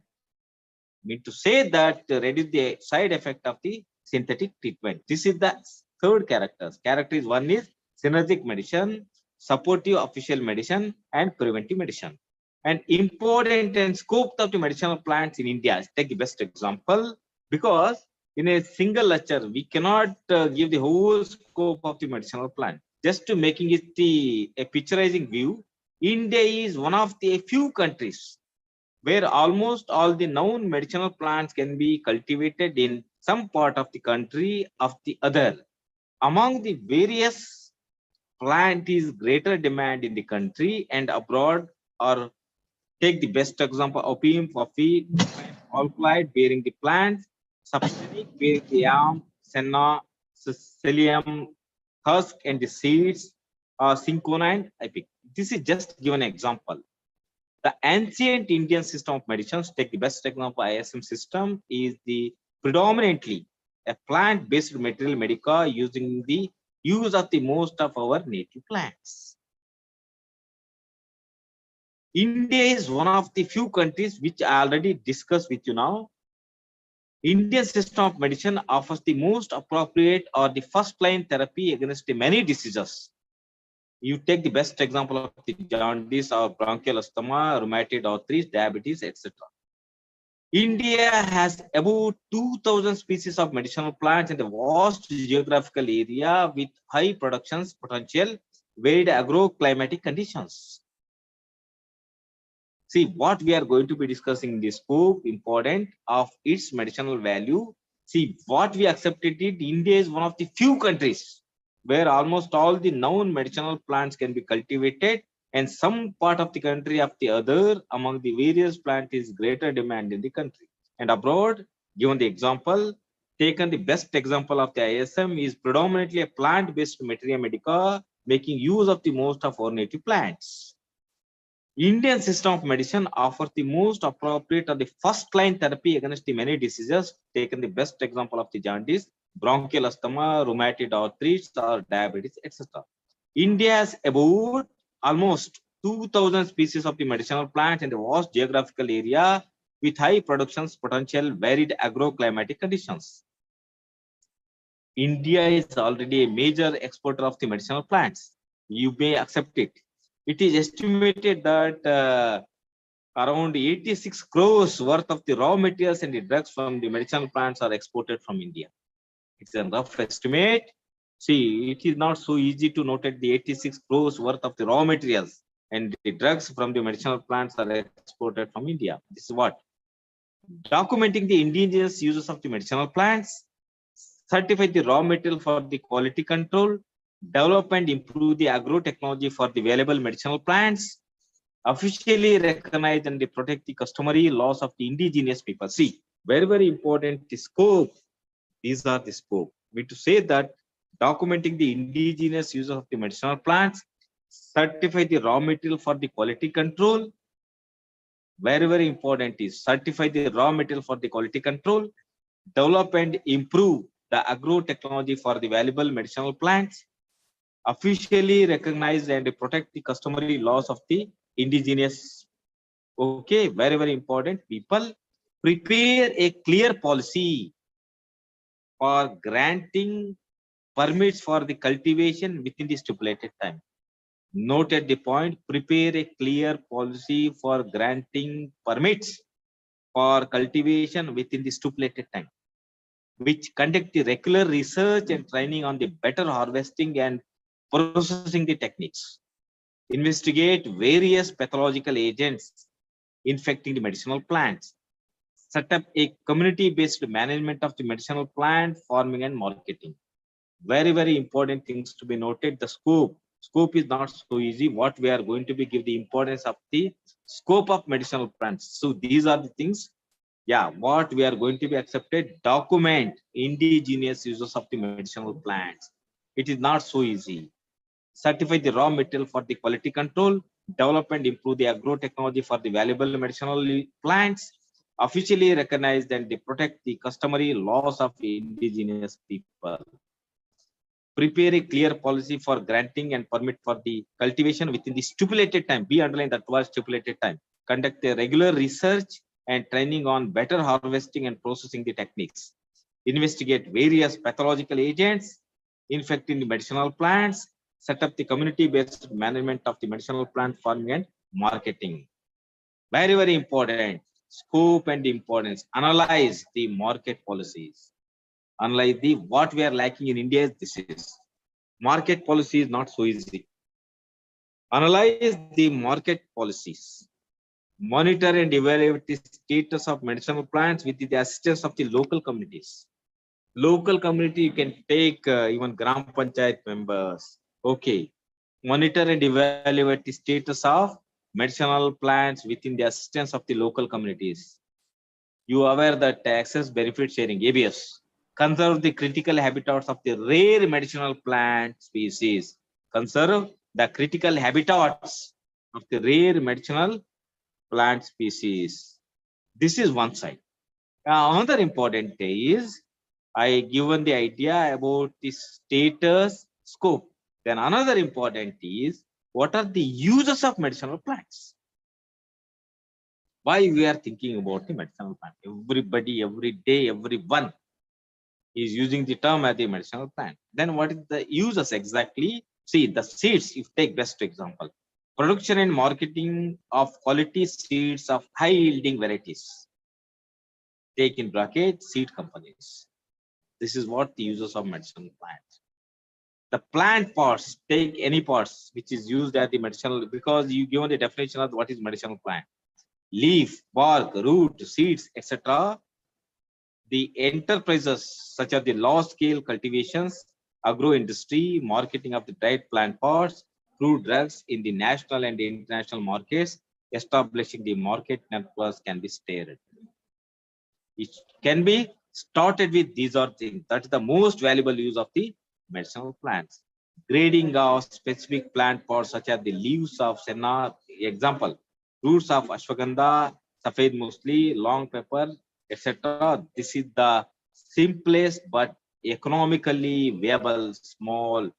Mean to say that reduce the side effect of the synthetic treatment. This is the third character. Character is one is synergic medicine, supportive official medicine, and preventive medicine. And important and scope of the medicinal plants in India. Take the best example, because in a single lecture we cannot give the whole scope of the medicinal plant. Just to making it a picturizing view, India is one of the few countries where almost all the known medicinal plants can be cultivated in some part of the country of the other. Among the various plant is greater demand in the country and abroad, or take the best example, opium, coffee, alkaloid bearing the plants, substanic bearing the yam, senna, psyllium, husk and the seeds, cinchona and epic. This is just given example. The ancient Indian system of medicines, take the best example, ISM system, is the predominantly a plant-based material medica using the use of the most of our native plants. India is one of the few countries which I already discussed with you now. Indian system of medicine offers the most appropriate or the first line therapy against many diseases. You take the best example of the jaundice or bronchial asthma, rheumatoid arthritis, diabetes, etc. India has about 2,000 species of medicinal plants in the vast geographical area with high production potential, varied agroclimatic conditions. See, what we are going to be discussing in this scope, important of its medicinal value. See, what we accepted it, India is one of the few countries where almost all the known medicinal plants can be cultivated, and some part of the country of the other among the various plants is greater demand in the country. And abroad, given the example, taken the best example of the ISM is predominantly a plant-based materia medica, making use of the most of our native plants. Indian system of medicine offers the most appropriate or the first line therapy against the many diseases, taken the best example of the jaundice, bronchial asthma, rheumatoid arthritis, or diabetes, etc. India has about almost 2,000 species of the medicinal plants in the vast geographical area with high production potential, varied agroclimatic conditions. India is already a major exporter of the medicinal plants. You may accept it. It is estimated that around 86 crores worth of the raw materials and the drugs from the medicinal plants are exported from India. It's a rough estimate. See, it is not so easy to notate the 86 crores worth of the raw materials and the drugs from the medicinal plants are exported from India. This is what? Documenting the indigenous uses of the medicinal plants, certify the raw material for the quality control, develop and improve the agro-technology for the available medicinal plants, officially recognize and protect the customary laws of the indigenous people. See, very, very important, the scope. These are the scope. We to say that documenting the indigenous use of the medicinal plants, certify the raw material for the quality control. Very, very important is certify the raw material for the quality control, develop and improve the agro-technology for the valuable medicinal plants, officially recognize and protect the customary laws of the indigenous. Okay, very, very important. People prepare a clear policy for granting permits for the cultivation within the stipulated time. Note at the point, prepare a clear policy for granting permits for cultivation within the stipulated time, which conduct the regular research and training on the better harvesting and processing the techniques. Investigate various pathological agents infecting the medicinal plants. Set up a community-based management of the medicinal plant farming and marketing. Very, very important things to be noted. The scope. Scope is not so easy. What we are going to be give the importance of the scope of medicinal plants. So these are the things. Yeah, what we are going to be accepted. Document indigenous uses of the medicinal plants. It is not so easy. Certify the raw material for the quality control, develop and improve the agro-technology for the valuable medicinal plants, officially recognized and they protect the customary laws of indigenous people. Prepare a clear policy for granting and permit for the cultivation within the stipulated time. Be underlined that was stipulated time. Conduct a regular research and training on better harvesting and processing the techniques. Investigate various pathological agents infecting the medicinal plants. Set up the community-based management of the medicinal plant farming and marketing. Very, very important. Scope and importance. Analyze the market policies. Unlike the what we are lacking in India, this is market policy is not so easy. Analyze the market policies. Monitor and evaluate the status of medicinal plants with the assistance of the local communities. Local community, you can take even Gram Panchayat members. Okay. Monitor and evaluate the status of medicinal plants within the assistance of the local communities. You are aware that access benefit sharing, ABS. Conserve the critical habitats of the rare medicinal plant species. Conserve the critical habitats of the rare medicinal plant species. This is one side. Another important is I given the idea about the status scope. Then another important is what are the uses of medicinal plants? Why we are thinking about the medicinal plant? Everybody, every day, everyone is using the term as the medicinal plant. Then what is the uses exactly? See, the seeds, if take best example, production and marketing of quality seeds of high yielding varieties. Take in bracket seed companies. This is what the uses of medicinal plants. The plant parts, take any parts which is used at the medicinal, because you given the definition of what is medicinal plant. Leaf, bark, root, seeds, etc. The enterprises such as the large-scale cultivations, agro-industry, marketing of the dried plant parts, fruit drugs in the national and international markets, establishing the market networks can be stated. It can be started with these are things. That's the most valuable use of the medicinal plants. Grading of specific plant parts such as the leaves of senna, example, roots of ashwagandha, safed musli, long pepper, etc. This is the simplest but economically viable small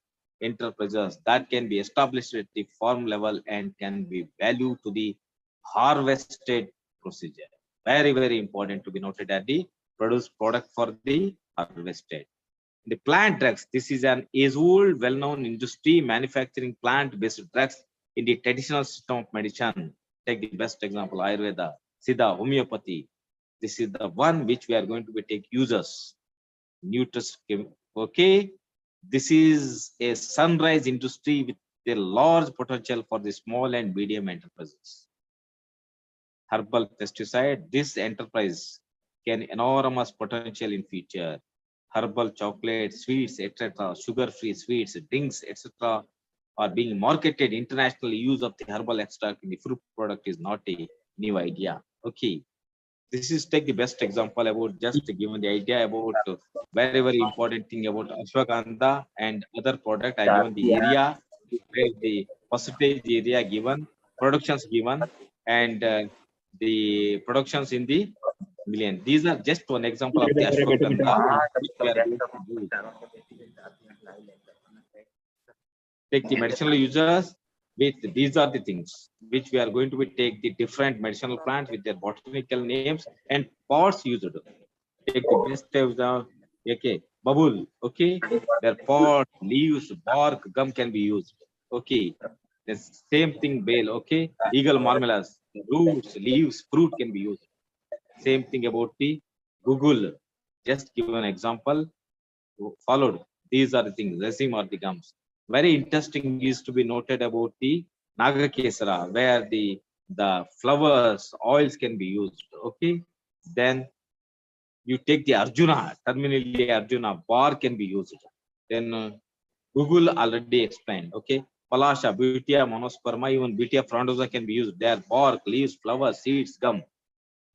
enterprises that can be established at the farm level and can be valued to the harvested procedure. Very, very important to be noted at the produced product for the harvested. The plant drugs, this is an age-old, well-known industry manufacturing plant-based drugs in the traditional system of medicine. Take the best example, Ayurveda, Siddha, homeopathy. This is the one which we are going to be take users. Nutrition, okay. This is a sunrise industry with a large potential for the small and medium enterprises. Herbal pesticide, this enterprise can enormous potential in future. Herbal chocolate, sweets, etc., sugar-free sweets, drinks, etc., are being marketed internationally. Use of the herbal extract in the fruit product is not a new idea. Okay, this is take the best example about just given the idea about very, very important thing about ashwagandha and other product. I given the area, where the percentage area given, productions given, and the productions in the million. These are just one example of the ashwagandha which we are going to do. Take the medicinal users with these are the things which we are going to be take the different medicinal plants with their botanical names and pots used. Take the best of the okay, bubble, okay, their pot, leaves, bark, gum can be used. Okay, the same thing bale, okay, eagle marmalades, roots, leaves, fruit can be used. Same thing about the Google. Just give an example. Followed. These are the things. Resin or the gums. Very interesting is to be noted about the Nagakesara, where the flowers, oils can be used. Okay. Then you take the Arjuna, terminally Arjuna, bar can be used. Then Google already explained. Okay. Palasha, Butia, Monosperma, even Butia frondosa can be used. Their bark, leaves, flowers, seeds, gum.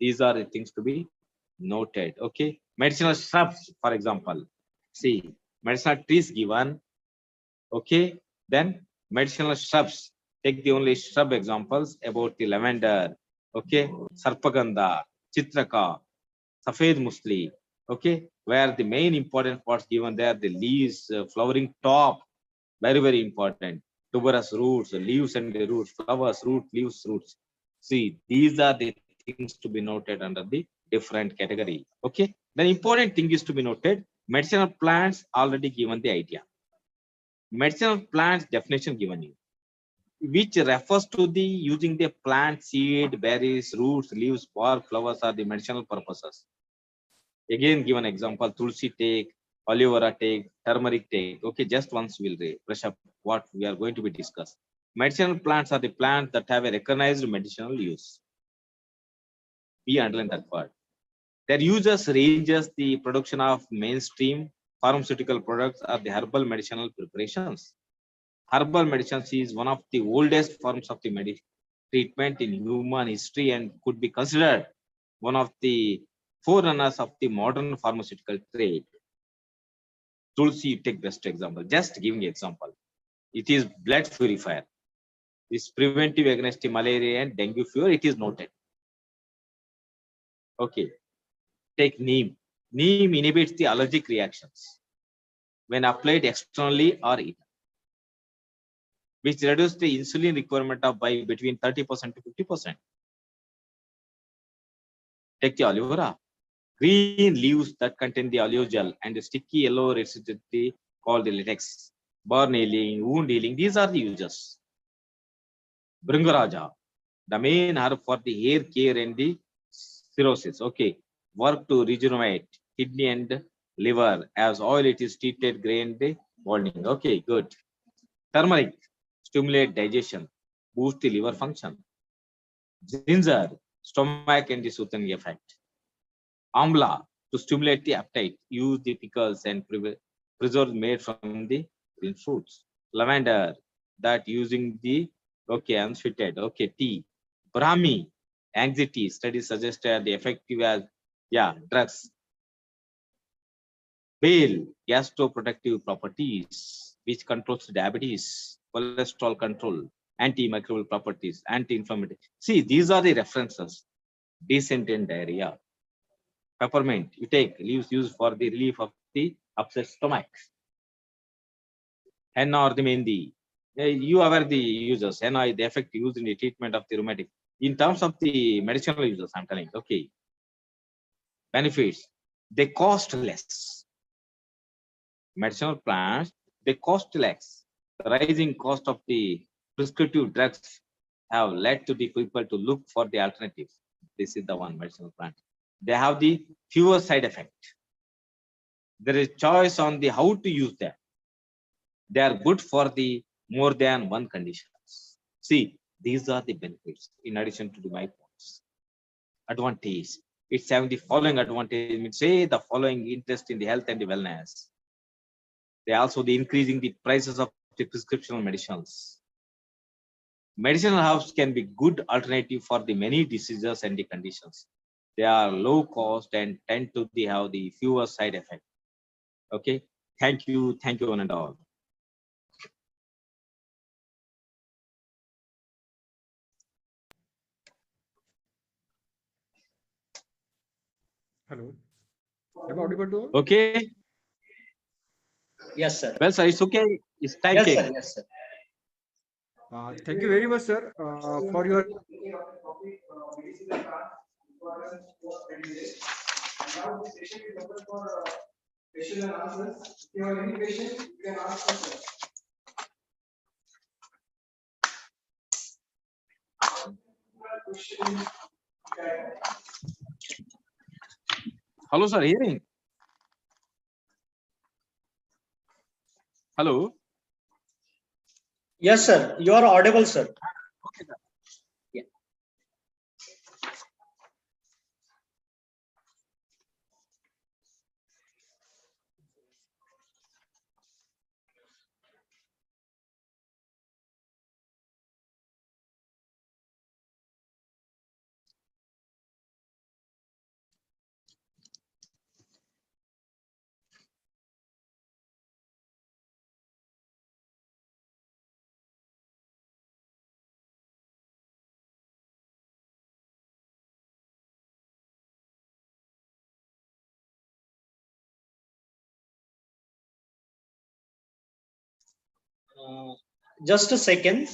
These are the things to be noted. Okay. Medicinal shrubs, for example. See, medicinal trees given. Okay. Then medicinal shrubs. Take the only shrub examples about the lavender. Okay. Sarpagandha, Chitraka, Safed Musli. Okay. Where the main important parts given there, the leaves, flowering top. Very, very important. Tuberous roots, leaves and the roots, flowers, root, leaves, roots. See, these are the things to be noted under the different category. Okay. The important thing is to be noted. Medicinal plants already given the idea. Medicinal plants definition given you, which refers to the using the plant seed, berries, roots, leaves, bark, flowers are the medicinal purposes. Again, given example, tulsi take, aloe vera take, turmeric take. Okay, just once we'll brush up what we are going to be discussed. Medicinal plants are the plants that have a recognized medicinal use. We underline that part. Their uses ranges the production of mainstream pharmaceutical products or the herbal medicinal preparations. Herbal medicine is one of the oldest forms of the treatment in human history and could be considered one of the forerunners of the modern pharmaceutical trade. Tulsi, take best example. Just giving example. It is blood purifier. It's preventive against malaria and dengue fever. It is noted. Okay. Take neem. Neem inhibits the allergic reactions when applied externally or eaten, which reduces the insulin requirement of by between 30% to 50%. Take the aloe vera. Green leaves that contain the aloe gel and the sticky yellow residue called the latex. Burn healing, wound healing, these are the uses. Bringaraja, the main herb for the hair care and the cirrhosis. Okay, work to rejuvenate kidney and liver. As oil, it is treated grain bonding. Okay, good. Turmeric, stimulate digestion, boost the liver function. Ginger, stomach and the soothing effect. Amla, to stimulate the appetite. Use the pickles and preserves made from the green fruits. Lavender, that using the unsweetened. Okay, tea. Brahmi, anxiety. Studies suggested the effective as drugs. Bale, gastroprotective properties, which controls diabetes, cholesterol control, antimicrobial properties, anti-inflammatory. See, these are the references. Dysentery, diarrhea. Peppermint, you take leaves used for the relief of the upset stomach. Henna or the mehendi, you are the users. Henna is the effect used in the treatment of the rheumatic. In terms of the medicinal users, I'm telling. Okay, benefits, they cost less. Medicinal plants, they cost less. The rising cost of the prescriptive drugs have led to the people to look for the alternatives. This is the one medicinal plant. They have the fewer side effect. There is choice on the how to use them. They are good for the more than one conditions. See, these are the benefits in addition to the my points. Advantage. It's having the following advantage. Means say the following interest in the health and the wellness. They also the increasing the prices of the prescription medicines. Medicinal herbs can be good alternative for the many diseases and the conditions. They are low cost and tend to have the fewer side effects. Okay, thank you one and all. Hello. Am I audible to all? Okay. Yes, sir. Well, sir, it's okay. It's time Yes, check. sir. Yes, sir. Thank you very much, sir, for your. Hello, sir. Hearing. Hello. Yes, sir. You are audible, sir. Okay, sir. Yeah. Just a second.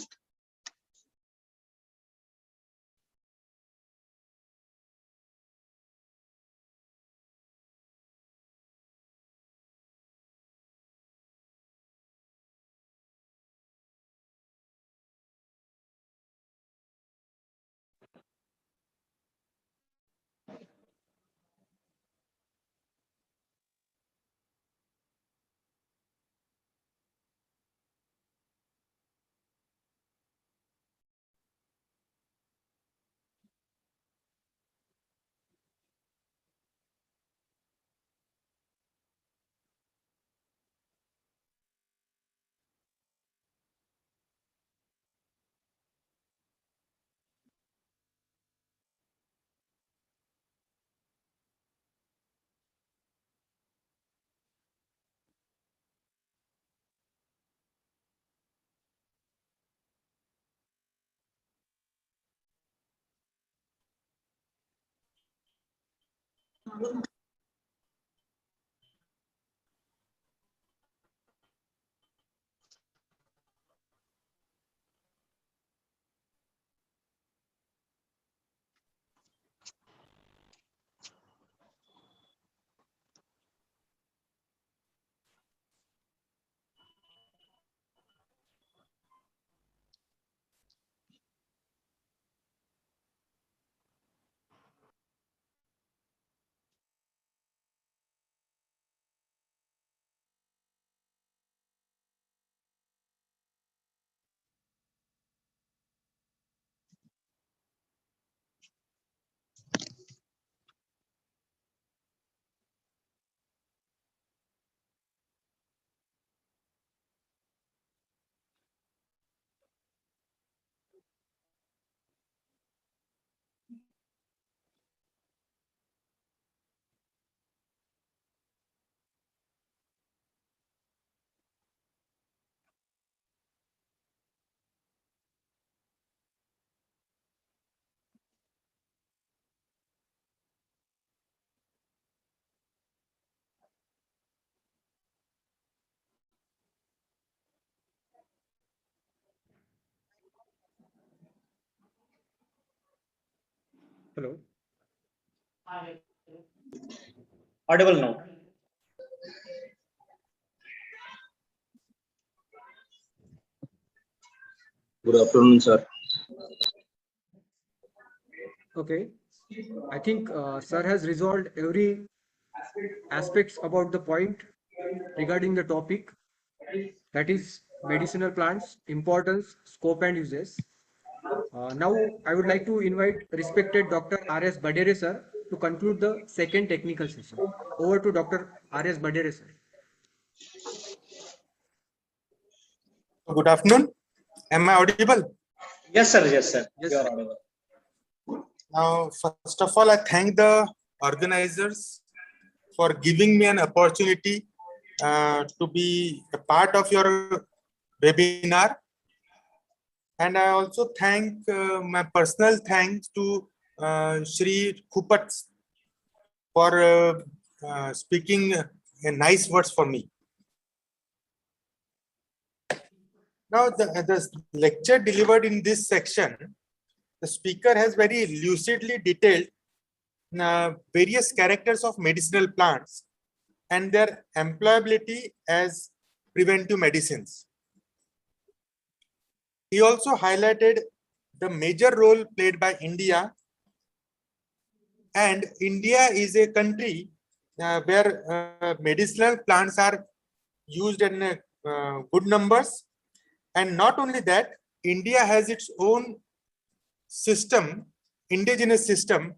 Hello. Audible now. Good afternoon, sir. Okay. I think sir has resolved every aspects about the point regarding the topic, that is medicinal plants, importance, scope and uses. Now I would like to invite respected Dr. R.S. Badere sir to conclude the second technical session. Over to Dr. R.S. Badere sir. Good afternoon. Am I audible? Yes, sir. Yes, sir. Yes, You are sir. audible. Now, first of all, I thank the organizers for giving me an opportunity to be a part of your webinar. And I also thank my personal thanks to Shri Kupat for speaking nice words for me. Now, the lecture delivered in this section, the speaker has very lucidly detailed various characters of medicinal plants and their employability as preventive medicines. He also highlighted the major role played by India, and India is a country where medicinal plants are used in good numbers. And not only that, India has its own system, indigenous system,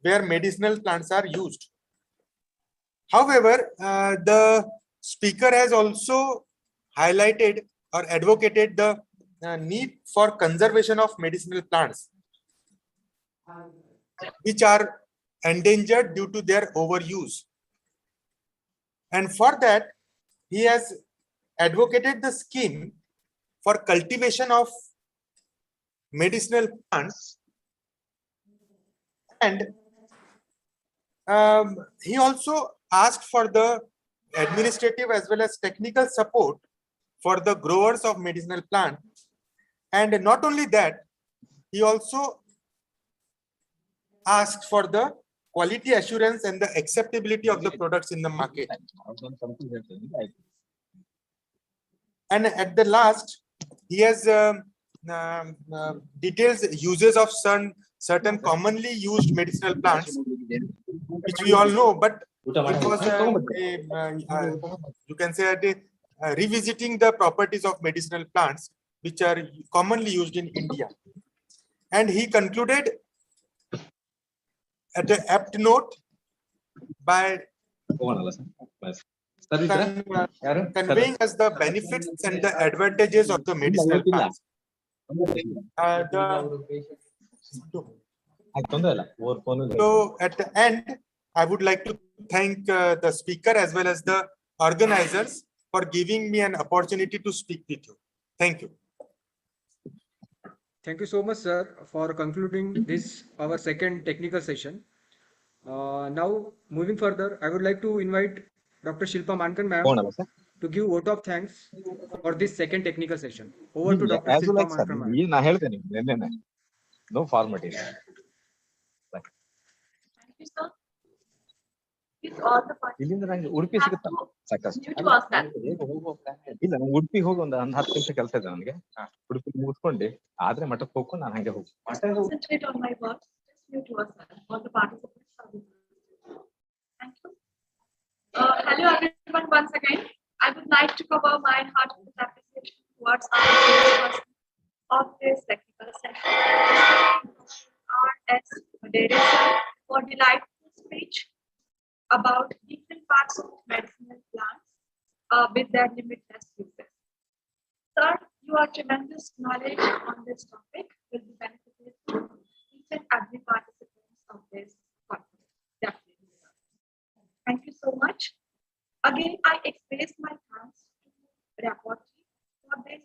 where medicinal plants are used. However, the speaker has also highlighted or advocated the need for conservation of medicinal plants, which are endangered due to their overuse. And for that, he has advocated the scheme for cultivation of medicinal plants, and he also asked for the administrative as well as technical support for the growers of medicinal plants. And not only that, he also asked for the quality assurance and the acceptability of the products in the market. And at the last, he has details uses of certain commonly used medicinal plants, which we all know, but it was you can say revisiting the properties of medicinal plants which are commonly used in India. And he concluded at the apt note by conveying us the benefits and the advantages of the medicinal plants. So at the end, I would like to thank the speaker as well as the organizers for giving me an opportunity to speak with you. Thank you. Thank you so much, sir, for concluding this our second technical session. Now, moving further, I would like to invite Dr. Shilpa Mankan ma'am to give vote of thanks for this second technical session. Over to Dr. As you Shilpa like, sir. Mankan ma'am. No formality. Thank you, sir. With all the ಇಲ್ಲಿಂದ ನಂಗೆ ಉಡುಪಿ ಸಿಗುತ್ತಾ ಸಾಕಷ್ಟು ಇಲ್ಲ ನಂಗೆ ಉಡುಪಿಗೆ ಹೋಗಿ ಒಂದು 10 ನಿಮಿಷ ಕೆಲಸ ಇದೆ ನನಗೆ ಉಡುಪಿ ಮುಗಿಸ್ಕೊಂಡು ಆದ್ರೆ ಮಠಕ್ಕೆ ಹೋಗ್ಕೊಂಡು ನಾನು ಹಂಗೆ ಹೋಗಿ concentrate on my work. Just mute yourself. All the participants are with you. Thank you. Hello everyone once again. I would like to cover my heartfelt appreciation towards our person of this technical session. R.S. Badere sir for delightful speech about different parts of medicinal plants with their limitless uses. Sir, your tremendous knowledge on this topic will be beneficial to each and every participant of this conference. Definitely, sir. Thank you so much. Again, I express my thanks to Rapporteur for this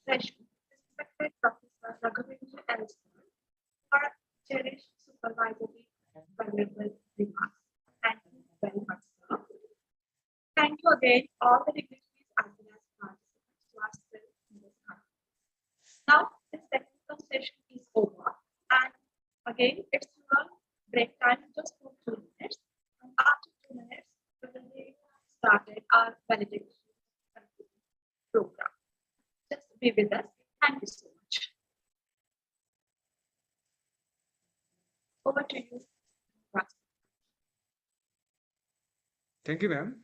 session. Respected Professor Raghavendra L. for cherished supervisory and valuable remarks. Thank you very much, sir. Thank you again, all the dignitaries as well as participants who are still in this conference. Now, this technical session is over, and again, it's your break time just for 2 minutes. validation program. Just be with us. Thank you so much. Over to you. Thank you, ma'am.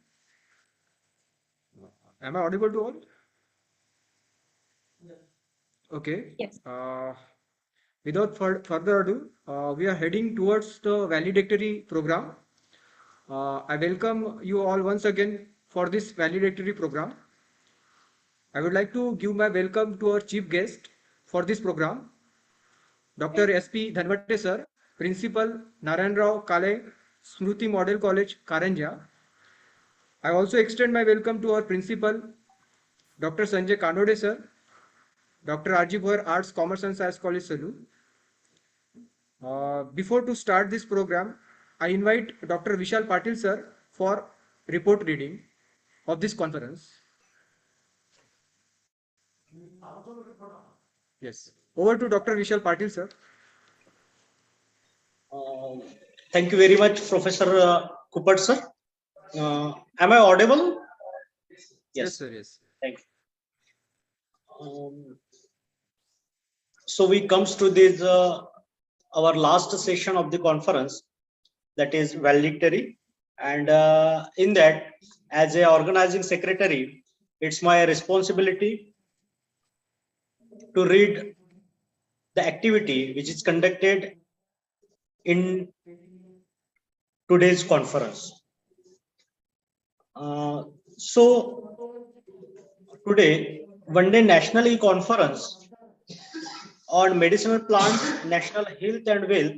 Am I audible to all? Okay. Yes. Without further ado, we are heading towards the valedictory program. I welcome you all once again for this valedictory program. I would like to give my welcome to our chief guest for this program, Dr. S.P. Dhanvate sir, Principal Narayan Rao Kale Smruti Model College, Karanja. I also extend my welcome to our principal, Dr. Sanjay Kanode sir, Dr. R.G. Bhoyer Arts, Commerce and Science College, Salud. Before to start this program, I invite Dr. Vishal Patil sir for report reading of this conference. Yes. Over to Dr. Vishal Patil sir. Thank you very much, Professor Kupat sir. Am I audible? Yes, sir. Yes. Thank you. So we comes to this our last session of the conference, that is valedictory, and in that, as a organizing secretary, it's my responsibility to read the activity which is conducted in today's conference. So today, one day national e-conference on medicinal plants, national health and wealth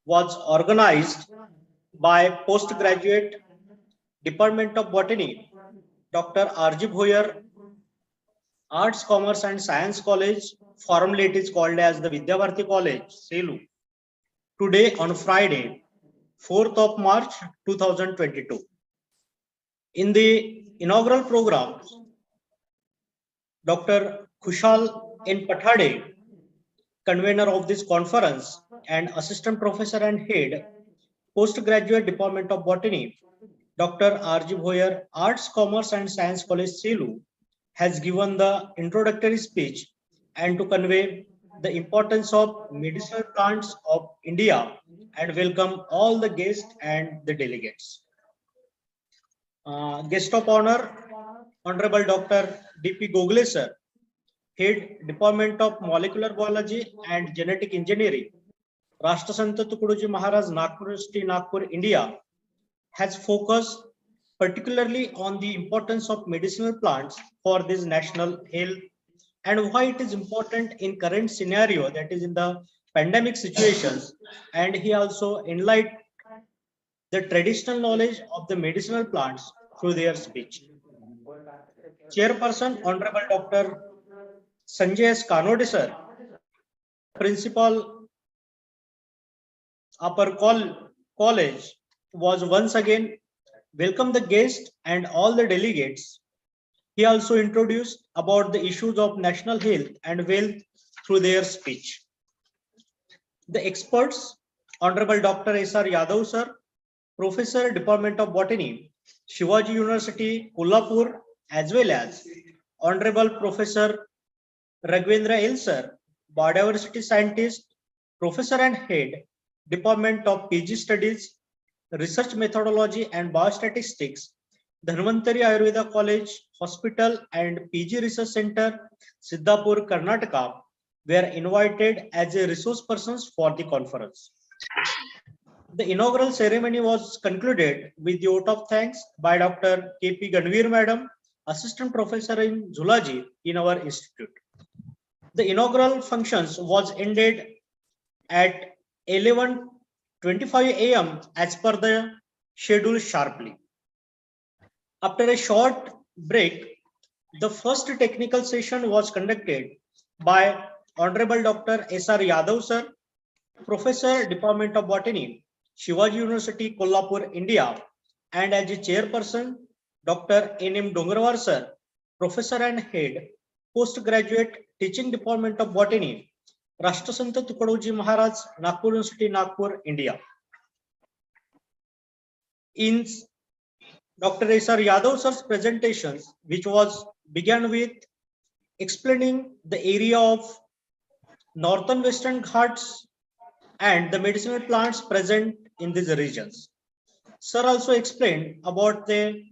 was organized by postgraduate Department of Botany, Dr. R.G. Bhoyer, Arts, Commerce and Science College, formerly it is called as the Vidyabharati College, Selu, today on Friday, 4th of March 2022. In the inaugural program, Dr. Kushal N. Pathade, convener of this conference and assistant professor and head, postgraduate Department of Botany, Dr. R.G. Bhoyer, Arts, Commerce and Science College, Selu, has given the introductory speech and to convey the importance of medicinal plants of India and welcome all the guests and the delegates. Guest of honor, Honorable Dr. D.P. Gogle sir, Head Department of Molecular Biology and Genetic Engineering, Rashtrasant Tukadoji Maharaj, Nagpur University, Nagpur, India, has focused particularly on the importance of medicinal plants for this national health and why it is important in current scenario, that is in the pandemic situations, and he also enlightened the traditional knowledge of the medicinal plants through their speech. Chairperson Honorable Dr. Sanjay S. Kanode sir, Principal Upper College, was once again welcome the guests and all the delegates. He also introduced about the issues of national health and wealth through their speech. The experts, Honorable Dr. S.R. Yadav sir, Professor, Department of Botany, Shivaji University, Kolhapur, as well as Honorable Professor Raghavendra L. sir, Biodiversity Scientist, Professor and Head, Department of PG Studies, Research Methodology and Biostatistics, Dhanvantari Ayurveda College, Hospital and PG Research Center, Siddhapur, Karnataka, were invited as a resource persons for the conference. The inaugural ceremony was concluded with the vote of thanks by Dr. K.P. Ganveer Madam, Assistant Professor in Zoology in our institute. The inaugural functions was ended at 11:25 a.m. as per the schedule sharply. After a short break, the first technical session was conducted by Honorable Dr. S.R. Yadav sir, Professor, Department of Botany, Shivaji University, Kolhapur, India, and as a chairperson, Dr. N.M. Dongarwar sir, Professor and Head, Postgraduate Teaching Department of Botany, Rashtrasant Tukadoji Maharaj, Nagpur University, Nagpur, India. In Dr. S.R. Yadav sir's presentations, which was began with explaining the area of northern western Ghats and the medicinal plants present in these regions. Sir also explained about the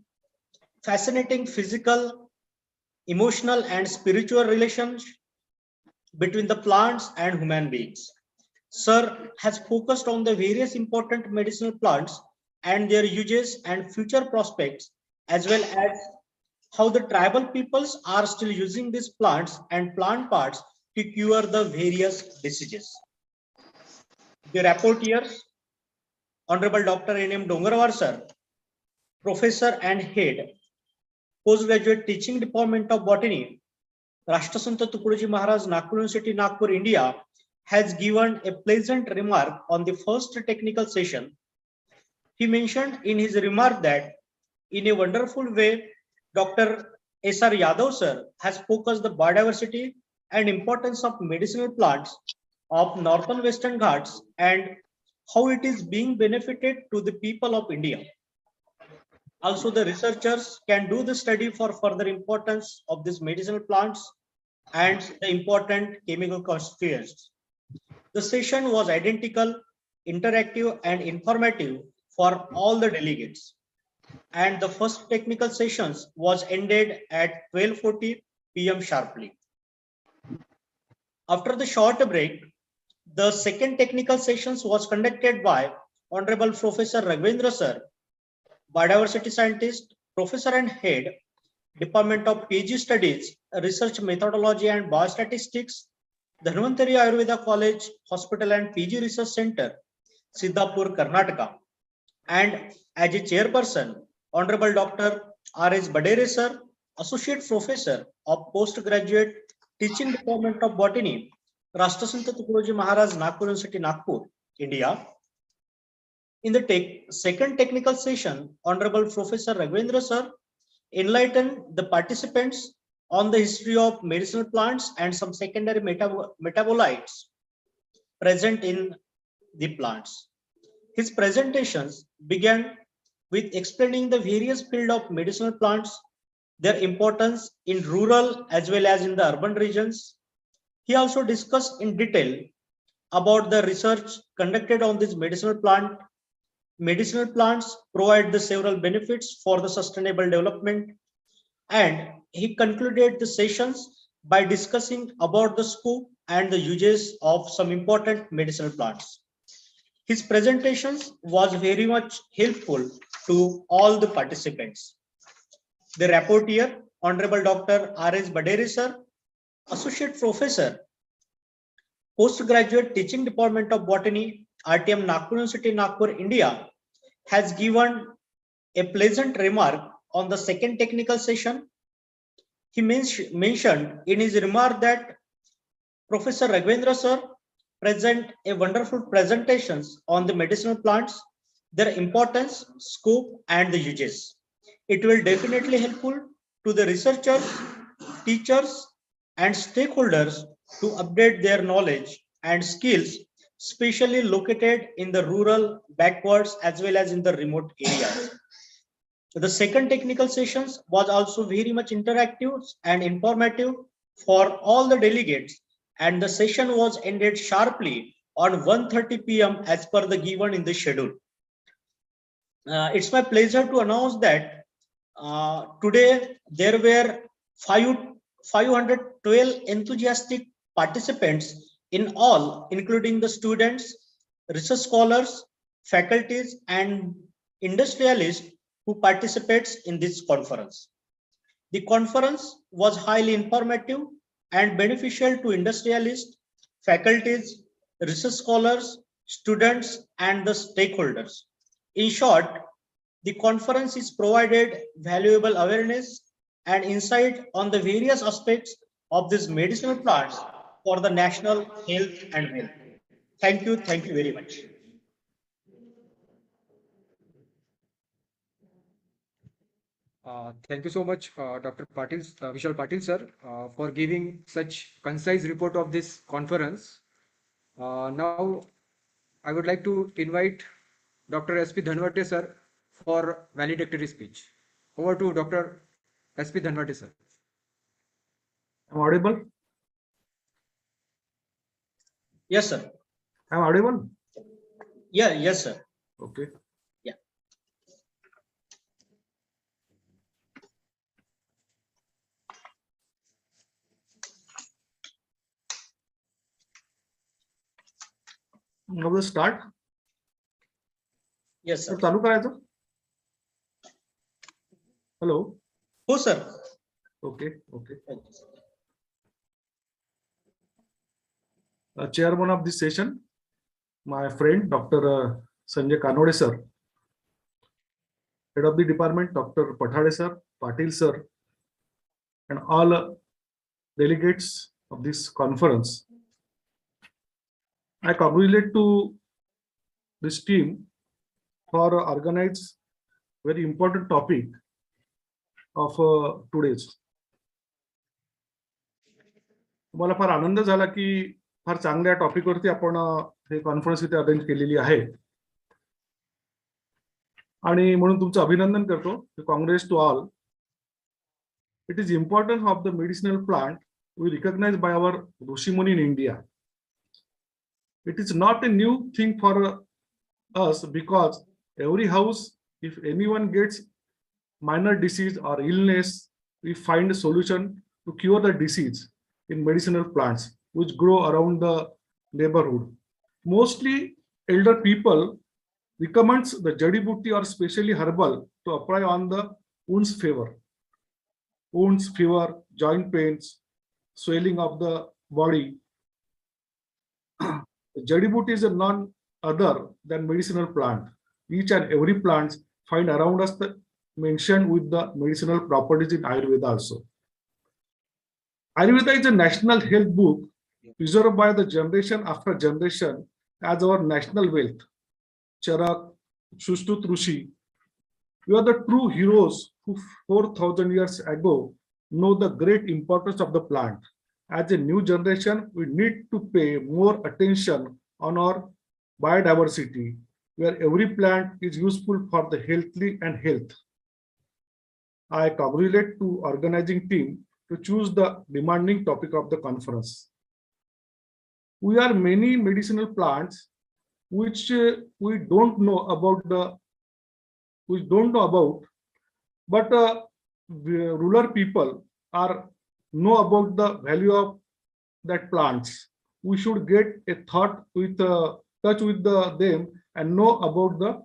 fascinating physical, emotional, and spiritual relations between the plants and human beings. Sir has focused on the various important medicinal plants and their uses and future prospects, as well as how the tribal peoples are still using these plants and plant parts to cure the various diseases. The rapporteurs, Honorable Dr. N.M. Dongarwar sir, Professor and Head, Postgraduate Teaching Department of Botany, Rashtrasanta Tukadoji Maharaj, Nagpur University, Nagpur, India, has given a pleasant remark on the first technical session. He mentioned in his remark that in a wonderful way, Dr. S.R. Yadav sir has focused the biodiversity and importance of medicinal plants of northern western Ghats and how it is being benefited to the people of India. Also, the researchers can do the study for further importance of these medicinal plants and the important chemical constituents. The session was identical, interactive, and informative for all the delegates. And the first technical sessions was ended at 12:40 p.m. sharply. After the short break, the second technical sessions was conducted by Honorable Professor Raghavendra sir, biodiversity scientist, professor and head, Department of PG Studies, Research Methodology and Biostatistics, Dhanvantari Ayurveda College, Hospital and PG Research Center, Siddhapur, Karnataka. And as a chairperson, Honorable Dr. R.S. Badere sir, Associate Professor of Postgraduate Teaching Department of Botany, Rashtrasanta Tukadoji Maharaj, Nagpur University, Nagpur, India. In the second technical session, Honorable Professor Raghavendra sir enlightened the participants on the history of medicinal plants and some secondary metabolites present in the plants. His presentations began with explaining the various fields of medicinal plants, their importance in rural as well as in the urban regions. He also discussed in detail about the research conducted on this medicinal plant. Medicinal plants provide the several benefits for the sustainable development, and he concluded the sessions by discussing about the scope and the uses of some important medicinal plants. His presentations was very much helpful to all the participants. The rapporteur, Honorable Dr. R.S. Badere sir, Associate Professor, Postgraduate Teaching Department of Botany, RTM, Nagpur University, Nagpur, India, has given a pleasant remark on the second technical session. He mentioned in his remark that Professor Raghavendra sir present a wonderful presentations on the medicinal plants, their importance, scope, and the uses. It will definitely helpful to the researchers, teachers, and stakeholders to update their knowledge and skills, especially located in the rural, backwards, as well as in the remote areas. The second technical sessions was also very much interactive and informative for all the delegates, and the session was ended sharply on 1:30 p.m. as per the given in the schedule. It's my pleasure to announce that today there were 512 enthusiastic participants in all, including the students, research scholars, faculties, and industrialists who participates in this conference. The conference was highly informative and beneficial to industrialists, faculties, research scholars, students, and the stakeholders. In short, the conference is provided valuable awareness and insight on the various aspects of these medicinal plants for the national health and wealth. Thank you very much. Thank you so much, Dr. Patil, Vishal Patil sir, for giving such concise report of this conference. Now, I would like to invite Dr. S.P. Dhanvate sir for valedictory speech. Over to Dr. S.P. Dhanwate, sir. I'm audible? Yes, sir. I'm audible? Yeah, yes, sir. Okay. Yeah. Now we'll start. Yes, sir. चालू करायचं? Hello. हो, sir. Okay. Okay. Chairman of this session, my friend Dr. Sanjay Kanode sir, head of the department Dr. Pathade sir, Patil sir, and all delegates of this conference. I congratulate to this team for organize very important topic of today's. मला फार आनंद झाला की फार चांगल्या topic वरती आपण हे conference इथे arrange केलेली आहे आणि म्हणून तुमचं अभिनंदन करतो. Congrats to all. It is importance of the medicinal plant we recognise by our ऋषिमुनी in India. It is not a new thing for us because every house, if anyone gets minor disease or illness, we find a solution to cure the disease in medicinal plants which grow around the neighborhood. Mostly elder people recommends the jadi buti or specially herbal to apply on the wounds, fever, joint pains, swelling of the body. Jadi buti is a none other than medicinal plant. Each and every plant find around us mentioned with the medicinal properties in Ayurveda also. Ayurveda is a national health book preserved by the generation after generation as our national wealth. Charak, Sushtut Rushi, we are the true heroes who 4,000 years ago know the great importance of the plant. As a new generation, we need to pay more attention on our biodiversity, where every plant is useful for the healthy and health. I congratulate to organizing team to choose the demanding topic of the conference. We are many medicinal plants which we don't know about, but rural people are know about the value of that plants. We should get a thought with touch with them and know about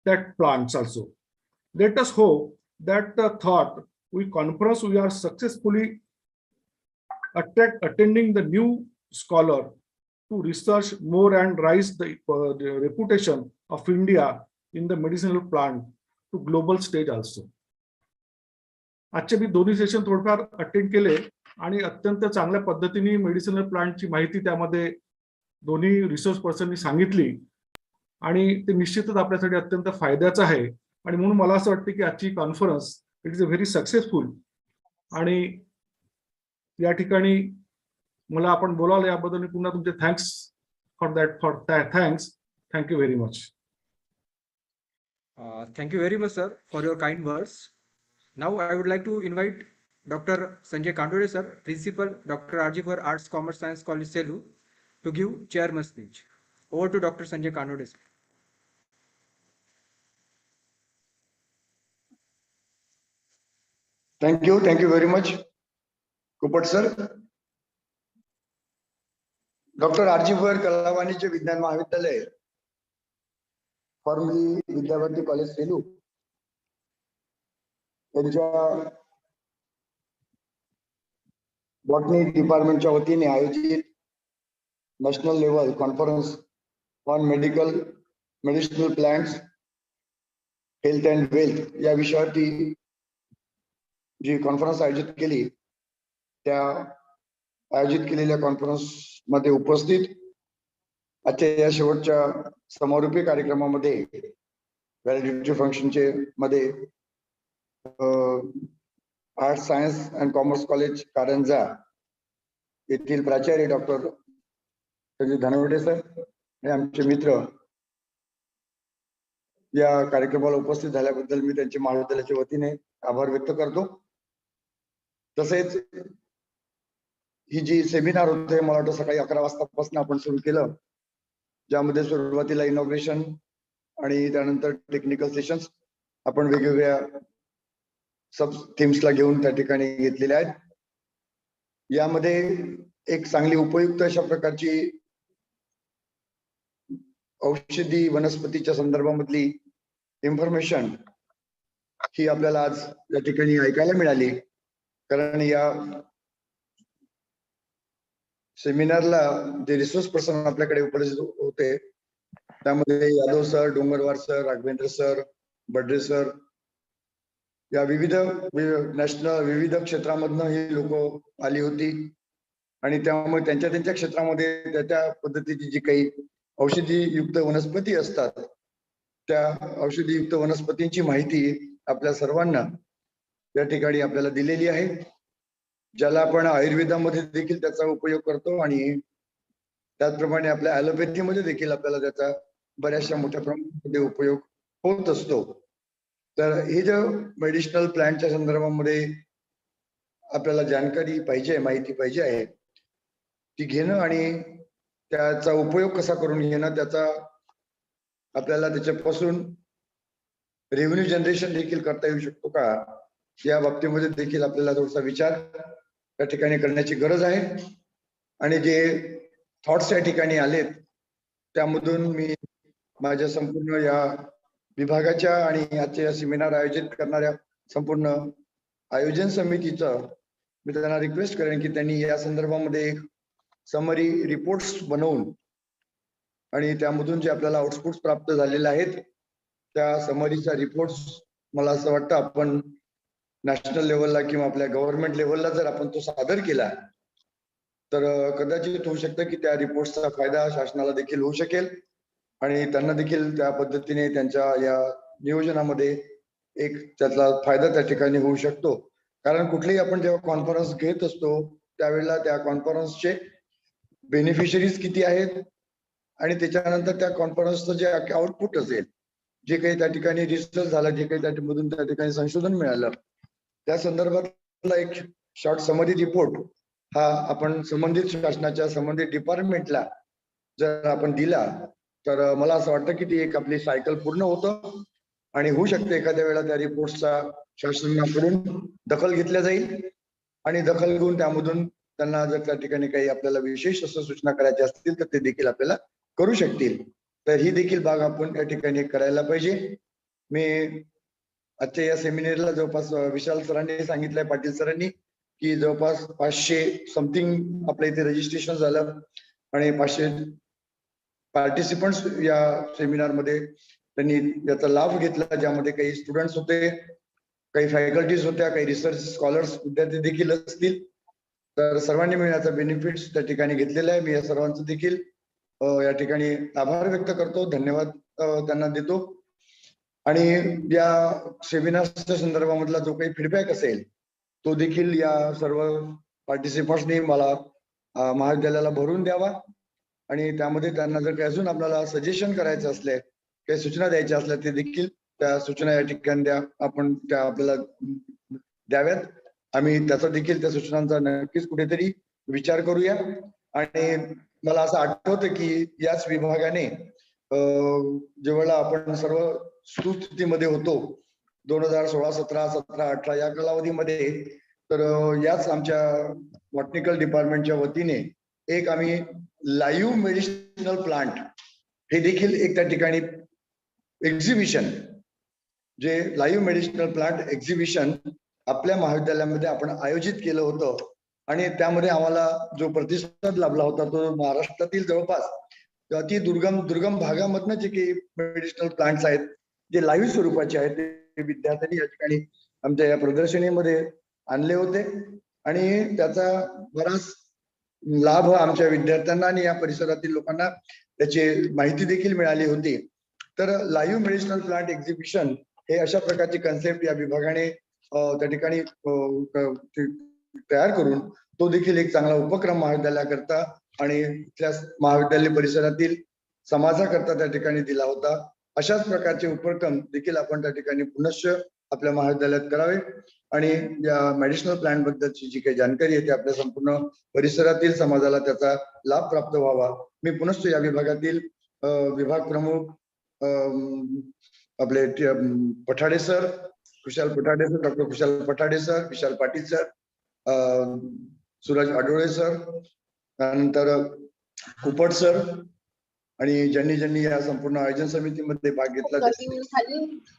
that plants also. Let us hope that the thought we conference we are successfully attending the new scholar to research more and raise the reputation of India in the medicinal plant to global stage also. आजचे मी दोन्ही session थोडंफार attend केले आणि अत्यंत चांगल्या पद्धतीने medicinal प्लांटची माहिती त्यामध्ये दोन्ही रिसोर्स पर्सननी सांगितली आणि ते निश्चितच आपल्यासाठी अत्यंत फायद्याचं आहे. आणि म्हणून मला असं वाटतं की आजची conference it is a very successful. आणि या ठिकाणी मला आपण बोलावलं याबद्दल मी पुन्हा तुमचे thanks for thanks. Thank you very much. Thank you very much, sir, for your kind words. Now I would like to invite Dr. Sanjay Kanode sir, Principal, Dr. R.G. Arts, Commerce, Science College, Selu, to give chairman speech. Over to Dr. Sanjay Kanode sir. Thank you very much, Kupat sir. Dr. R.G. कला वाणिज्य विज्ञान महाविद्यालय, formally विद्यार्थी college Selu, त्यांच्या botany डिपार्टमेंटच्या वतीने आयोजित national level conference on medicinal plants health and wealth या विषयावरती जी कॉन्फरन्स आयोजित केली, त्या आयोजित केलेल्या कॉन्फरन्स मध्ये उपस्थित आजच्या या शेवटच्या समारोपीय कार्यक्रमामध्ये व्हॅलिडिटी फंक्शनचे मध्ये art science and commerce college Karanja येथील प्राचार्य डॉक्टर संजय धनवटे सर आणि आमचे मित्र या कार्यक्रमाला उपस्थित झाल्याबद्दल मी त्यांच्या महाविद्यालयाच्या वतीने आभार व्यक्त करतो. तसेच ही जी सेमिनार होते मला वाटतं सकाळी 11 वाजतापासून आपण सुरू केलं, ज्यामध्ये सुरुवातीला इनॉग्रेशन आणि त्यानंतर टेक्निकल सेशन्स आपण वेगवेगळ्या सब थीम्सला घेऊन त्या ठिकाणी घेतलेले आहेत. यामध्ये एक चांगली उपयुक्त अशा प्रकारची औषधी वनस्पतीच्या संदर्भामधली इन्फॉर्मेशन ही आपल्याला आज या ठिकाणी ऐकायला मिळाली. कारण या सेमिनारला जे रिसोर्स पर्सन आपल्याकडे उपस्थित होते त्यामध्ये Yadav sir, Dongarwar sir, Raghavendra sir, Badre sir, या विविध विविध क्षेत्रामधनं ही लोक आली होती आणि त्यामुळे त्यांच्या क्षेत्रामध्ये त्या पद्धतीची जी काही औषधी युक्त वनस्पती असतात त्या औषधी युक्त वनस्पतींची माहिती आपल्या सर्वांना या ठिकाणी आपल्याला दिलेली आहे, ज्याला आपण आयुर्वेदामध्ये देखील त्याचा उपयोग करतो आणि त्याचप्रमाणे आपल्या ॲलोपॅथीमध्ये देखील आपल्याला त्याचा बऱ्याचशा मोठ्या प्रमाणामध्ये उपयोग होत असतो. तर हे जे मेडिसिनल प्लांटच्या संदर्भामध्ये आपल्याला जानकारी पाहिजे, माहिती पाहिजे आहे ती घेणं आणि त्याचा उपयोग कसा करून घेणं, त्याचा आपल्याला त्याच्यापासून रेव्हेन्यू जनरेशन देखील करता येऊ शकतो का, या बाबतीमध्ये देखील आपल्याला थोडासा विचार या ठिकाणी करण्याची गरज आहे. आणि जे थॉट्स या ठिकाणी आलेत त्यामधून मी माझ्या संपूर्ण या विभागाच्या आणि आजच्या सेमिनार आयोजित करणाऱ्या संपूर्ण आयोजन समितीचं मी त्यांना रिक्वेस्ट करेन की त्यांनी या संदर्भामध्ये एक समरी रिपोर्ट्स बनवून आणि त्यामधून जे आपल्याला आउटपुट्स प्राप्त झालेले आहेत त्या समरीचा रिपोर्ट्स मला असं वाटतं आपण नॅशनल लेवलला किंवा आपल्या गव्हर्नमेंट लेवलला जर आपण तो सादर केला तर कदाचित होऊ शकतं की त्या रिपोर्ट्सचा फायदा शासनाला देखील होऊ शकेल आणि त्यांना देखील त्या पद्धतीने त्यांच्या या नियोजनामध्ये एक त्यातला फायदा त्या ठिकाणी होऊ शकतो. कारण कुठलेही आपण जेव्हा कॉन्फरन्स घेत असतो त्यावेळेला त्या कॉन्फरन्सचे बेनिफिशरीज किती आहेत आणि त्याच्यानंतर त्या कॉन्फरन्सचं जे आउटपुट असेल, जे काही त्या ठिकाणी रिसर्च झाला, जे काही त्यामधून त्या ठिकाणी संशोधन मिळालं, त्या संदर्भातला एक शॉर्ट समरी रिपोर्ट हा आपण संबंधित शासनाच्या संबंधित डिपार्टमेंटला जर आपण दिला तर मला असं वाटतं की ती एक आपली सायकल पूर्ण होतं आणि होऊ शकते एखाद्या वेळेला त्या रिपोर्टचा शासनाकडून दखल घेतल्या जाईल आणि दखल घेऊन त्यामधून त्यांना जर त्या ठिकाणी काही आपल्याला विशेष असं सूचना करायच्या असतील तर ते देखील आपल्याला करू शकतील. तर ही देखील बाब आपण या ठिकाणी करायला पाहिजे. मी आजच्या या सेमिनारला जवळपास विशाल सरांनी सांगितलंय, पाटील सरांनी, की जवळपास 500 समथिंग आपल्या इथे रजिस्ट्रेशन झालं आणि 500 पार्टिसिपंट्स या सेमिनारमध्ये त्यांनी याचा लाभ घेतला, ज्यामध्ये काही स्टुडंट्स होते, काही फॅकल्टीज होत्या, काही रिसर्च स्कॉलर्स विद्यार्थी देखील असतील. तर सर्वांनी मिळून याचा बेनिफिट्स त्या ठिकाणी घेतलेला आहे. मी या सर्वांचं देखील या ठिकाणी आभार व्यक्त करतो, धन्यवाद त्यांना देतो. आणि या सेमिनारच्या संदर्भामधला जो काही फीडबॅक असेल तो देखील या सर्व पार्टिसिपंट्सनी मला महाविद्यालयाला भरून द्यावा आणि त्यामध्ये त्यांना जर काही अजून आपल्याला सजेशन करायचं असले, काही सूचना द्यायच्या असल्या, ते देखील त्या सूचना या ठिकाणी आपण त्या आपल्याला द्याव्यात. आम्ही त्याचा देखील त्या सूचनांचा नक्कीच कुठेतरी विचार करूया. आणि मला असं आठवतं की याच विभागाने जेव्हा आपण सर्व सुस्थितीमध्ये होतो 2016, 17, 17, 18 या कालावधीमध्ये, तर याच आमच्या बॉटनिकल डिपार्टमेंटच्या वतीने एक आम्ही लाईव्ह मेडिसिनल प्लांट हे देखील एक त्या ठिकाणी एक्झिबिशन, जे लाईव्ह मेडिसिनल प्लांट एक्झिबिशन आपल्या महाविद्यालयामध्ये आपण आयोजित केलं होतं आणि त्यामध्ये आम्हाला जो प्रतिसाद लाभला होता तो महाराष्ट्रातील जवळपास अति दुर्गम भागामधनं जे काही मेडिसिनल प्लांट्स आहेत जे लाईव्ह स्वरूपाचे आहेत ते विद्यार्थ्यांनी या ठिकाणी आमच्या या प्रदर्शनीमध्ये आणले होते आणि त्याचा बराच लाभ आमच्या विद्यार्थ्यांना आणि या परिसरातील लोकांना त्याची माहिती देखील मिळाली होती. तर लाईव्ह मेडिसिनल प्लांट एक्झिबिशन हे अशा प्रकारची कन्सेप्ट या विभागाने त्या ठिकाणी तयार करून तो देखील एक चांगला उपक्रम महाविद्यालयाकरता आणि इथल्या महाविद्यालय परिसरातील समाजाकरता त्या ठिकाणी दिला होता. अशाच प्रकारचे उपक्रम देखील आपण त्या ठिकाणी पुनश्च आपल्या महाविद्यालयात करावे आणि या मेडिसिनल प्लांट बद्दलची जी काही जानकारी आहे ती आपल्या संपूर्ण परिसरातील समाजाला त्याचा लाभ प्राप्त व्हावा. मी पुनश्च या विभागातील विभाग प्रमुख आपले Pathade sir, Kushal Pathade sir, doctor Kushal Pathade sir, Vishal Patil sir, Suraj Adole sir, त्यानंतर कुपट सर आणि ज्यांनी या संपूर्ण आयोजन समितीमध्ये भाग घेतला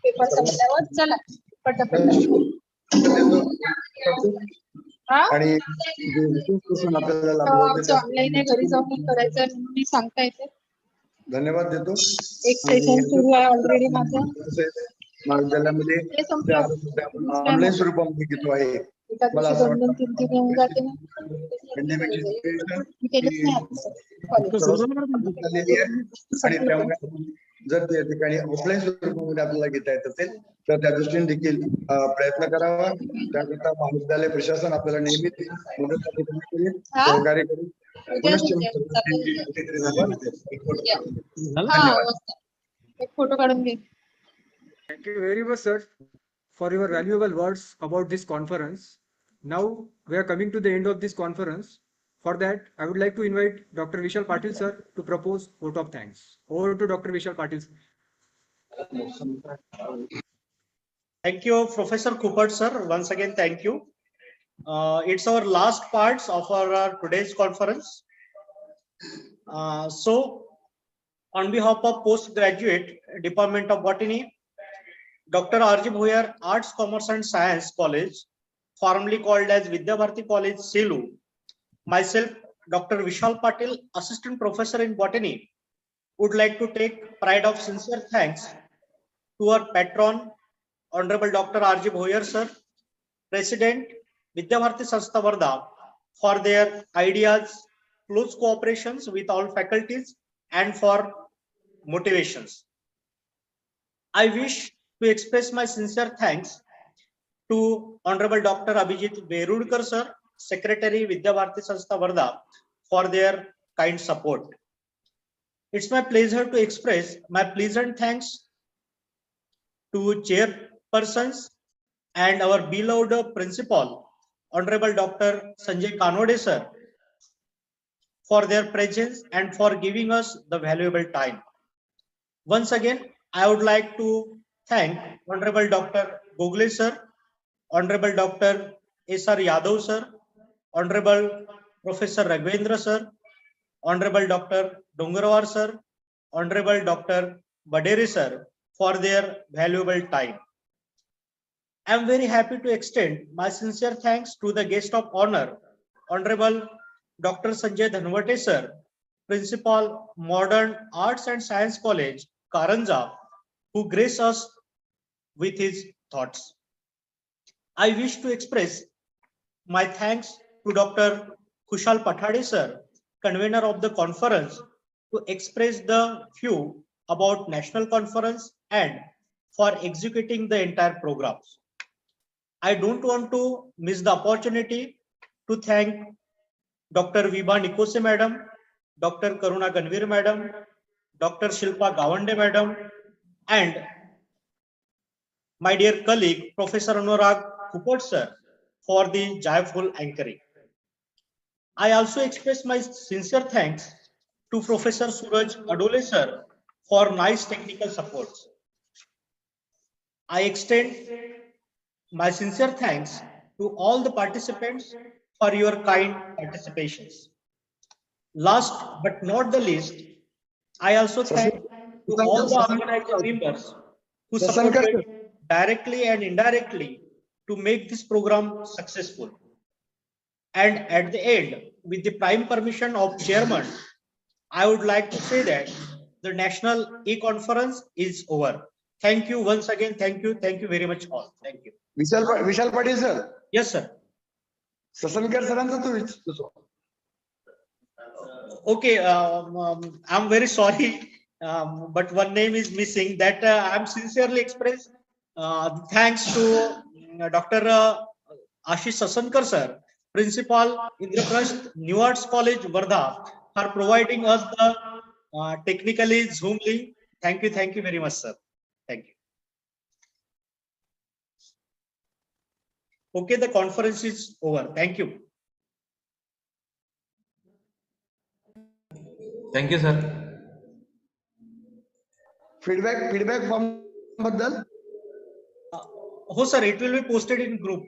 पेपर संपल्यावर चला आणि आपल्याला ऑनलाईन घरी जाऊन करायचं मी सांगता येते. धन्यवाद देतो. एक सेशन सुरू आहे ऑलरेडी माझं महाविद्यालयामध्ये ऑनलाईन स्वरूपामध्ये घेतो आहे. मला असं वाटतं आणि त्यामुळे जर त्या ठिकाणी ऑफलाईन स्वरूपामध्ये आपल्याला घेता येत असेल तर त्या दृष्टीने देखील प्रयत्न करावा. त्याकरता महाविद्यालय प्रशासन आपल्याला नेहमी मदत करेल, सहकार्य करेल. एक फोटो काढून घे. Thank you very much, sir, for your valuable words about this conference. Now we are coming to the end of this conference. For that, I would like to invite Dr. Vishal Patil, sir, to propose vote of thanks. Over to Dr. Vishal Patil. Thank you, Professor Kupat, sir. Once again, thank you. It's our last parts of our today's conference. So, on behalf of postgraduate Department of Botany, Dr. R.J. Bhoyer Arts, Commerce and Science College, formerly called as Vidya Bharati College, Selu, myself, Dr. Vishal Patil, Assistant Professor in Botany, would like to take pride of sincere thanks to our patron, Honorable Dr. R.J. Bhoyer, sir, President, Vidya Bharati Sanstha Varda, for their ideas, close cooperations with all faculties, and for motivations. I wish to express my sincere thanks to Honorable Dr. Abhijit Berudkar, sir, Secretary, Vidya Bharati Sanstha Varda, for their kind support. It's my pleasure to express my pleasant thanks to chairpersons and our beloved principal, Honorable Dr. Sanjay Kanwade, sir, for their presence and for giving us the valuable time. Once again, I would like to thank Honorable Dr. Gogle, sir, Honorable Dr. S.R. Yadav, sir, Honorable Professor Raghavendra, sir, Honorable Dr. Dongarwar, sir, Honorable Dr. Badere, sir, for their valuable time. I am very happy to extend my sincere thanks to the guest of honor, Honorable Dr. Sanjay Dhanwate, sir, Principal, Modern Arts and Science College, Karanja, who grace us with his thoughts. I wish to express my thanks to Dr. Kushal Pathade, sir, convener of the conference, to express the view about national conference and for executing the entire programs. I don't want to miss the opportunity to thank Dr. Vibha Nikose madam, Dr. Karuna Ganvir madam, Dr. Shilpa Gawande madam, and my dear colleague, Professor Anurag Kupot, sir, for the joyful anchoring. I also express my sincere thanks to Professor Suraj Adole, sir, for nice technical support. I extend my sincere thanks to all the participants for your kind participations. Last but not the least, I also thank to all the organizing members who supported directly and indirectly to make this program successful. And at the end, with the prime permission of chairman, I would like to say that the national e-conference is over. Thank you once again. Thank you very much all. Thank you. Vishal Patil sir. Yes, sir. ससनकर सरांचा तो Okay, I'm very sorry, but one name is missing. That I'm sincerely express thanks to Dr. Ashish Sasankar, sir, Principal, Indraprasth New Arts College, Wardha, for providing us the technically Zoom link. Thank you very much, sir. Thank you. Okay, the conference is over. Thank you. Thank you, sir. Feedback form बद्दल Oh, sir, it will be posted in group.